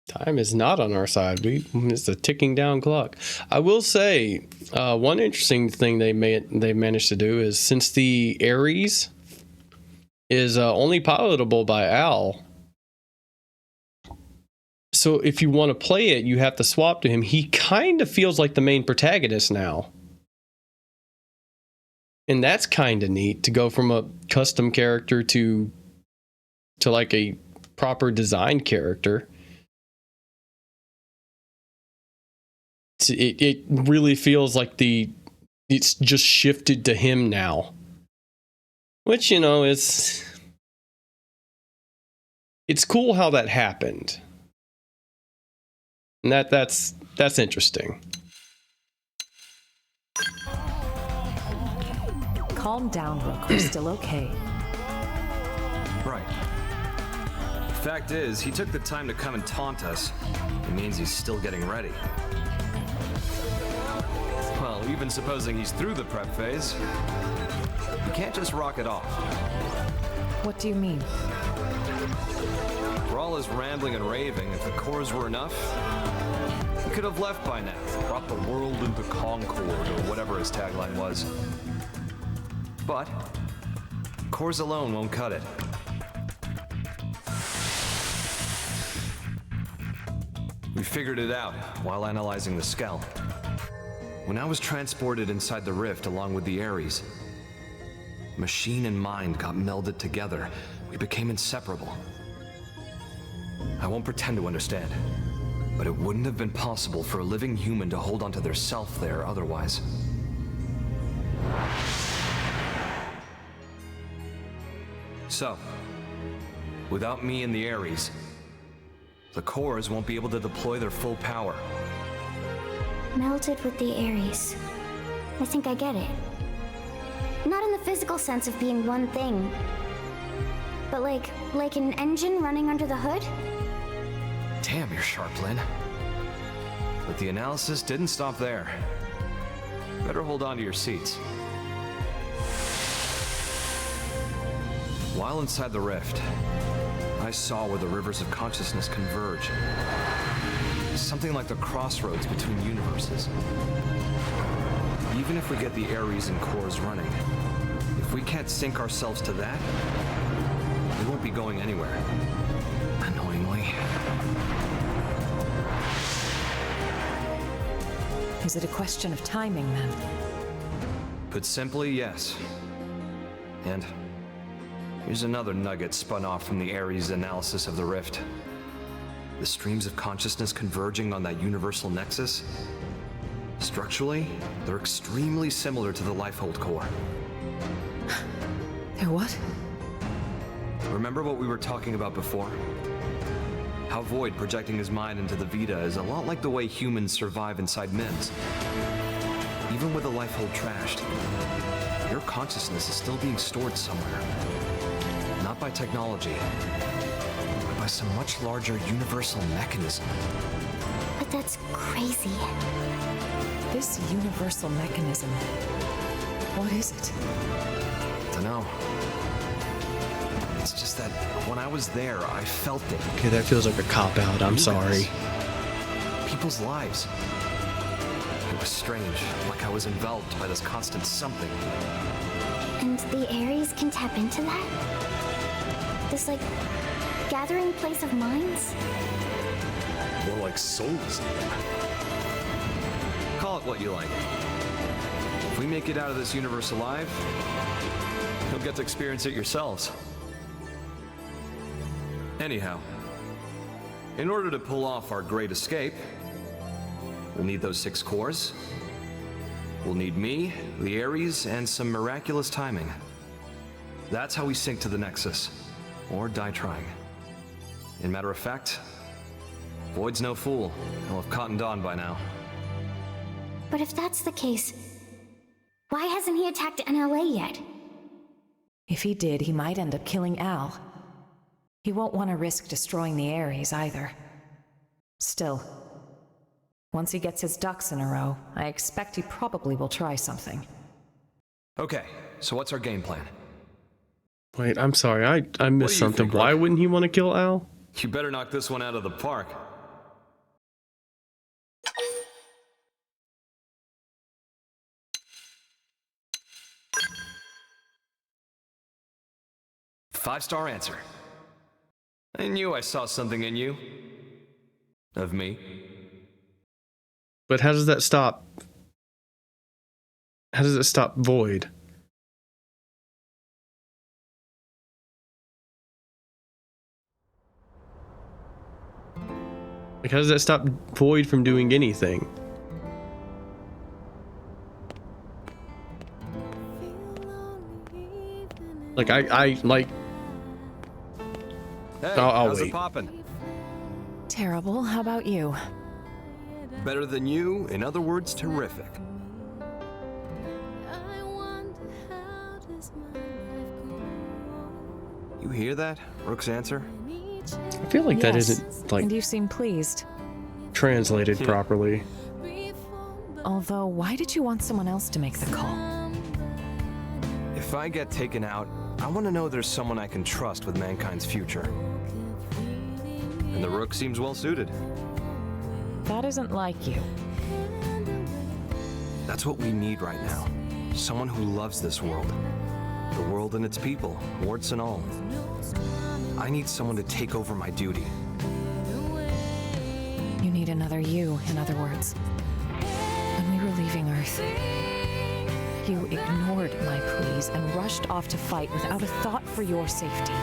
Time is not on our side. It's a ticking down clock. I will say, one interesting thing they managed to do is, since the Ares is only pilotable by Al, so if you want to play it, you have to swap to him. He kind of feels like the main protagonist now. And that's kind of neat, to go from a custom character to like a proper designed character. It really feels like it's just shifted to him now, which, you know, it's cool how that happened, and that's interesting. Calm down, Rook. We're still okay. Right. Fact is, he took the time to come and taunt us. It means he's still getting ready. Well, even supposing he's through the prep phase, you can't just rock it off. What do you mean? For all his rambling and raving, if the cores were enough, he could have left by now. Brought the world into concord, or whatever his tagline was. But cores alone won't cut it. We figured it out while analyzing the Skell. When I was transported inside the rift along with the Ares, machine and mind got melded together. We became inseparable. I won't pretend to understand, but it wouldn't have been possible for a living human to hold onto their self there otherwise. So, without me and the Ares, the cores won't be able to deploy their full power. Melted with the Ares. I think I get it. Not in the physical sense of being one thing, but like an engine running under the hood? Damn, you're sharp, Lynn. But the analysis didn't stop there. Better hold on to your seats. While inside the rift, I saw where the rivers of consciousness converge. Something like the crossroads between universes. Even if we get the Ares and cores running, if we can't sync ourselves to that, we won't be going anywhere. Annoyingly. Is it a question of timing, then? Put simply, yes. And here's another nugget spun off from the Ares analysis of the rift. The streams of consciousness converging on that universal nexus. Structurally, they're extremely similar to the Lifehold core. They're what? Remember what we were talking about before? How Void projecting his mind into the Vita is a lot like the way humans survive inside MIMS. Even with the Lifehold trashed, your consciousness is still being stored somewhere. Not by technology, by some much larger universal mechanism. But that's crazy. This universal mechanism, what is it? Dunno. It's just that when I was there, I felt it. Okay, that feels like a cop-out. I'm sorry. People's lives. It was strange, like I was enveloped by this constant something. And the Ares can tap into that? This, like, gathering place of minds? More like souls, even. Call it what you like. If we make it out of this universe alive, you'll get to experience it yourselves. Anyhow, in order to pull off our great escape, we'll need those 6 cores. We'll need me, the Ares, and some miraculous timing. That's how we sync to the Nexus, or die trying. In matter of fact, Void's no fool. He'll have cottoned on by now. But if that's the case, why hasn't he attacked NLA yet? If he did, he might end up killing Al. He won't want to risk destroying the Ares either. Still, once he gets his ducks in a row, I expect he probably will try something. Okay, so what's our game plan? Wait, I'm sorry, I missed something. Think, Why wouldn't he want to kill Al? You better knock this one out of the park. 5-star answer. I knew I saw something in you. Of me. But how does that stop? How does it stop Void? Like, how does that stop Void from doing anything? Like, I like... Hey, I'll how's wait. it poppin'? Terrible. How about you? Better than you, in other words, terrific. You hear that? Rook's answer? I feel like that Yes. isn't, like, And you seem pleased. translated properly. Although, why did you want someone else to make the call? If I get taken out, I want to know there's someone I can trust with mankind's future. And the Rook seems well suited. That isn't like you. That's what we need right now. Someone who loves this world. The world and its people, warts and all. I need someone to take over my duty. You need another you, in other words. When we were leaving Earth, you ignored my pleas and rushed off to fight without a thought for your safety.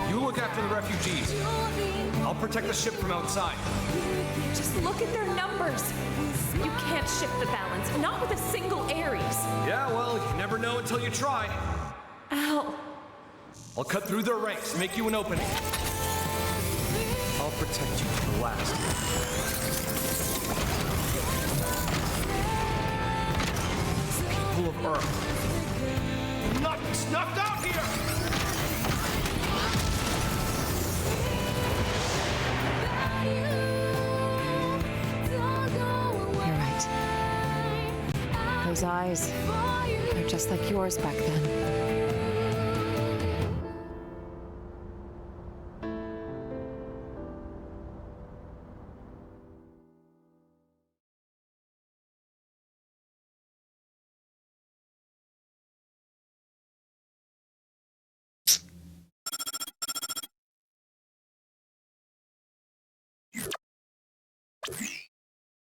You look after the refugees. I'll protect the ship from outside. Just look at their numbers. You can't shift the balance, not with a single Ares. Yeah, well, you never know until you try. Ow. I'll cut through their ranks, make you an opening. I'll protect you to the last. People of Earth. I'm not snuffed out here! You're right. Those eyes are just like yours back then.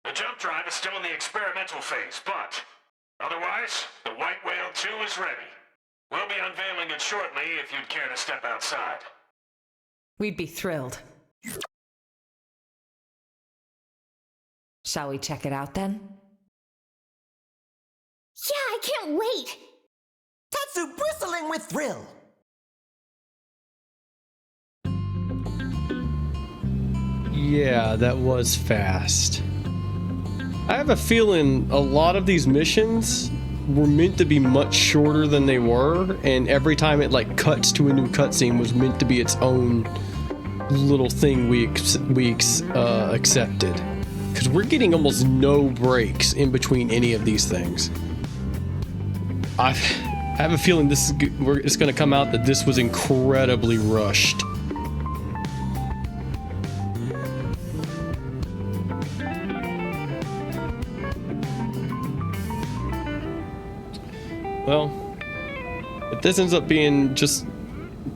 The jump drive is still in the experimental phase, but otherwise, the White Whale 2 is ready. We'll be unveiling it shortly if you'd care to step outside. We'd be thrilled. Shall we check it out then? Yeah, I can't wait! Tatsu bristling with thrill. Yeah, that was fast. I have a feeling a lot of these missions were meant to be much shorter than they were, and every time it like cuts to a new cutscene was meant to be its own little thing we accepted. Because we're getting almost no breaks in between any of these things. I have a feeling this is it's going to come out that this was incredibly rushed. Well, if this ends up being just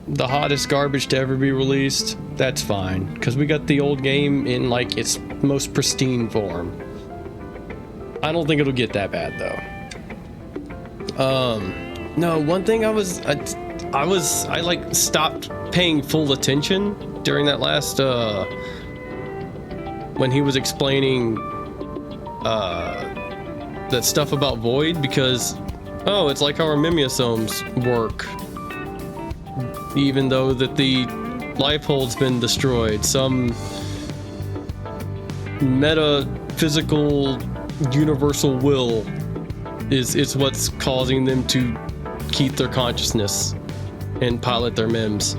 the hottest garbage to ever be released, that's fine, because we got the old game in like its most pristine form. I don't think it'll get that bad though. No, one thing I like stopped paying full attention during that last when he was explaining that stuff about Void, because oh, it's like how our mimeosomes work. Even though that the life hold's been destroyed, some metaphysical universal will is what's causing them to keep their consciousness and pilot their MEMS.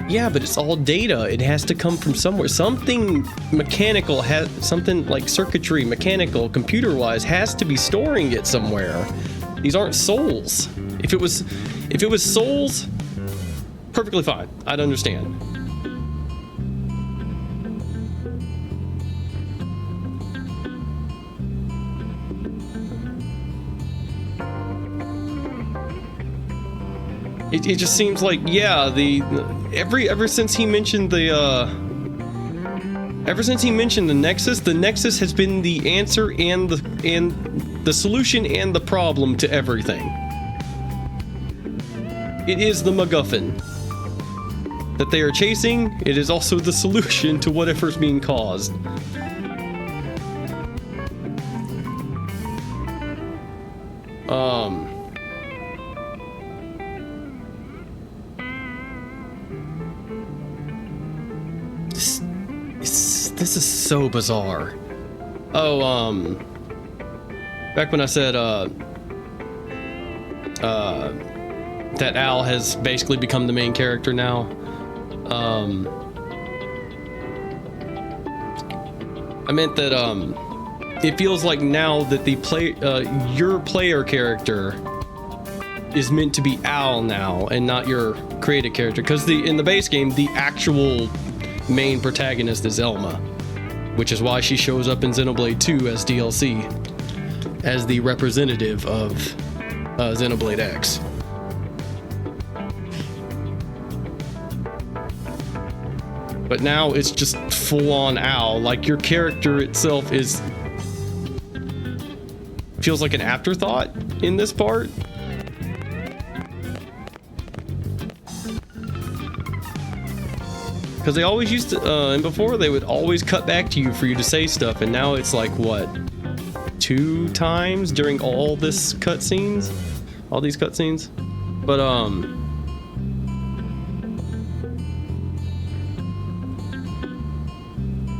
Yeah, but it's all data. It has to come from somewhere. Something mechanical has something like circuitry, mechanical, computer-wise has to be storing it somewhere. These aren't souls. If it was souls, perfectly fine. I'd understand. It just seems like, yeah, ever since he mentioned the Nexus has been the answer and the solution and the problem to everything. It is the MacGuffin that they are chasing. It is also the solution to whatever's being caused. This is so bizarre. Oh, back when I said, that Al has basically become the main character now, I meant that, it feels like now that your player character is meant to be Al now and not your created character, because in the base game, the actual main protagonist is Elma, which is why she shows up in Xenoblade 2 as DLC, as the representative of Xenoblade X. But now it's just full-on Al. Like, your character itself feels like an afterthought in this part. Because they always used to, and before they would always cut back to you for you to say stuff, and now it's like, what, 2 times during all these cutscenes? But,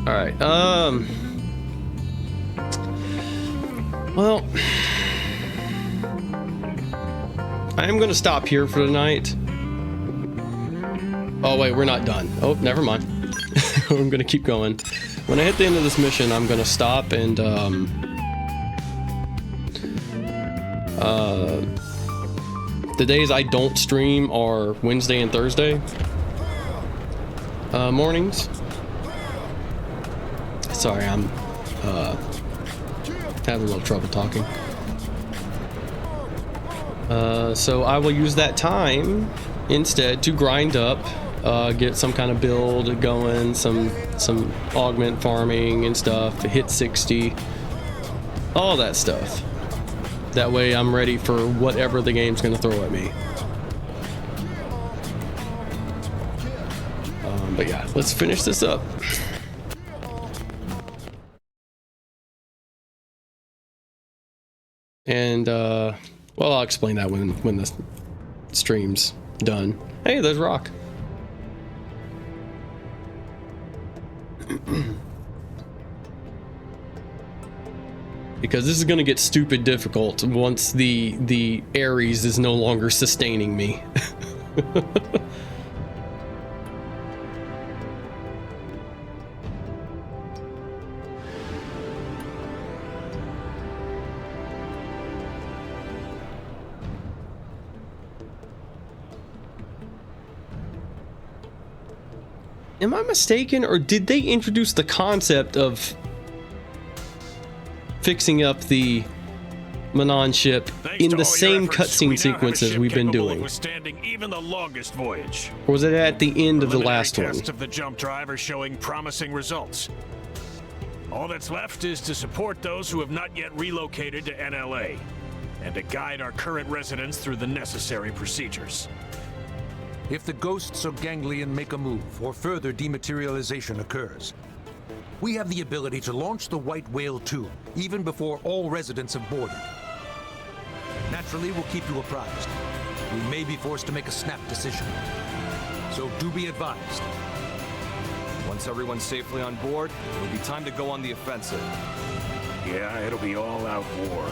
alright, well, I am gonna stop here for tonight. Oh wait, we're not done. Oh, never mind. I'm gonna keep going. When I hit the end of this mission, I'm gonna stop and the days I don't stream are Wednesday and Thursday mornings. Sorry, I'm having a little trouble talking. So I will use that time instead to grind up, get some kind of build going, some augment farming and stuff, hit 60, all that stuff. That way I'm ready for whatever the game's gonna throw at me. But yeah, let's finish this up. And well, I'll explain that when the stream's done. Hey, there's Rock. Because this is gonna get stupid difficult once the Ares is no longer sustaining me. Am I mistaken, or did they introduce the concept of fixing up the Manon ship in the same cutscene sequences we've been doing? Withstanding even the longest voyage. Or was it at the end of the last one? Test of the jump drive are showing promising results. All that's left is to support those who have not yet relocated to NLA, and to guide our current residents through the necessary procedures. If the ghosts or ganglion make a move, or further dematerialization occurs, we have the ability to launch the White Whale 2, even before all residents have boarded. Naturally, we'll keep you apprised. We may be forced to make a snap decision. So do be advised. Once everyone's safely on board, it'll be time to go on the offensive. Yeah, it'll be all-out war.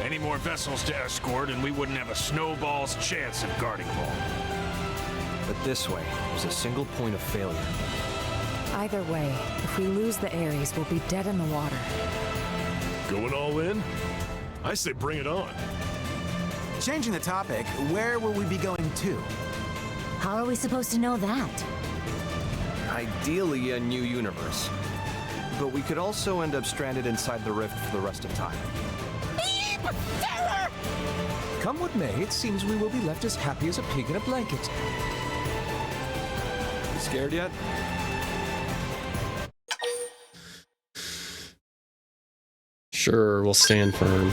Any more vessels to escort, and we wouldn't have a snowball's chance of guarding them all. But this way, there's a single point of failure. Either way, if we lose the Ares, we'll be dead in the water. Going all in? I say bring it on. Changing the topic, where will we be going to? How are we supposed to know that? Ideally, a new universe. But we could also end up stranded inside the rift for the rest of time. Come what may, it seems we will be left as happy as a pig in a blanket. You scared yet? Sure, we'll stand firm.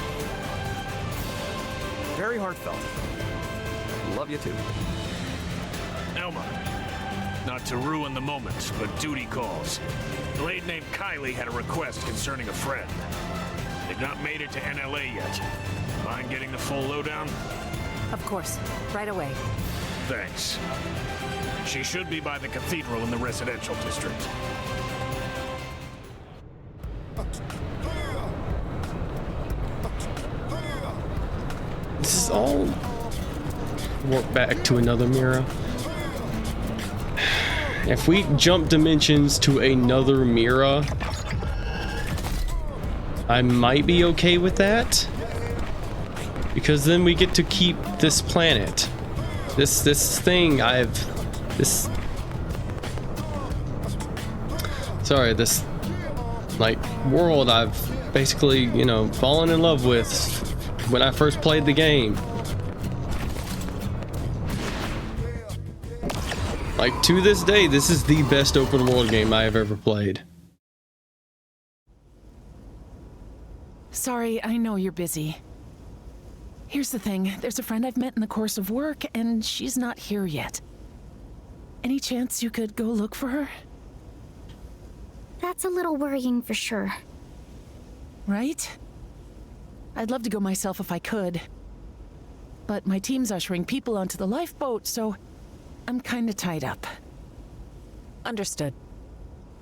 Very heartfelt. Love you too. Elma, not to ruin the moment, but duty calls. A lady named Kylie had a request concerning a friend. They've not made it to NLA yet. Mind getting the full lowdown? Of course. Right away. Thanks. She should be by the cathedral in the residential district. This is all warp back to another mirror. If we jump dimensions to another mirror, I might be okay with that, because then we get to keep this planet. This thing this like world I've basically, you know, fallen in love with when I first played the game. Like, to this day, this is the best open world game I have ever played. Sorry, I know you're busy. Here's the thing, there's a friend I've met in the course of work, and she's not here yet. Any chance you could go look for her? That's a little worrying for sure. Right? I'd love to go myself if I could. But my team's ushering people onto the lifeboat, so I'm kinda tied up. Understood.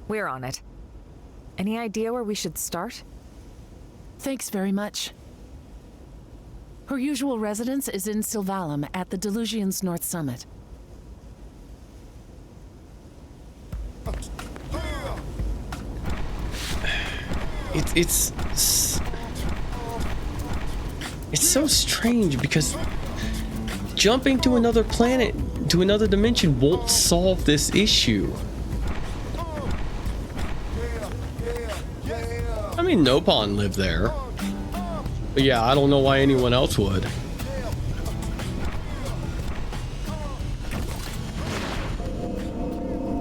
We're on it. Any idea where we should start? Thanks very much. Her usual residence is in Sylvalum at the Delusion's North Summit. It's so strange because jumping to another planet, to another dimension, won't solve this issue. I mean, Nopon lived there. But yeah, I don't know why anyone else would.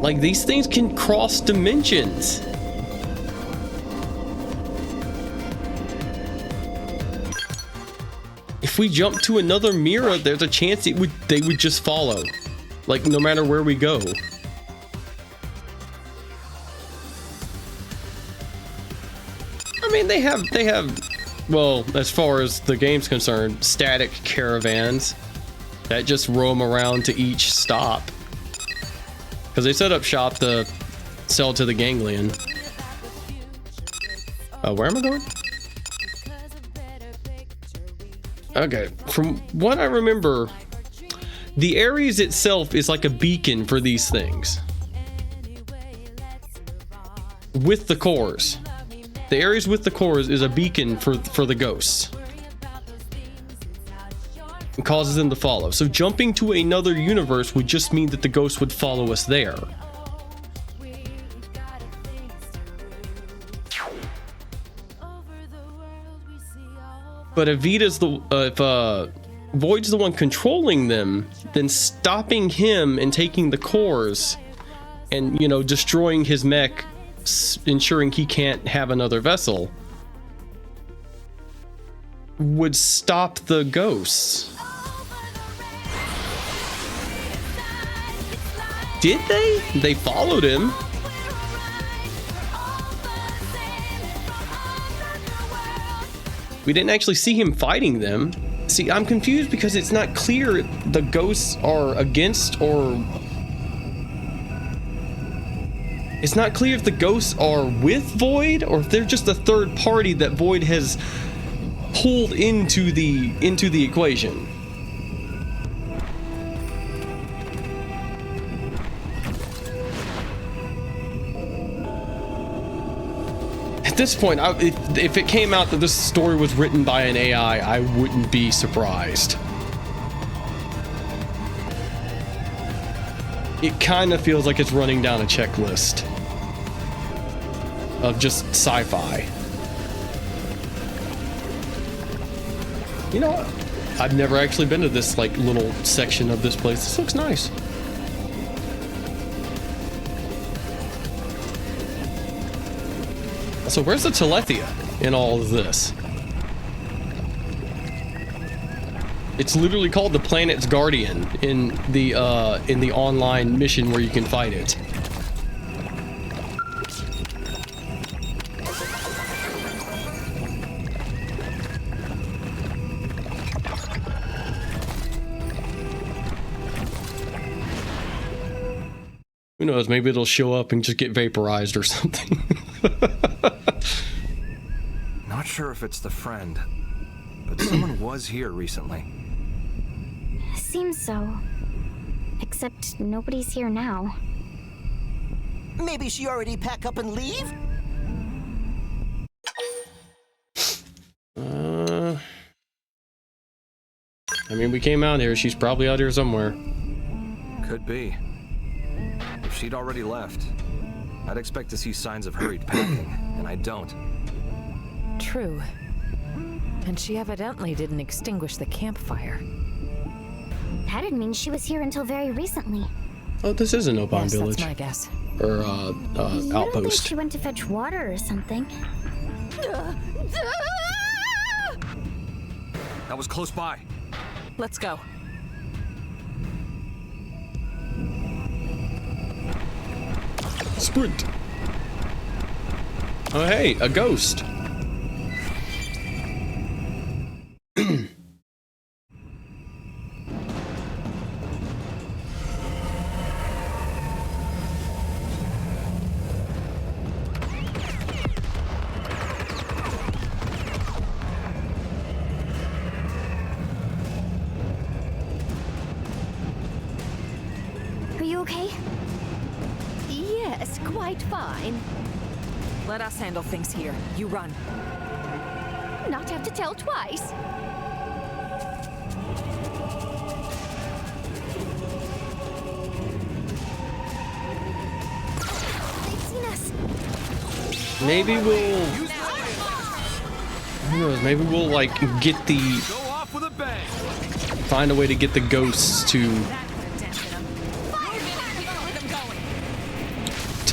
Like, these things can cross dimensions. If we jump to another mirror, there's a chance they would just follow. Like, no matter where we go. I mean, they have, well, as far as the game's concerned, static caravans that just roam around to each stop. Because they set up shop to sell to the ganglion. Where am I going? Okay, from what I remember, the Ares itself is like a beacon for these things. With the cores. The Ares with the cores is a beacon for the ghosts. It causes them to follow. So jumping to another universe would just mean that the ghosts would follow us there. But if Void's the one controlling them, then stopping him and taking the cores and, you know, destroying his mech, ensuring he can't have another vessel, would stop the ghosts. Did they? They followed him. We didn't actually see him fighting them. See, I'm confused because it's not clear the ghosts are against or... It's not clear if the ghosts are with Void or if they're just a third party that Void has pulled into the equation. At this point, if it came out that this story was written by an AI, I wouldn't be surprised. It kind of feels like it's running down a checklist of just sci-fi. You know what? I've never actually been to this like little section of this place. This looks nice. So where's the Telethia in all of this? It's literally called the Planet's Guardian in the online mission where you can fight it. Who knows, maybe it'll show up and just get vaporized or something. Not sure if it's the friend, but someone was here recently. Seems so. Except nobody's here now. Maybe she already pack up and leave? I mean, we came out here. She's probably out here somewhere. Could be. If she'd already left, I'd expect to see signs of hurried packing, and I don't. True. And she evidently didn't extinguish the campfire. That'd mean she was here until very recently. Oh, this is an Opon village. That's my guess. Or, You don't think outpost. she went to fetch water or something? That was close by. Let's go. Sprint. Oh, hey, a ghost. Are you okay? Yes, quite fine. Let us handle things here. You run. Not have to tell twice. They've seen us. Maybe we'll... Who knows, maybe we'll, like, get the... Find a way to get the ghosts to,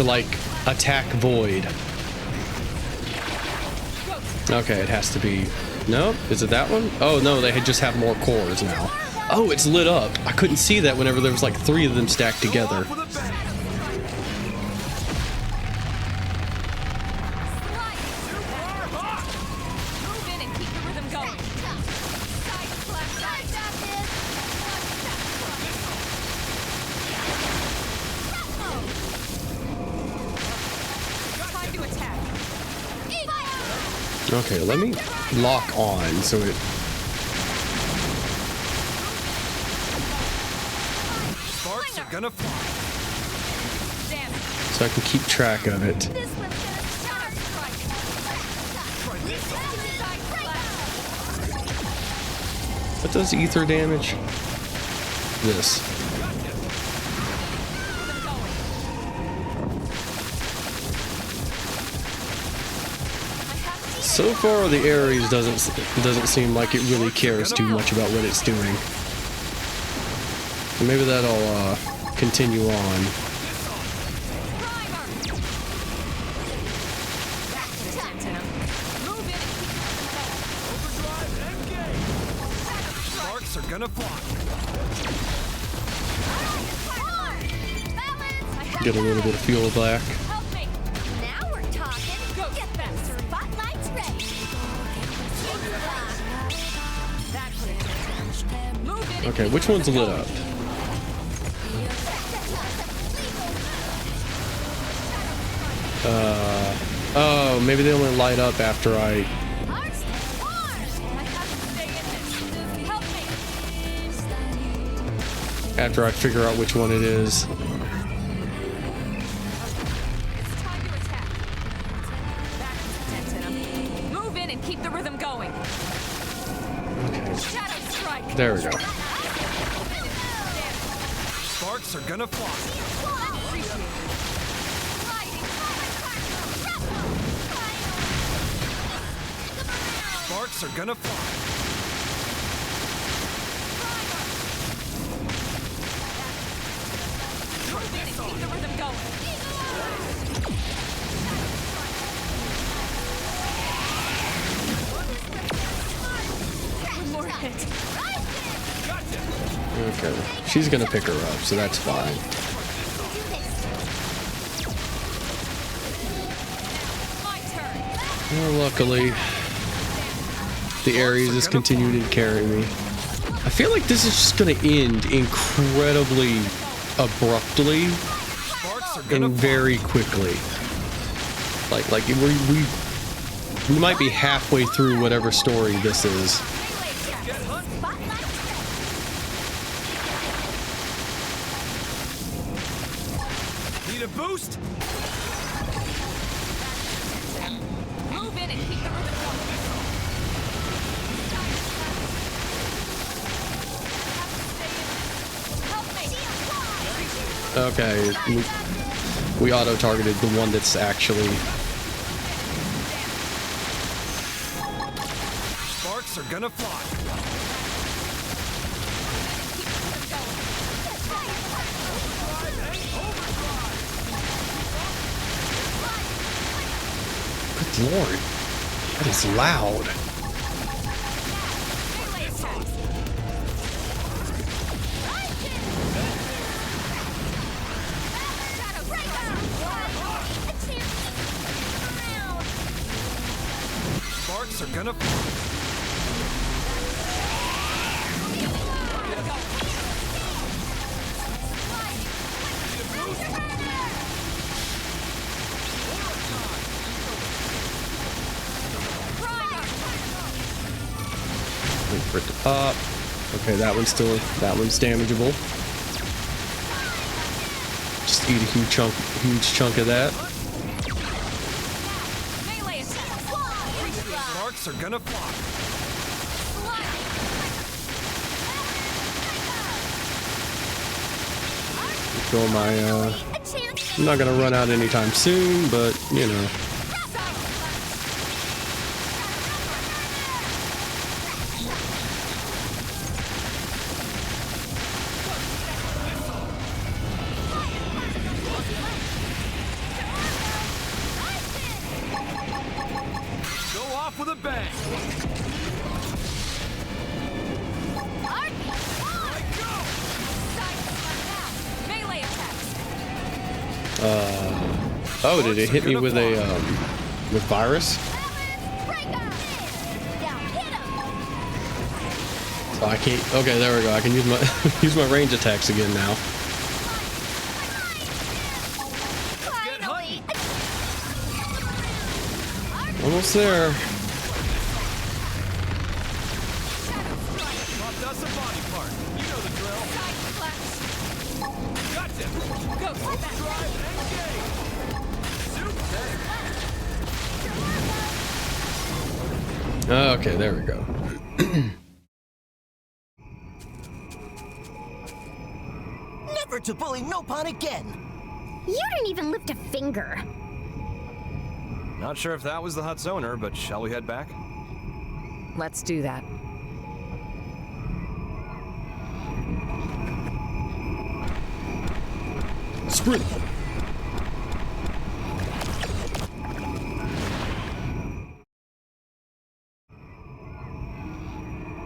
like, attack Void. Okay, it has to be... Nope, is it that one? Oh, no, they just have more cores now. Oh, it's lit up. I couldn't see that whenever there was, like, 3 of them stacked together. Okay, let me lock on so it... Sparks are gonna fly. So I can keep track of it. What does ether damage? This. So far, the Ares doesn't seem like it really cares too much about what it's doing. So maybe that'll continue on. Sparks are gonna fly. Get a little bit of fuel back. Now we're talking. Get them spotlights ready. Okay, which one's lit up? Oh, maybe they only light up after I... After I figure out which one it is. Move in and keep the rhythm going. Shadow strike. There we go. Sparks are gonna fly. Sparks are gonna fly. Move in and keep the rhythm going. One more hit. Okay, she's gonna pick her up, so that's fine. Well, luckily, the Ares is continuing to carry me. I feel like this is just gonna end incredibly abruptly and very quickly. Like we might be halfway through whatever story this is. Need a boost? Move in and keep the rhythm going. Okay, we auto-targeted the one that's actually... Sparks are gonna fly. Good lord, that is loud. Sparks are gonna fly. Wait for it to pop. Okay, that one's damageable. Just eat a huge chunk of that. Sparks are gonna fly. Fill my I'm not gonna run out anytime soon, but you know. Go off with a bang. Oh, did it hit me with a with virus? Oh, I can't. Okay, there we go. I can use my use my range attacks again now. Almost there. Popped us a body part. You know the drill. Gotcha. Go. Drive engage. Okay, there we go. Never to bully Nopon again! You didn't even lift a finger. Not sure if that was the hut's owner, but shall we head back? Let's do that. Sprint.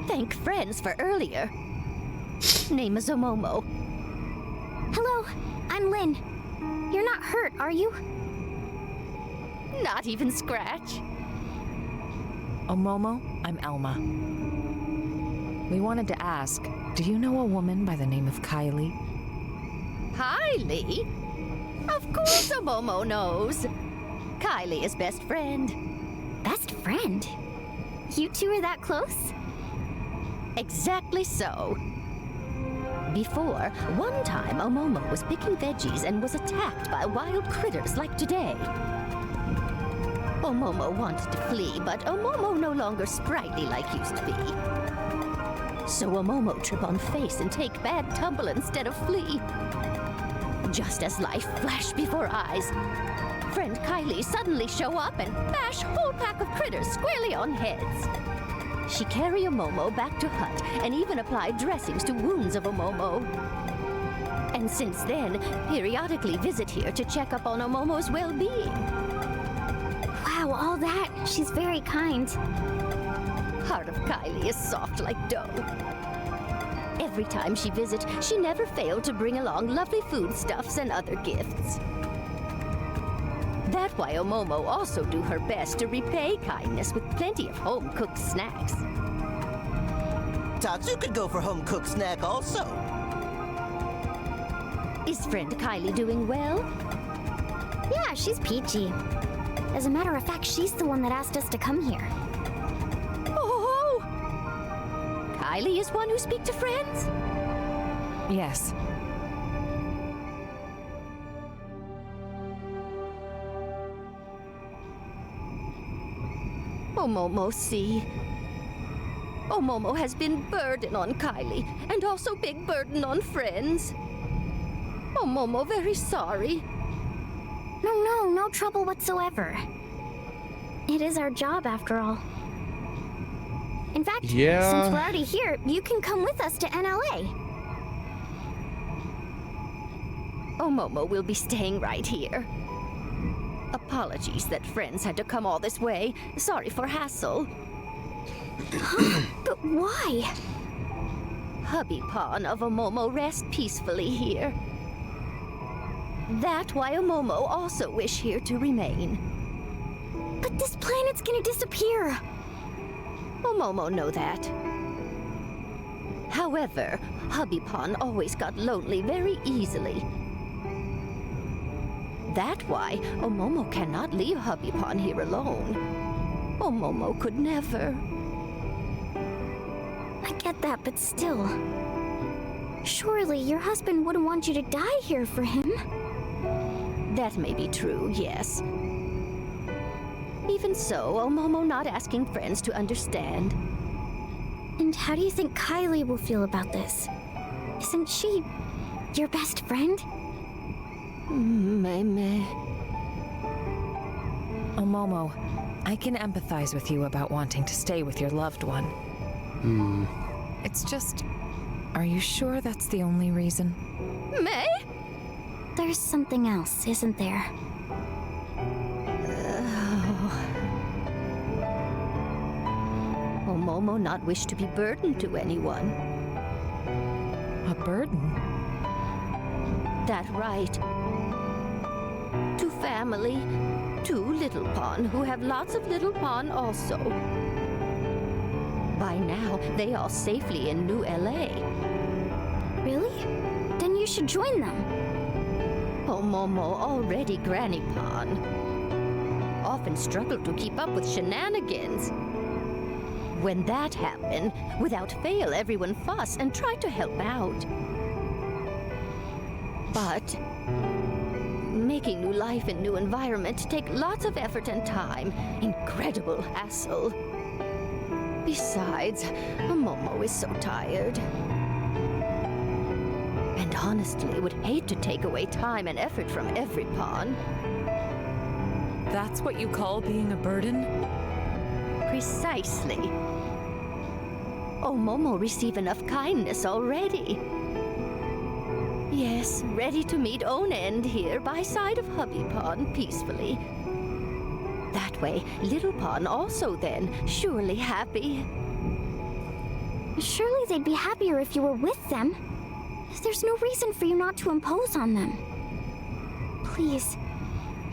Thank friends for earlier. Name is Omomo. Hello, I'm Lynn. You're not hurt, are you? Not even scratch. Omomo, I'm Elma. We wanted to ask, Do you know a woman by the name of Kylie? Kylie? Of course Omomo knows. Kylie is best friend. Best friend? You two are that close? Exactly so. Before, one time Omomo was picking veggies and was attacked by wild critters like today. Omomo wanted to flee, but Omomo no longer sprightly like used to be. So Omomo trip on face and take bad tumble instead of flee. Just as life flashed before eyes, friend Kylie suddenly show up and bash whole pack of critters squarely on heads. She carry Omomo back to hut and even apply dressings to wounds of Omomo. And since then, periodically visit here to check up on Omomo's well-being. Wow, all that. She's very kind. Heart of Kylie is soft like dough. Every time she visits, she never failed to bring along lovely foodstuffs and other gifts. That's why Omomo also do her best to repay kindness with plenty of home-cooked snacks. Tatsu could go for home-cooked snack also. Is friend Kylie doing well? Yeah, she's peachy. As a matter of fact, she's the one that asked us to come here. Oh! Kylie is one who speak to friends? Yes. Omomo, see. Omomo has been burden on Kylie, and also big burden on friends. Omomo very sorry. No trouble whatsoever. It is our job after all. In fact, since we're already here, you can come with us to NLA. Omomo will be staying right here. Apologies that friends had to come all this way. Sorry for hassle. But why? Hubby Pawn of Omomo rest peacefully here. That why Omomo also wish here to remain. But this planet's gonna disappear. Omomo know that. However, Hubby Pawn always got lonely very easily. That why Omomo cannot leave Hubby Pawn here alone. Omomo could never. I get that, but still. Surely your husband wouldn't want you to die here for him. That may be true, yes. Even so, Omomo not asking friends to understand. And how do you think Kylie will feel about this? Isn't she your best friend? Omomo, I can empathize with you about wanting to stay with your loved one. It's just, are you sure that's the only reason? May? There's something else, isn't there? Omomo not wish to be burdened to anyone. A burden? That right. To family, to Little Pawn, who have lots of Little Pawn also. By now, they are safely in New LA. Really? Then you should join them. Omomo already Granny Pawn. Often struggle to keep up with shenanigans. When that happened, without fail everyone fuss and try to help out. But making new life in new environment take lots of effort and time. Incredible hassle. Besides, Omomo is so tired. And honestly would hate to take away time and effort from every pawn. That's what you call being a burden? Precisely. Omomo receive enough kindness already. Yes, ready to meet own end here by side of Hubby Pawn peacefully. That way, Little Pawn also then surely happy. Surely they'd be happier if you were with them. There's no reason for you not to impose on them. Please,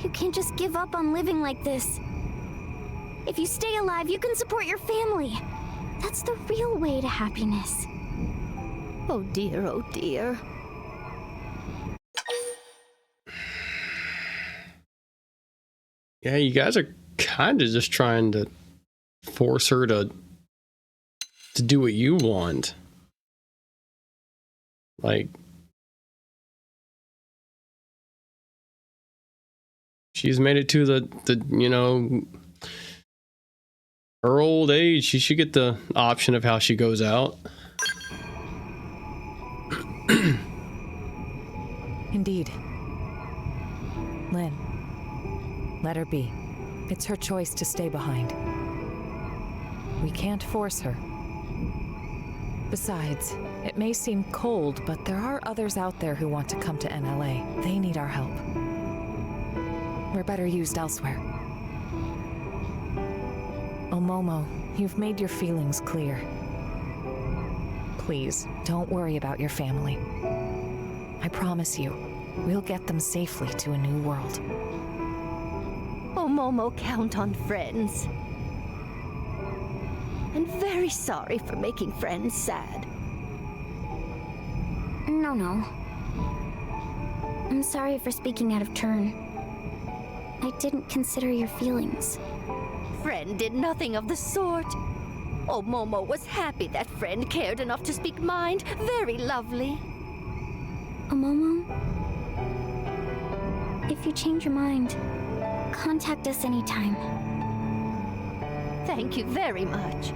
you can't just give up on living like this. If you stay alive, you can support your family. That's the real way to happiness. Oh dear, oh dear. Yeah, you guys are kind of just trying to force her to do what you want. Like, she's made it to the you know, her old age. She should get the option of how she goes out. Indeed. Lynn, let her be. It's her choice to stay behind. We can't force her. Besides, it may seem cold, but there are others out there who want to come to NLA. They need our help. We're better used elsewhere. Momo, you've made your feelings clear. Please, don't worry about your family. I promise you, we'll get them safely to a new world. Oh, Momo, count on friends. I'm very sorry for making friends sad. No. I'm sorry for speaking out of turn. I didn't consider your feelings. Friend did nothing of the sort. Oh, Momo was happy that friend cared enough to speak mind. Very lovely. Oh, Momo? If you change your mind, contact us anytime. Thank you very much.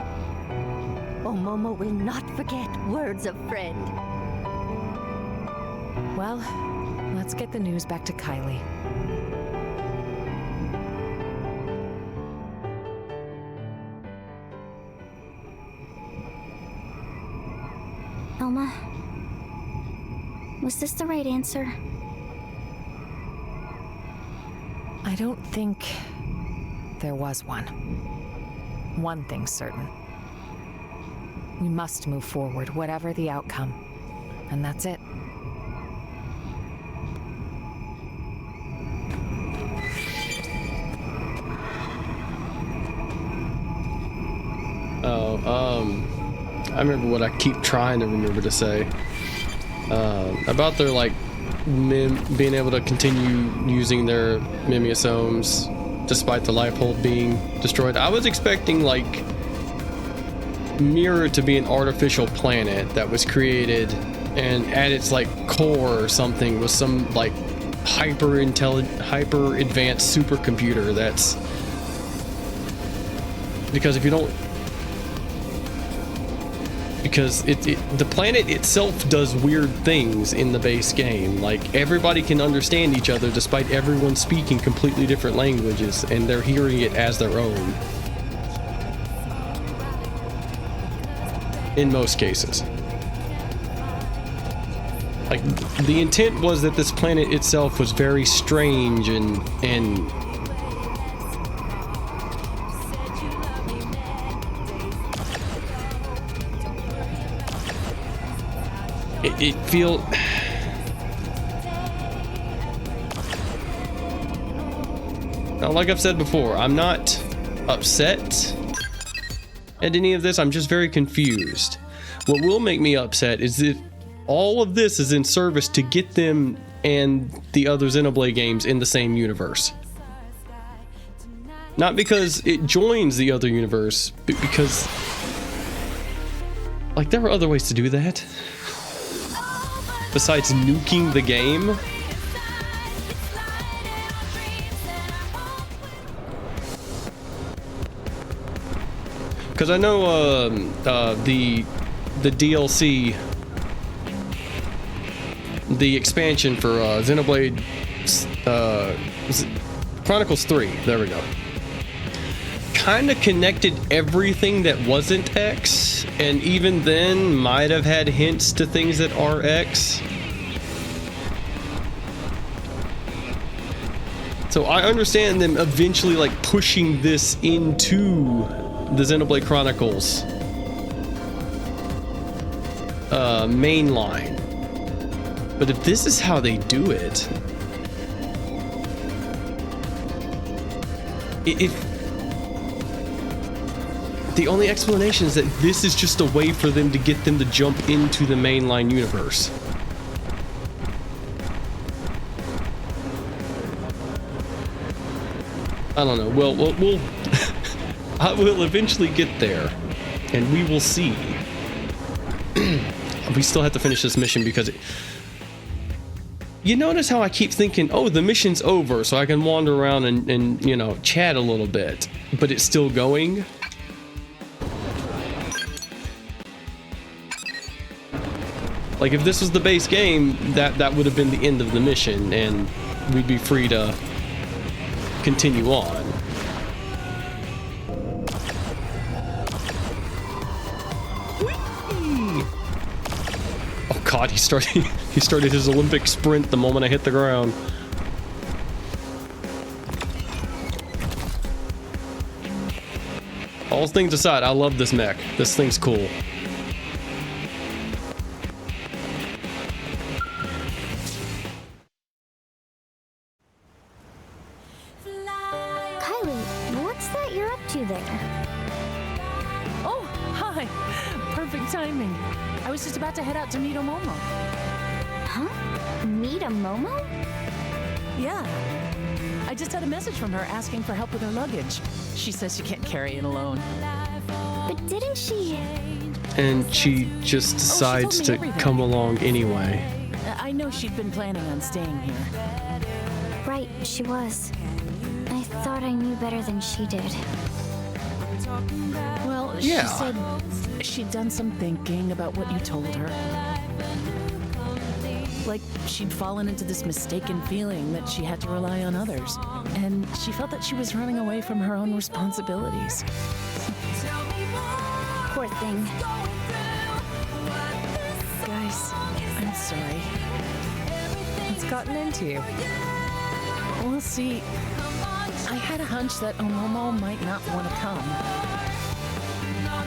Oh, Momo will not forget words of friend. Well, let's get the news back to Kylie. Elma, was this the right answer? I don't think there was one. One thing's certain. We must move forward, whatever the outcome. And that's it. I remember what I keep trying to remember to say. About their, like, being able to continue using their mimeosomes despite the life hold being destroyed. I was expecting, like, Mirror to be an artificial planet that was created and at its, like, core or something was some, like, hyper advanced supercomputer that's... Because if you don't... Because the planet itself does weird things in the base game. Like, everybody can understand each other despite everyone speaking completely different languages, and they're hearing it as their own. In most cases. Like, the intent was that this planet itself was very strange and it feel... Now, like I've said before, I'm not upset at any of this. I'm just very confused. What will make me upset is that all of this is in service to get them and the other Xenoblade games in the same universe. Not because it joins the other universe, but because... Like, there are other ways to do that. Besides nuking the game. Because I know the DLC, the expansion for Xenoblade Chronicles 3, there we go, kind of connected everything that wasn't X, and even then might have had hints to things that are X. So I understand them eventually, like, pushing this into the Xenoblade Chronicles main line. But if this is how they do it, The only explanation is that this is just a way for them to get them to jump into the mainline universe. I don't know. We'll I will eventually get there, and we will see. We still have to finish this mission because you notice how I keep thinking, oh, the mission's over, so I can wander around and you know, chat a little bit, but it's still going. Like, if this was the base game, that would have been the end of the mission, and we'd be free to continue on. Oh god, he started his Olympic sprint the moment I hit the ground. All things aside, I love this mech. This thing's cool. I was just about to head out to meet Omomo. Huh? Meet Omomo? Yeah. I just had a message from her asking for help with her luggage. She says she can't carry it alone. But didn't she? And she just decides to come along anyway. I know she'd been planning on staying here. Right, she was. I thought I knew better than she did. Well, yeah. She said she'd done some thinking about what you told her. Like she'd fallen into this mistaken feeling that she had to rely on others. And she felt that she was running away from her own responsibilities. Poor thing. Guys, I'm sorry. What's gotten into you? We'll see. I had a hunch that Omomo might not want to come.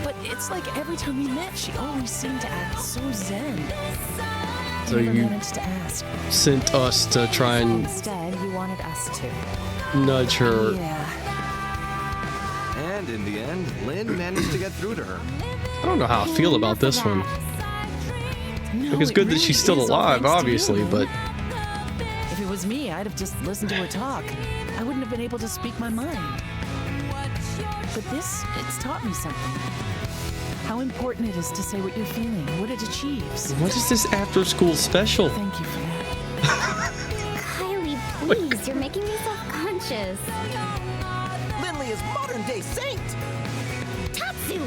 But it's like every time we met, she always seemed to act so zen. So never you managed to ask. Sent us to try and Instead, you wanted us to nudge her. Yeah. And in the end, Lynn managed to get through to her. I don't know how I feel about this one. No, Like, it's good that really she's still is all alive, thanks to obviously, you. but If it was me, I'd have just listened to her talk. I wouldn't have been able to speak my mind. But this, it's taught me something. How important it is to say what you're feeling, what it achieves. what is this after-school special? Thank you for that. Kylie, please, you're making me self-conscious. Lindley is modern-day saint! Tatsu!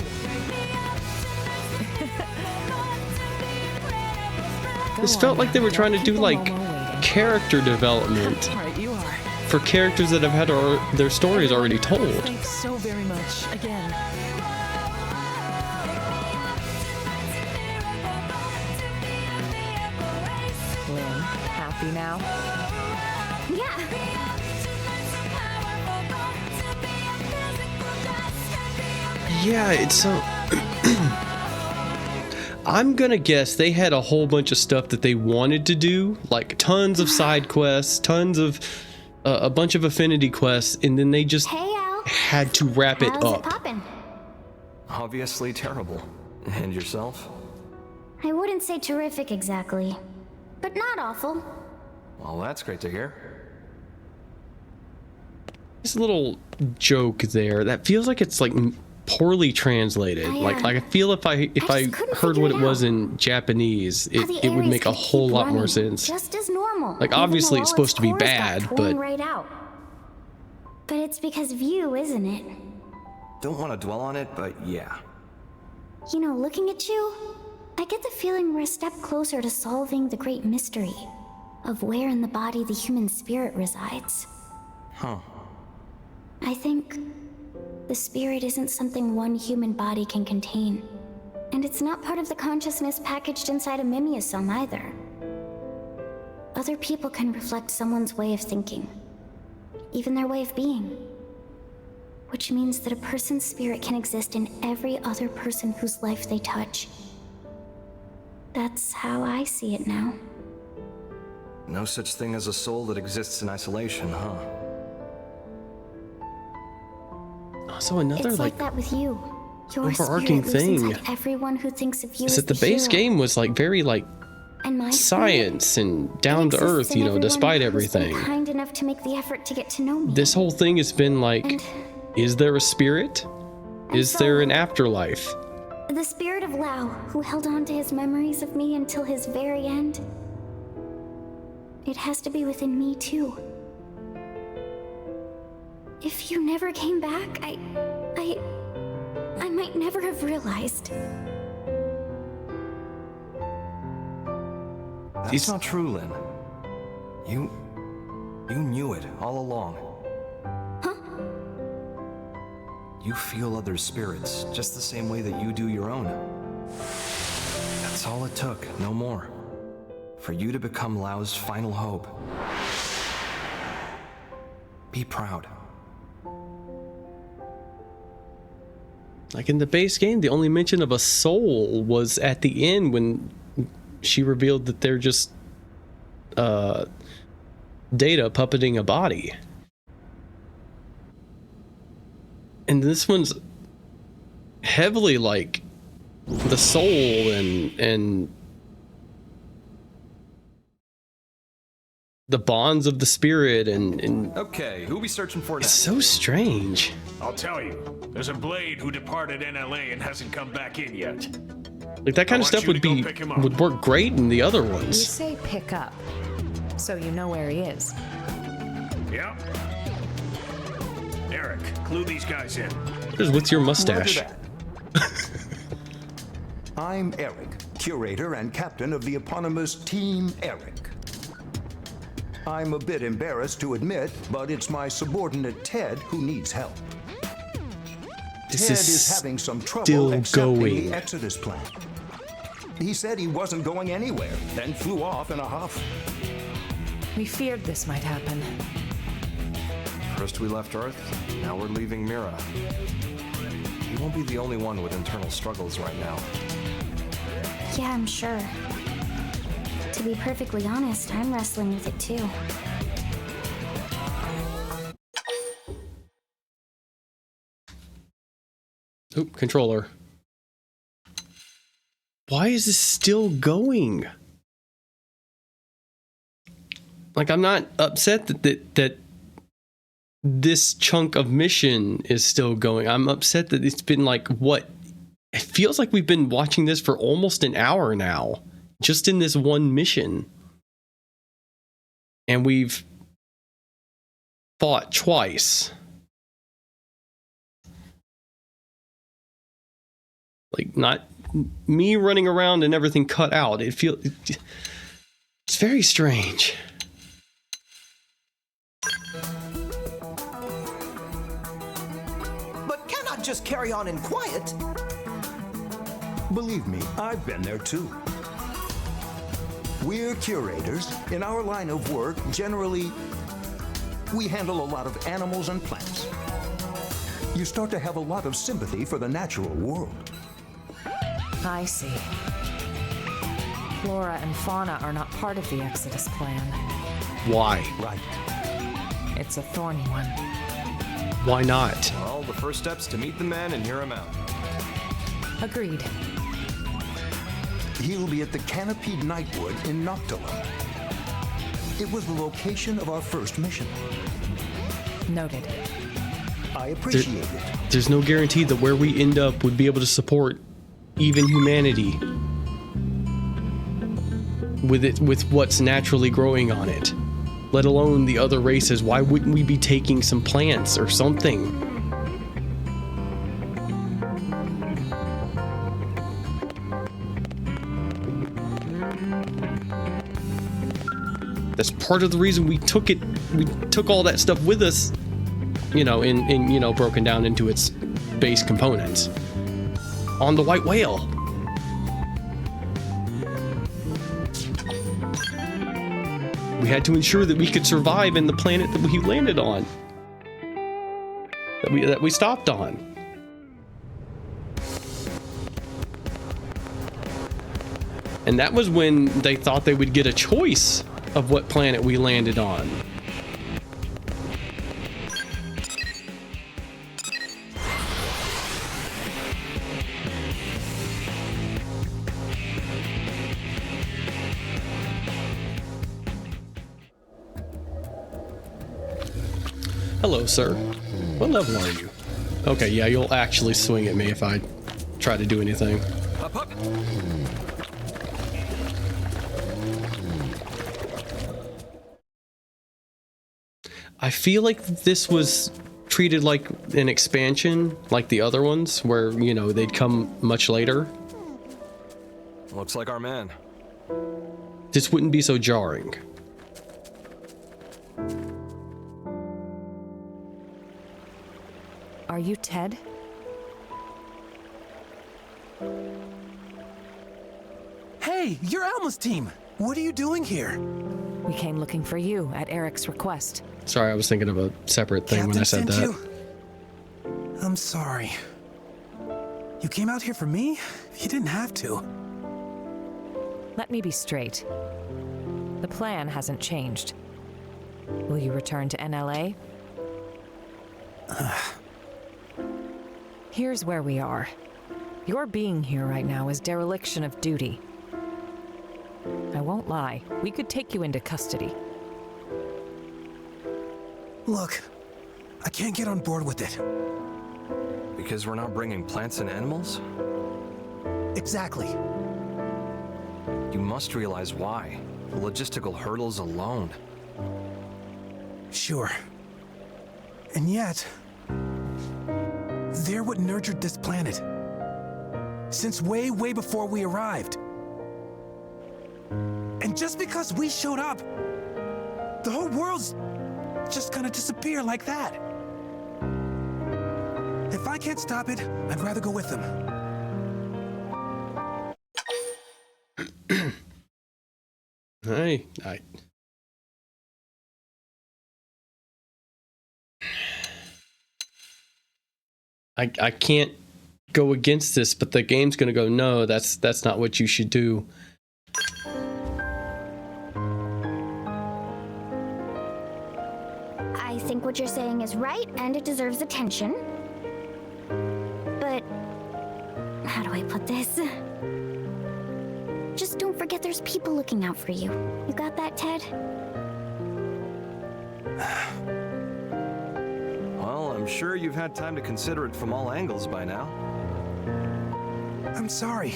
This felt like they were trying to do like character development Right, you are. for characters that have had their stories already told. Thanks so very much. Again. Lynn, happy now? Yeah. Yeah, it's so... I'm gonna guess they had a whole bunch of stuff that they wanted to do, like tons of side quests, tons of a bunch of affinity quests, and then they just had to wrap it How's up. it poppin'? Obviously terrible. And yourself? I wouldn't say terrific exactly, but not awful. Well, that's great to hear. This little joke there that feels like it's like poorly translated. Like I feel if I heard what it was in Japanese, it would make a whole lot more sense. Just as normal. Like obviously it's supposed to be bad, but right out. But it's because of you, isn't it? Don't want to dwell on it, but yeah. You know, looking at you, I get the feeling we're a step closer to solving the great mystery of where in the body the human spirit resides. Huh. I think the spirit isn't something one human body can contain. And it's not part of the consciousness packaged inside a mimeosome either. Other people can reflect someone's way of thinking, even their way of being. Which means that a person's spirit can exist in every other person whose life they touch. That's how I see it now. No such thing as a soul that exists in isolation, huh? So another It's like that with you. Your overarching spirit lives thing inside everyone who thinks of you is as that the base hero. game was like very like And my science and down to spirit earth, exists in you know, everyone despite who's been everything. kind enough to make the effort to get to know me. This whole thing has been like, is there a spirit? Is there an afterlife? The spirit of Lao, who held on to his memories of me until his very end. It has to be within me too. If you never came back, I might never have realized. That's not true, Lynn. You knew it all along. Huh? You feel other spirits just the same way that you do your own. That's all it took, no more. For you to become Lao's final hope. Be proud. Like in the base game, the only mention of a soul was at the end when she revealed that they're just data puppeting a body. And this one's heavily like the soul and the bonds of the spirit and Okay, who we searching for it's next? so strange. I'll tell you. There's a Blade who departed NLA and hasn't come back in yet. Like that kind of stuff would work great in the other You ones. say pick up, so you know where he is. Yep. Eric, clue these guys in. What is with your mustache? Roger that. I'm Eric, curator and captain of the eponymous Team Eric. I'm a bit embarrassed to admit, but it's my subordinate Ted who needs help. This Ted is is having some trouble still accepting going. the Exodus plan. He said he wasn't going anywhere, then flew off in a huff. We feared this might happen. First we left Earth, now we're leaving Mira. You won't be the only one with internal struggles right now. Yeah, I'm sure. To be perfectly honest, I'm wrestling with it too. Oop, controller. Why is this still going? Like, I'm not upset that this chunk of mission is still going. I'm upset that it's been like, what? It feels like we've been watching this for almost an hour now, just in this one mission. And we've fought twice. Like, not me running around and everything cut out. It's very strange. But cannot just carry on in quiet. Believe me, I've been there too. We're curators. In our line of work, generally, we handle a lot of animals and plants. You start to have a lot of sympathy for the natural world. I see. Flora and fauna are not part of the Exodus plan. Why? Right. It's a thorny one. Why not? Well, the first step's to meet the man and hear him out. Agreed. He'll be at the Canopied Nightwood in Noctula. It was the location of our first mission. Noted. I appreciate it. There's no guarantee that where we end up would be able to support even humanity with what's naturally growing on it, let alone the other races. Why wouldn't we be taking some plants or something? That's part of the reason we took it. We took all that stuff with us, you know, in you know, broken down into its base components on the White Whale. We had to ensure that we could survive in the planet that we landed on, that we stopped on. And that was when they thought they would get a choice of what planet we landed on. Hello, sir. What level are you? Okay, yeah, you'll actually swing at me if I try to do anything. Up, up. I feel like this was treated like an expansion, like the other ones, where, you know, they'd come much later. Looks like our man. This wouldn't be so jarring. Are you Ted? Hey, you're Alma's team. What are you doing here? We came looking for you at Eric's request. Sorry, I was thinking of a separate thing when I said that. You? I'm sorry. You came out here for me? You didn't have to. Let me be straight. The plan hasn't changed. Will you return to NLA? Here's where we are. Your being here right now is dereliction of duty. I won't lie, we could take you into custody. Look, I can't get on board with it. Because we're not bringing plants and animals? Exactly. You must realize why. The logistical hurdles alone. Sure. And yet, they're what nurtured this planet. Since way, way before we arrived. And just because we showed up, the whole world's just gonna disappear like that. If I can't stop it, I'd rather go with them. Hey, I can't go against this, but the game's gonna go, no, that's not what you should do. I think what you're saying is right, and it deserves attention. But how do I put this? Just don't forget there's people looking out for you. You got that, Ted? Well, I'm sure you've had time to consider it from all angles by now. I'm sorry.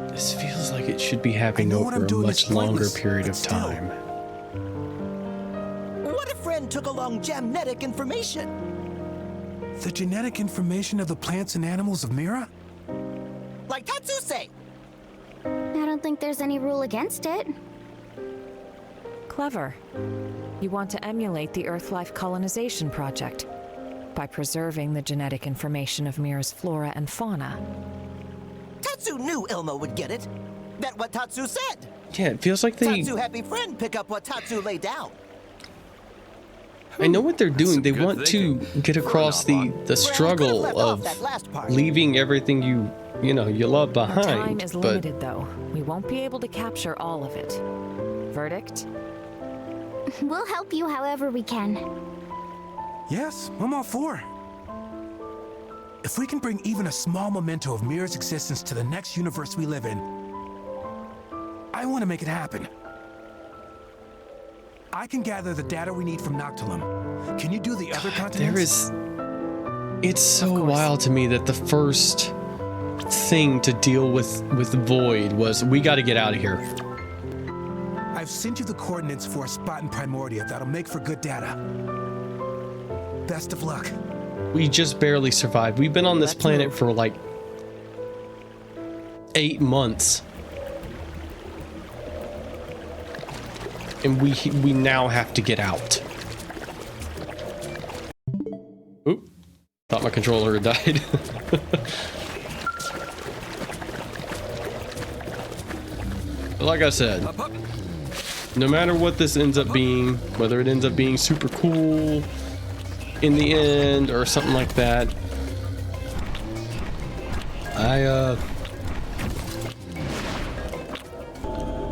This feels like it should be happening over a much longer period of time. What if Ren took along genetic information? The genetic information of the plants and animals of Mira? Like Tatsu say. I don't think there's any rule against it. Clever. You want to emulate the Earth Life Colonization Project by preserving the genetic information of Mira's flora and fauna. Tatsu knew Ilmo would get it. That's what Tatsu said. Yeah, it feels like they... Tatsu happy friend pick up what Tatsu laid down. I know what they're doing. They want to get across the struggle of leaving everything you know, you love behind. Our time is limited, though. We won't be able to capture all of it. Verdict? We'll help you however we can. Yes, I'm all for. If we can bring even a small memento of Mira's existence to the next universe we live in, I want to make it happen. I can gather the data we need from Noctilum. Can you do the other continents? It's so wild to me that the first thing to deal with Void was, we got to get out of here. I've sent you the coordinates for a spot in Primordia that'll make for good data. Best of luck. We just barely survived. We've been on this planet for like 8 months. And we now have to get out. Oop. Thought my controller had died. But like I said, no matter what this ends up being, whether it ends up being super cool in the end or something like that, I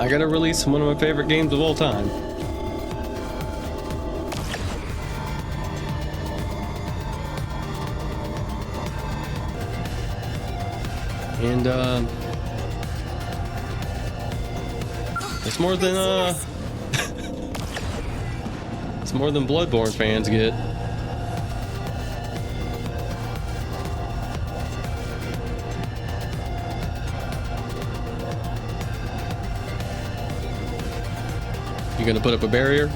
gotta release one of my favorite games of all time. And it's more than it's more than Bloodborne fans get. gonna put up a barrier?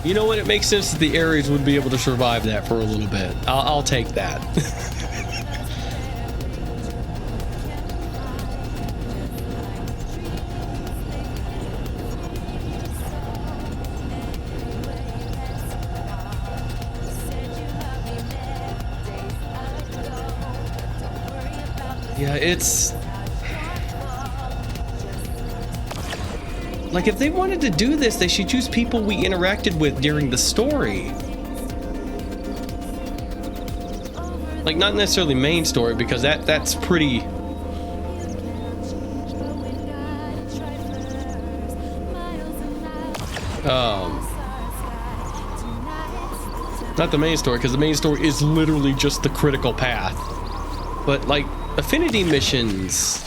You know what? It makes sense that the Ares would be able to survive that for a little bit. I'll take that. Yeah, it's... like, if they wanted to do this, they should choose people we interacted with during the story. Like, not necessarily main story, because that's pretty... not the main story, because the main story is literally just the critical path. But, like, affinity missions,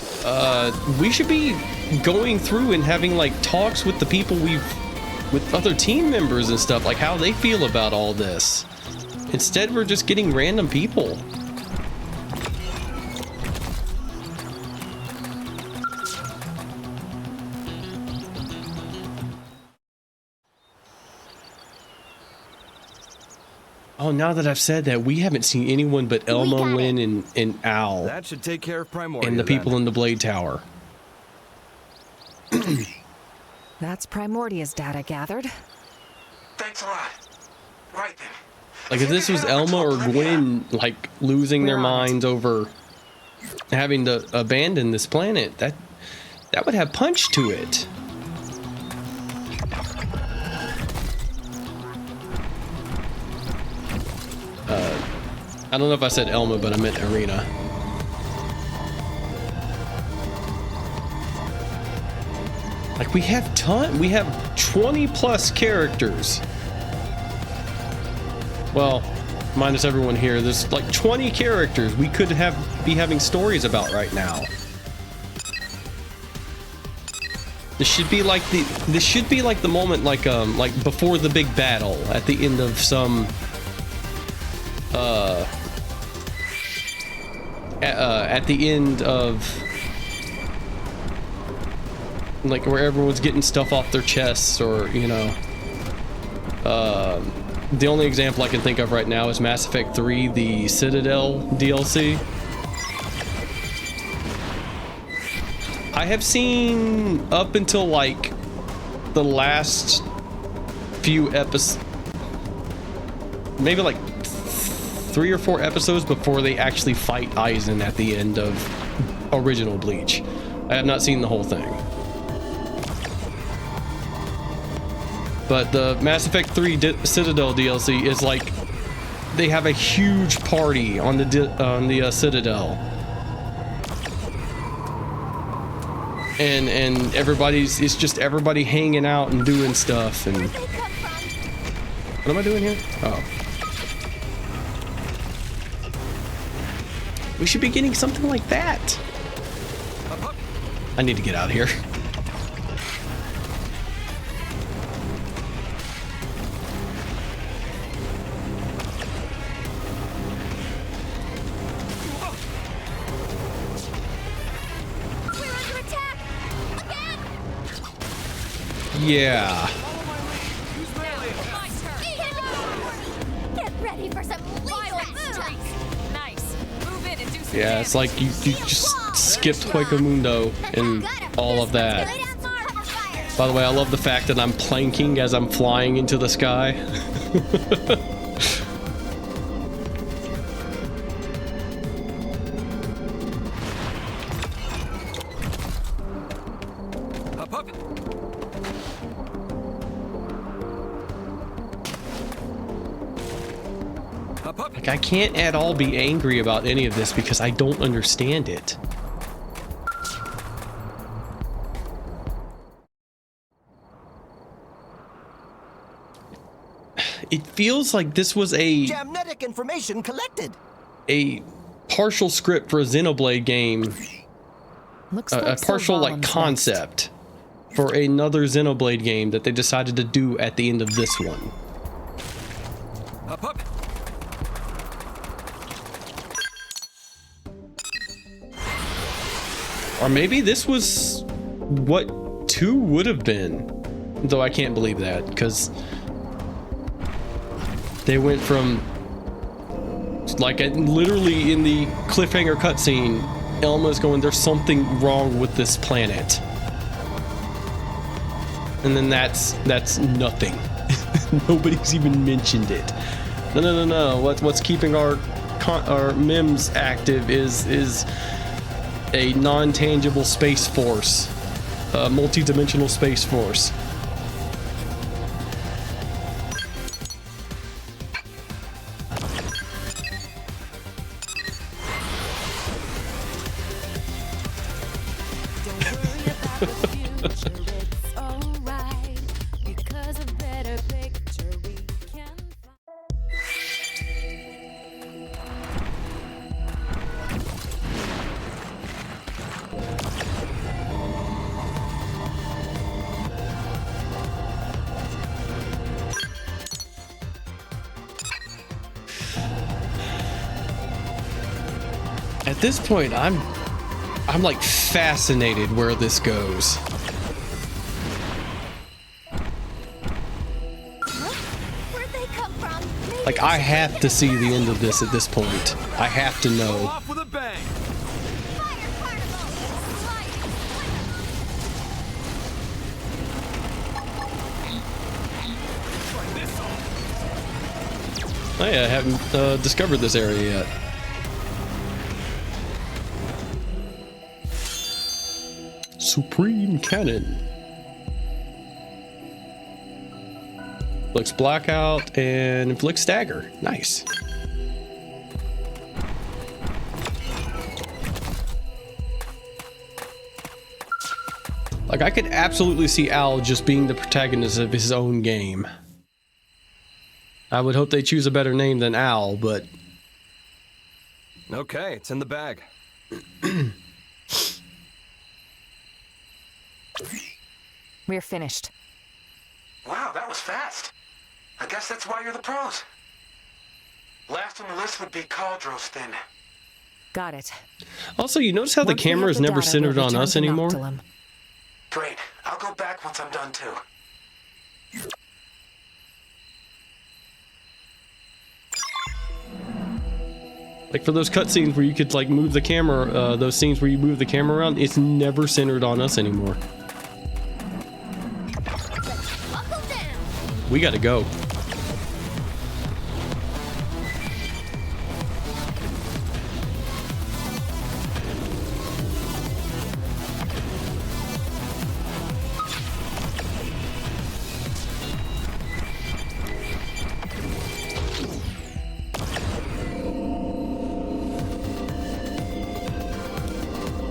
we should be going through and having like talks with the people with other team members and stuff, like how they feel about all this. Instead, we're just getting random people. Oh, now that I've said that, we haven't seen anyone but Elmo, Lynn, and Al. That should take care of Primordia. And the people in the Blade Tower. That's Primordia's data gathered. Thanks a lot. Right then. Like, if this was Elma or Gwen, like, losing their minds over having to abandon this planet, that would have punch to it. I don't know if I said Elma, but I meant Arena. Like, we have 20 plus characters. Well, minus everyone here, there's like 20 characters we could be having stories about right now. This should be like the moment like before the big battle at the end of some at the end of like where everyone's getting stuff off their chests, or you know, the only example I can think of right now is Mass Effect 3, the Citadel DLC. I have seen up until like the last few episodes, maybe like 3 or 4 episodes before they actually fight Eisen at the end of original Bleach. I have not seen the whole thing. But the Mass Effect 3 Citadel DLC is like, they have a huge party on the Citadel. And it's just everybody hanging out and doing stuff. And what am I doing here? Oh. We should be getting something like that. I need to get out of here. Yeah. Get ready for some Nice. Move in and do some Yeah, it's like you just skipped Huecamundo and all of that. By the way, I love the fact that I'm planking as I'm flying into the sky. Like, I can't at all be angry about any of this because I don't understand it. It feels like this was a Jamnetic information collected. A partial script for a Xenoblade game. Looks A like partial like Sylvanas concept. for another Xenoblade game that they decided to do at the end of this one. Up, up. Or maybe this was what 2 would have been. Though I can't believe that, because they went from, like, literally in the cliffhanger cutscene, Elma's going, there's something wrong with this planet. And then that's nothing. Nobody's even mentioned it. No. What's keeping our MEMS active is a non-tangible space force, a multi-dimensional space force. At this point, I'm like fascinated where this goes. Where'd they come from? Like, I have to see the end of this at this point. I have to know. Off with a bang. Oh yeah, I haven't discovered this area yet. Supreme Cannon. Looks blackout and inflict stagger. Nice. Like, I could absolutely see Al just being the protagonist of his own game. I would hope they choose a better name than Al, but... Okay, it's in the bag. We're finished. Wow, that was fast. I guess that's why you're the pros. Last on the list would be Cauldros then. Got it. Also, you notice how the camera is never centered on us anymore? Great. I'll go back once I'm done too. Like, for those cutscenes where you could, like, move the camera, those scenes where you move the camera around, it's never centered on us anymore. We gotta go.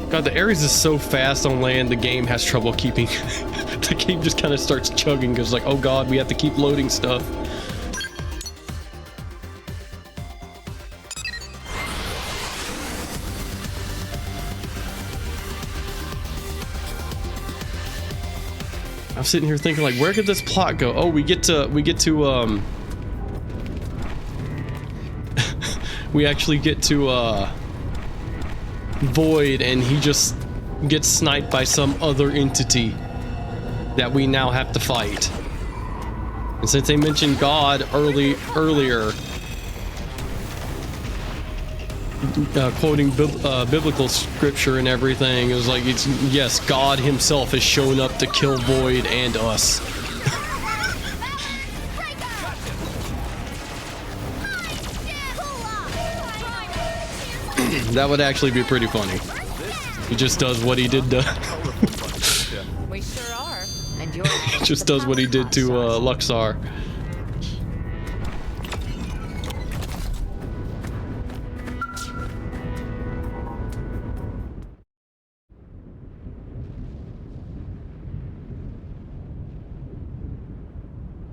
God, the Ares is so fast on land, the game has trouble keeping. The game just kind of starts chugging because, like, oh god, we have to keep loading stuff. I'm sitting here thinking, like, where could this plot go? Oh, we get to we actually get to Void, and he just gets sniped by some other entity that we now have to fight. And since they mentioned God earlier, quoting biblical scripture and everything, it was like, it's, yes, God himself has shown up to kill Void and us. That would actually be pretty funny. He just does what he did to... We sure are. And you're He just does what he did to Luxar.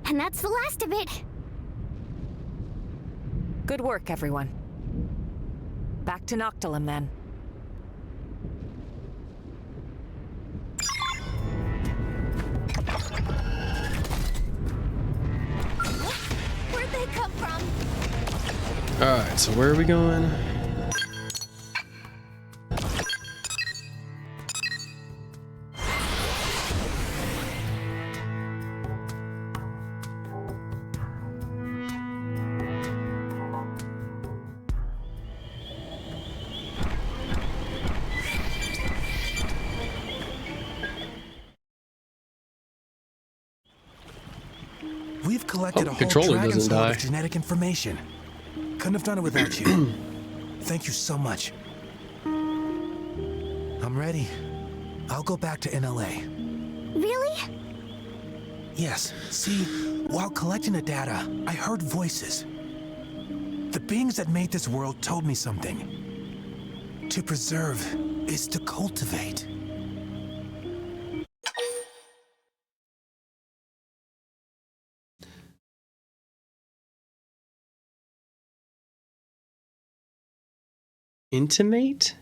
And that's the last of it. Good work, everyone. Back to Noctilum, then. Alright, so where are we going? We've collected a whole controller dragon's doesn't load die. of genetic information. Couldn't have done it without you. Thank you so much. I'm ready. I'll go back to NLA. Really? Yes. See, while collecting the data, I heard voices. The beings that made this world told me something. To preserve is to cultivate. Intimate?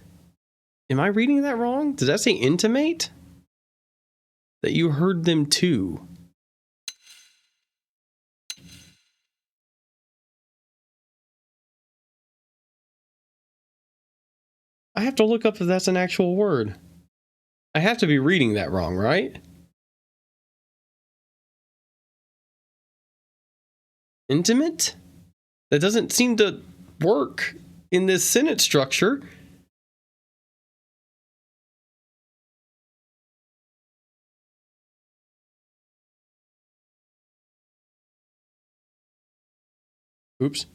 Am I reading that wrong? Does that say intimate? That you heard them too. I have to look up if that's an actual word. I have to be reading that wrong, right? Intimate? That doesn't seem to work in this sentence structure. Oops.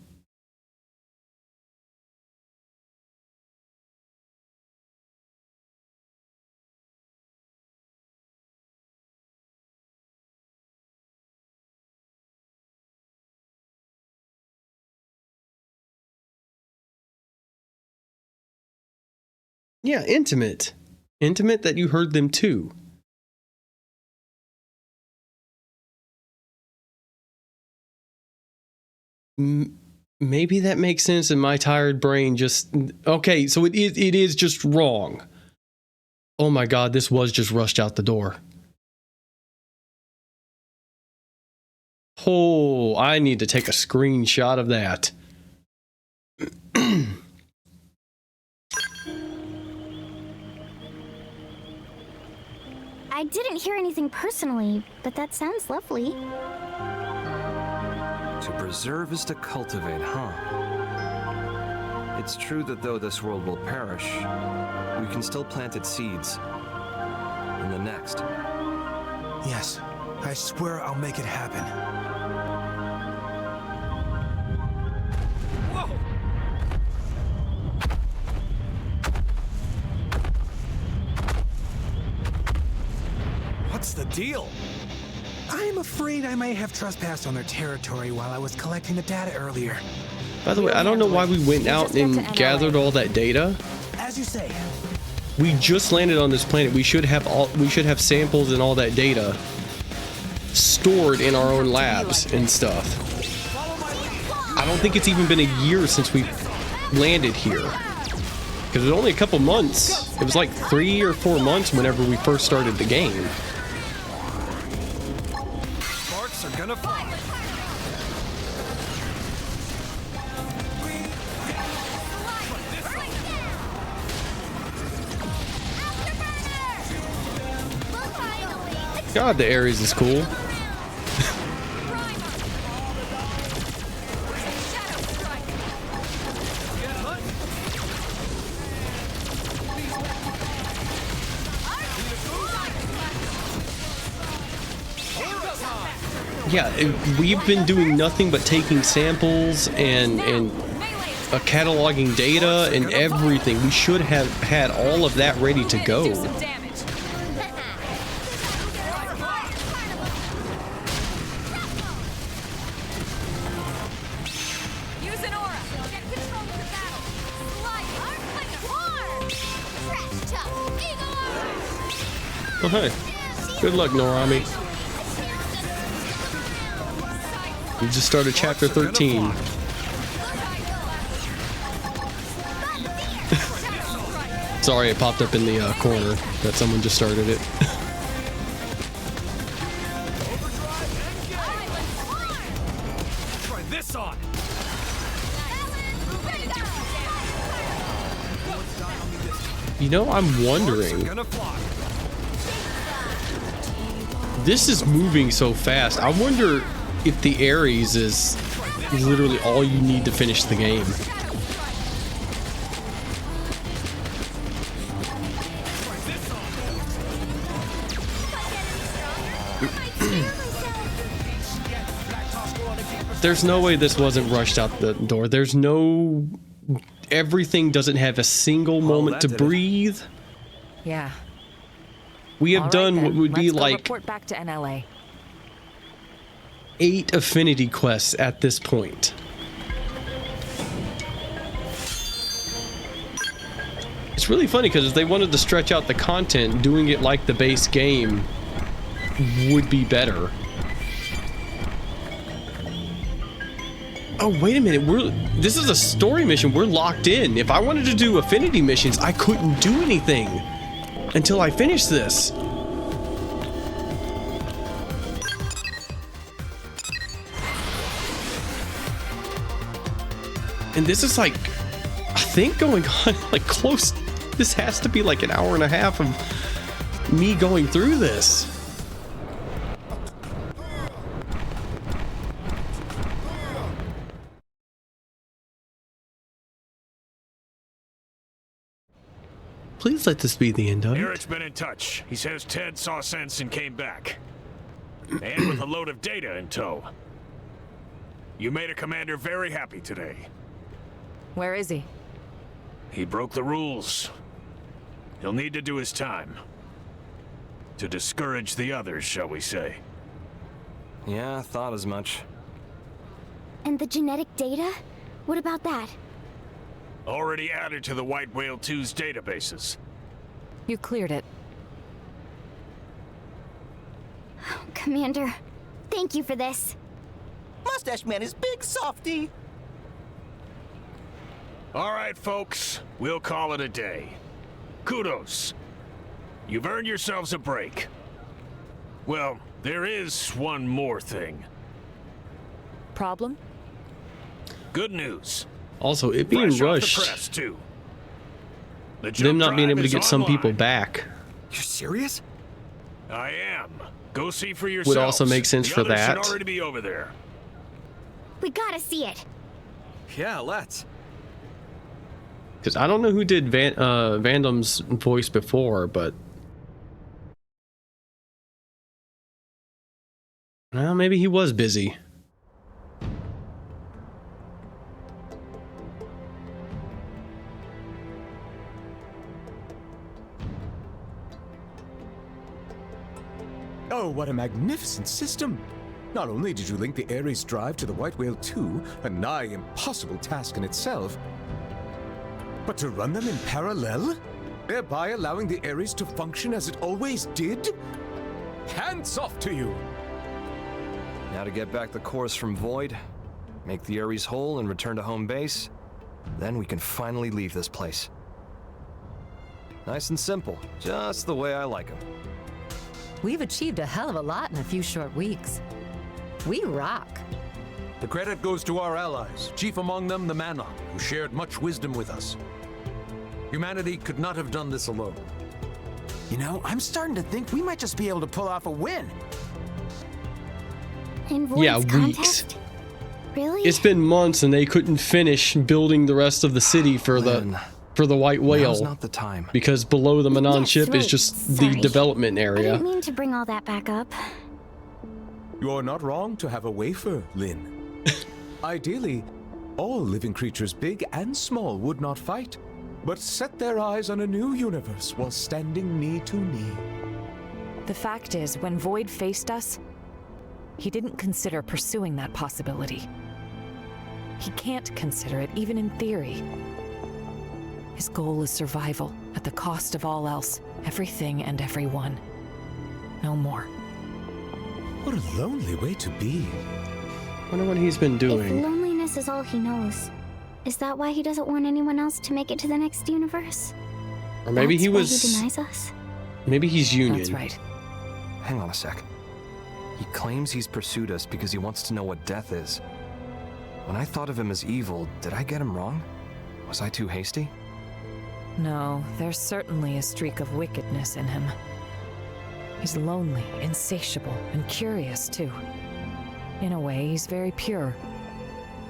Yeah, intimate. Intimate that you heard them too. Maybe that makes sense in my tired brain. Just okay, so it is just wrong. Oh my god, this was just rushed out the door. Oh, I need to take a screenshot of that. I didn't hear anything personally, but that sounds lovely. To preserve is to cultivate, huh? It's true that though this world will perish, we can still plant its seeds. In the next. Yes, I swear I'll make it happen. Whoa! What's the deal? I'm afraid I may have trespassed on their territory while I was collecting the data earlier. By the way, I don't know why we went out and gathered all that data. As you say. We just landed on this planet. We should have samples and all that data stored in our own labs and stuff. I don't think it's even been a year since we landed here. Because it was only a couple months. It was like 3 or 4 months whenever we first started the game. Sparks are gonna fly. God, the Ares is cool. Yeah, we've been doing nothing but taking samples and cataloging data and everything. We should have had all of that ready to go. Oh, hey. Good luck, Norami. We just started chapter 13. Sorry, it popped up in the corner that someone just started it. Try this on. You know, I'm wondering. This is moving so fast. I wonder if the Ares is literally all you need to finish the game. There's no way this wasn't rushed out the door. There's no... Everything doesn't have a single moment to breathe. Yeah. We have done what would be Let's go like report back to NLA. 8 affinity quests at this point. It's really funny because if they wanted to stretch out the content, doing it like the base game would be better. Oh, wait a minute. This is a story mission. We're locked in. If I wanted to do affinity missions, I couldn't do anything until I finish this. And this is like, I think going on like close. This has to be like an hour and a half of me going through this. Please let this be the end of it. Eric's been in touch. He says Ted saw sense and came back. And with a load of data in tow. You made a commander very happy today. Where is he? He broke the rules. He'll need to do his time. To discourage the others, shall we say. Yeah, I thought as much. And the genetic data? What about that? Already added to the White Whale 2's databases. You cleared it. Commander, thank you for this. Mustache Man is big softy. All right, folks. We'll call it a day. Kudos. You've earned yourselves a break. Well, there is one more thing. Problem? Good news. Also, it being Fresh off the rushed, press, too. The them jump not being drive able to is get some online. people back You're serious? I am. Go see for yourselves. would also make sense The for others that. should already be over there. We gotta see it. Yeah, let's. Because I don't know who did Vandom's voice before, but well, maybe he was busy. Oh, what a magnificent system! Not only did you link the Ares drive to the White Whale 2, a nigh impossible task in itself, but to run them in parallel, thereby allowing the Ares to function as it always did? Hands off to you! Now to get back the cores from Void, make the Ares whole and return to home base, then we can finally leave this place. Nice and simple, just the way I like them. We've achieved a hell of a lot in a few short weeks. We rock. The credit goes to our allies, chief among them the Manon, who shared much wisdom with us. Humanity could not have done this alone. You know, I'm starting to think we might just be able to pull off a win. In Void's Yeah, contest? weeks. Really? It's been months and they couldn't finish building the rest of the city for the White Whale. Now's not the time. Because below the Manon Yes, ship is right. just Sorry. the development I area. didn't mean to bring all that back up. You're not wrong to have a wafer, Lynn. Ideally, all living creatures, big and small, would not fight, but set their eyes on a new universe while standing knee to knee. The fact is, when Void faced us, he didn't consider pursuing that possibility. He can't consider it, even in theory. His goal is survival, at the cost of all else, everything and everyone. No more. What a lonely way to be. Wonder what he's been If doing. loneliness is all he knows, is that why he doesn't want anyone else to make it to the next universe? Or maybe he That's why was. he denies us? Maybe he's Union. That's right. Hang on a sec. He claims he's pursued us because he wants to know what death is. When I thought of him as evil, did I get him wrong? Was I too hasty? No, there's certainly a streak of wickedness in him. He's lonely, insatiable, and curious, too. In a way, he's very pure.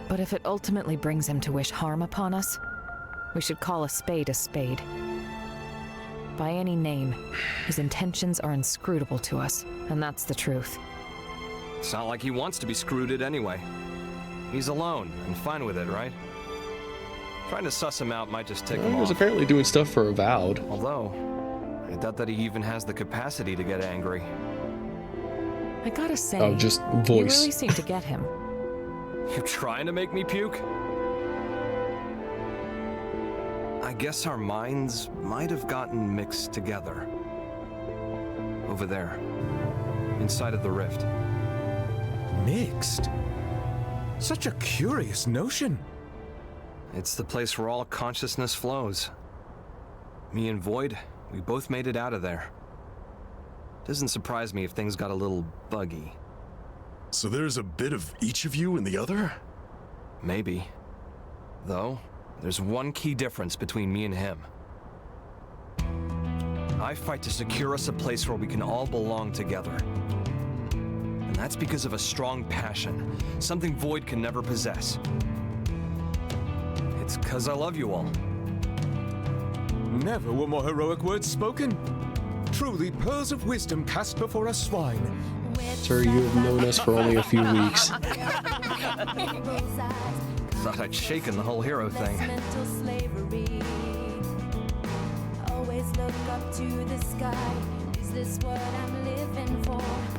But if it ultimately brings him to wish harm upon us, we should call a spade a spade. By any name, his intentions are inscrutable to us, and that's the truth. It's not like he wants to be screwed anyway. He's alone and fine with it, right? Trying to suss him out might just tick him He was off. apparently doing stuff for Avowed. Although, I doubt that he even has the capacity to get angry. I gotta say, Oh, just you voice. really seem to get him. You trying to make me puke? I guess our minds might have gotten mixed together. Over there, inside of the rift. Mixed? Such a curious notion. It's the place where all consciousness flows. Me and Void, we both made it out of there. Doesn't surprise me if things got a little buggy. So there's a bit of each of you in the other? Maybe. Though, there's one key difference between me and him. I fight to secure us a place where we can all belong together. And that's because of a strong passion, something Void can never possess. It's 'cause I love you all. Never were more heroic words spoken. Truly, pearls of wisdom cast before a swine. Sir, you have known us for only a few weeks. Thought I'd shaken the whole hero thing.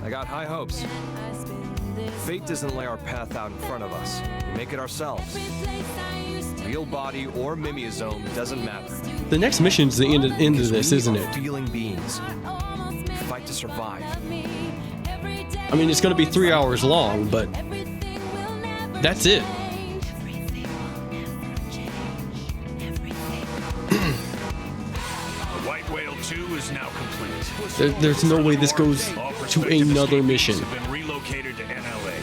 I got high hopes. Fate doesn't lay our path out in front of us. We make it ourselves. Real body or mimeosome doesn't matter. The next mission's the end of this, isn't it? Feeling beings. We fight to survive. I mean, it's going to be 3 hours long, but that's it. White Whale 2 is now complete. There's no way this goes to another mission. Have been relocated to NLA.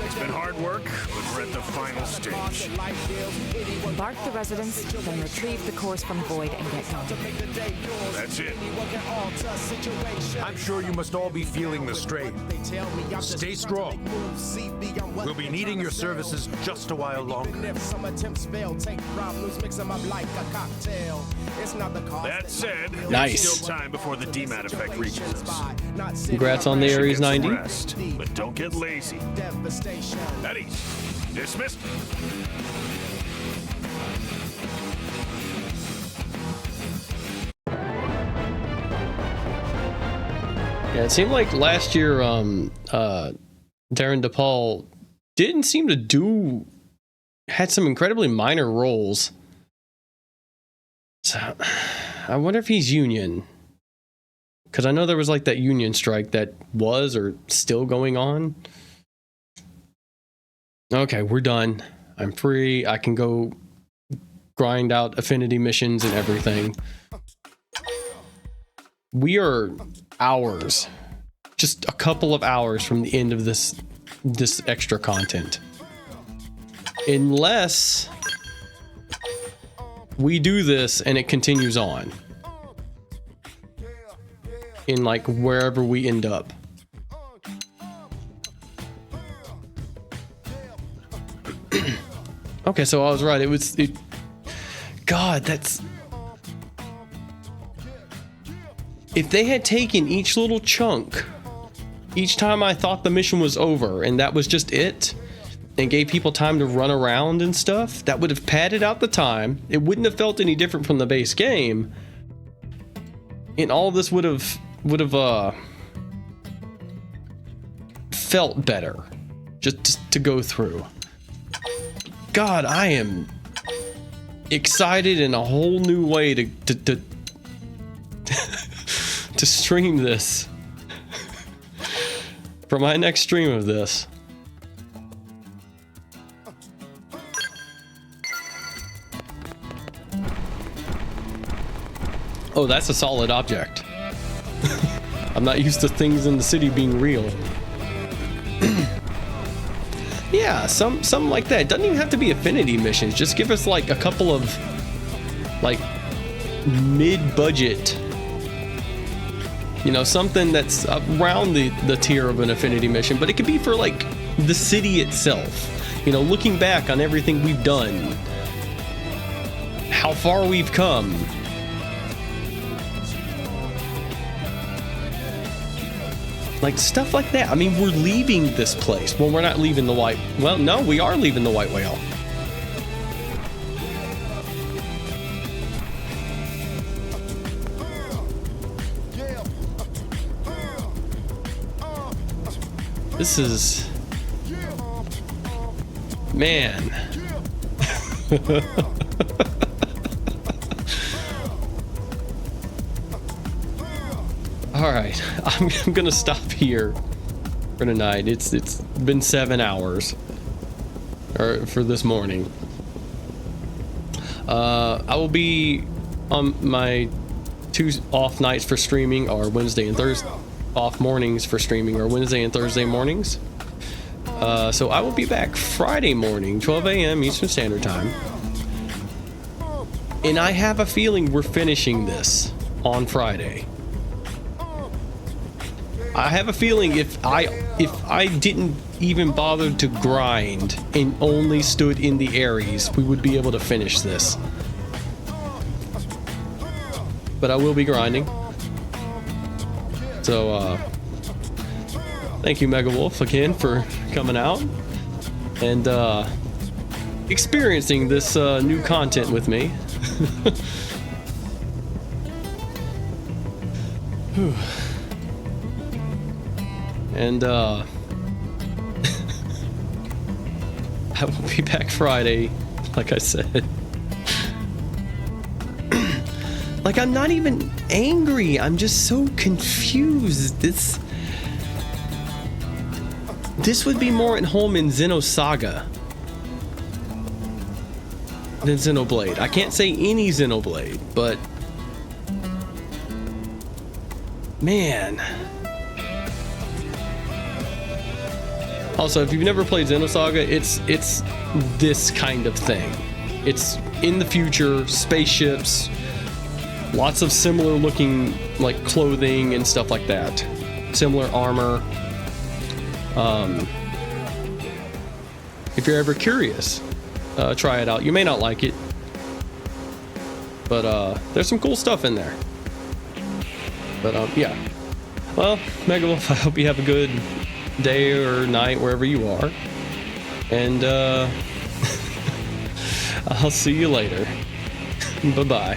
It's been hard work, but we're at the final stage. Embark the residents, then retrieve the cores from Void and get going. That's it. I'm sure you must all be feeling the strain. Stay strong. We'll be needing your services just a while longer. That said, Nice. there's still time before the DMAT effect reaches us. Congrats on the Should Ares get some 90. rest, but don't get lazy. Eddie, dismissed. Yeah, it seemed like last year, Darren DePaul didn't seem to had some incredibly minor roles. So, I wonder if he's Union. Because I know there was like that Union strike that was or still going on. Okay, we're done. I'm free. I can go grind out affinity missions and everything. We are hours, just a couple of hours from the end of this extra content. Unless we do this and it continues on in like wherever we end up. Okay, so I was right. God, that's... If they had taken each little chunk, each time I thought the mission was over, and that was just it, and gave people time to run around and stuff, that would have padded out the time. It wouldn't have felt any different from the base game. And all this would have felt better. Just to go through. God, I am excited in a whole new way to to stream this. For my next stream of this. Oh, that's a solid object. I'm not used to things in the city being real. Yeah, something like that. It doesn't even have to be affinity missions. Just give us like a couple of like mid-budget, you know, something that's around the tier of an affinity mission, but it could be for like the city itself. You know, looking back on everything we've done, how far we've come. Like stuff like that. I mean, we're leaving this place. Well, we're not leaving the white. Well, no, we are leaving the white whale. This is, man. All right, I'm gonna stop here for tonight. It's been 7 hours, or for this morning. I will be on my 2 off nights for streaming are Wednesday and Thursday. Off mornings for streaming are Wednesday and Thursday mornings. So I will be back Friday morning, 12 a.m. Eastern Standard Time. And I have a feeling we're finishing this on Friday. I have a feeling if I didn't even bother to grind and only stood in the Ares, we would be able to finish this. But I will be grinding. So, thank you, Mega Wolf, again for coming out and experiencing this new content with me. And I will be back Friday, like I said. Like, I'm not even angry. I'm just so confused. This would be more at home in Xenosaga than Xenoblade. I can't say any Xenoblade, but man. Also, if you've never played Xenosaga, it's this kind of thing. It's in the future, spaceships, lots of similar looking like clothing and stuff like that. Similar armor. If you're ever curious, try it out. You may not like it, but there's some cool stuff in there. But yeah. Well, Mega Wolf, I hope you have a good day or night wherever you are. And I'll see you later. Bye-bye.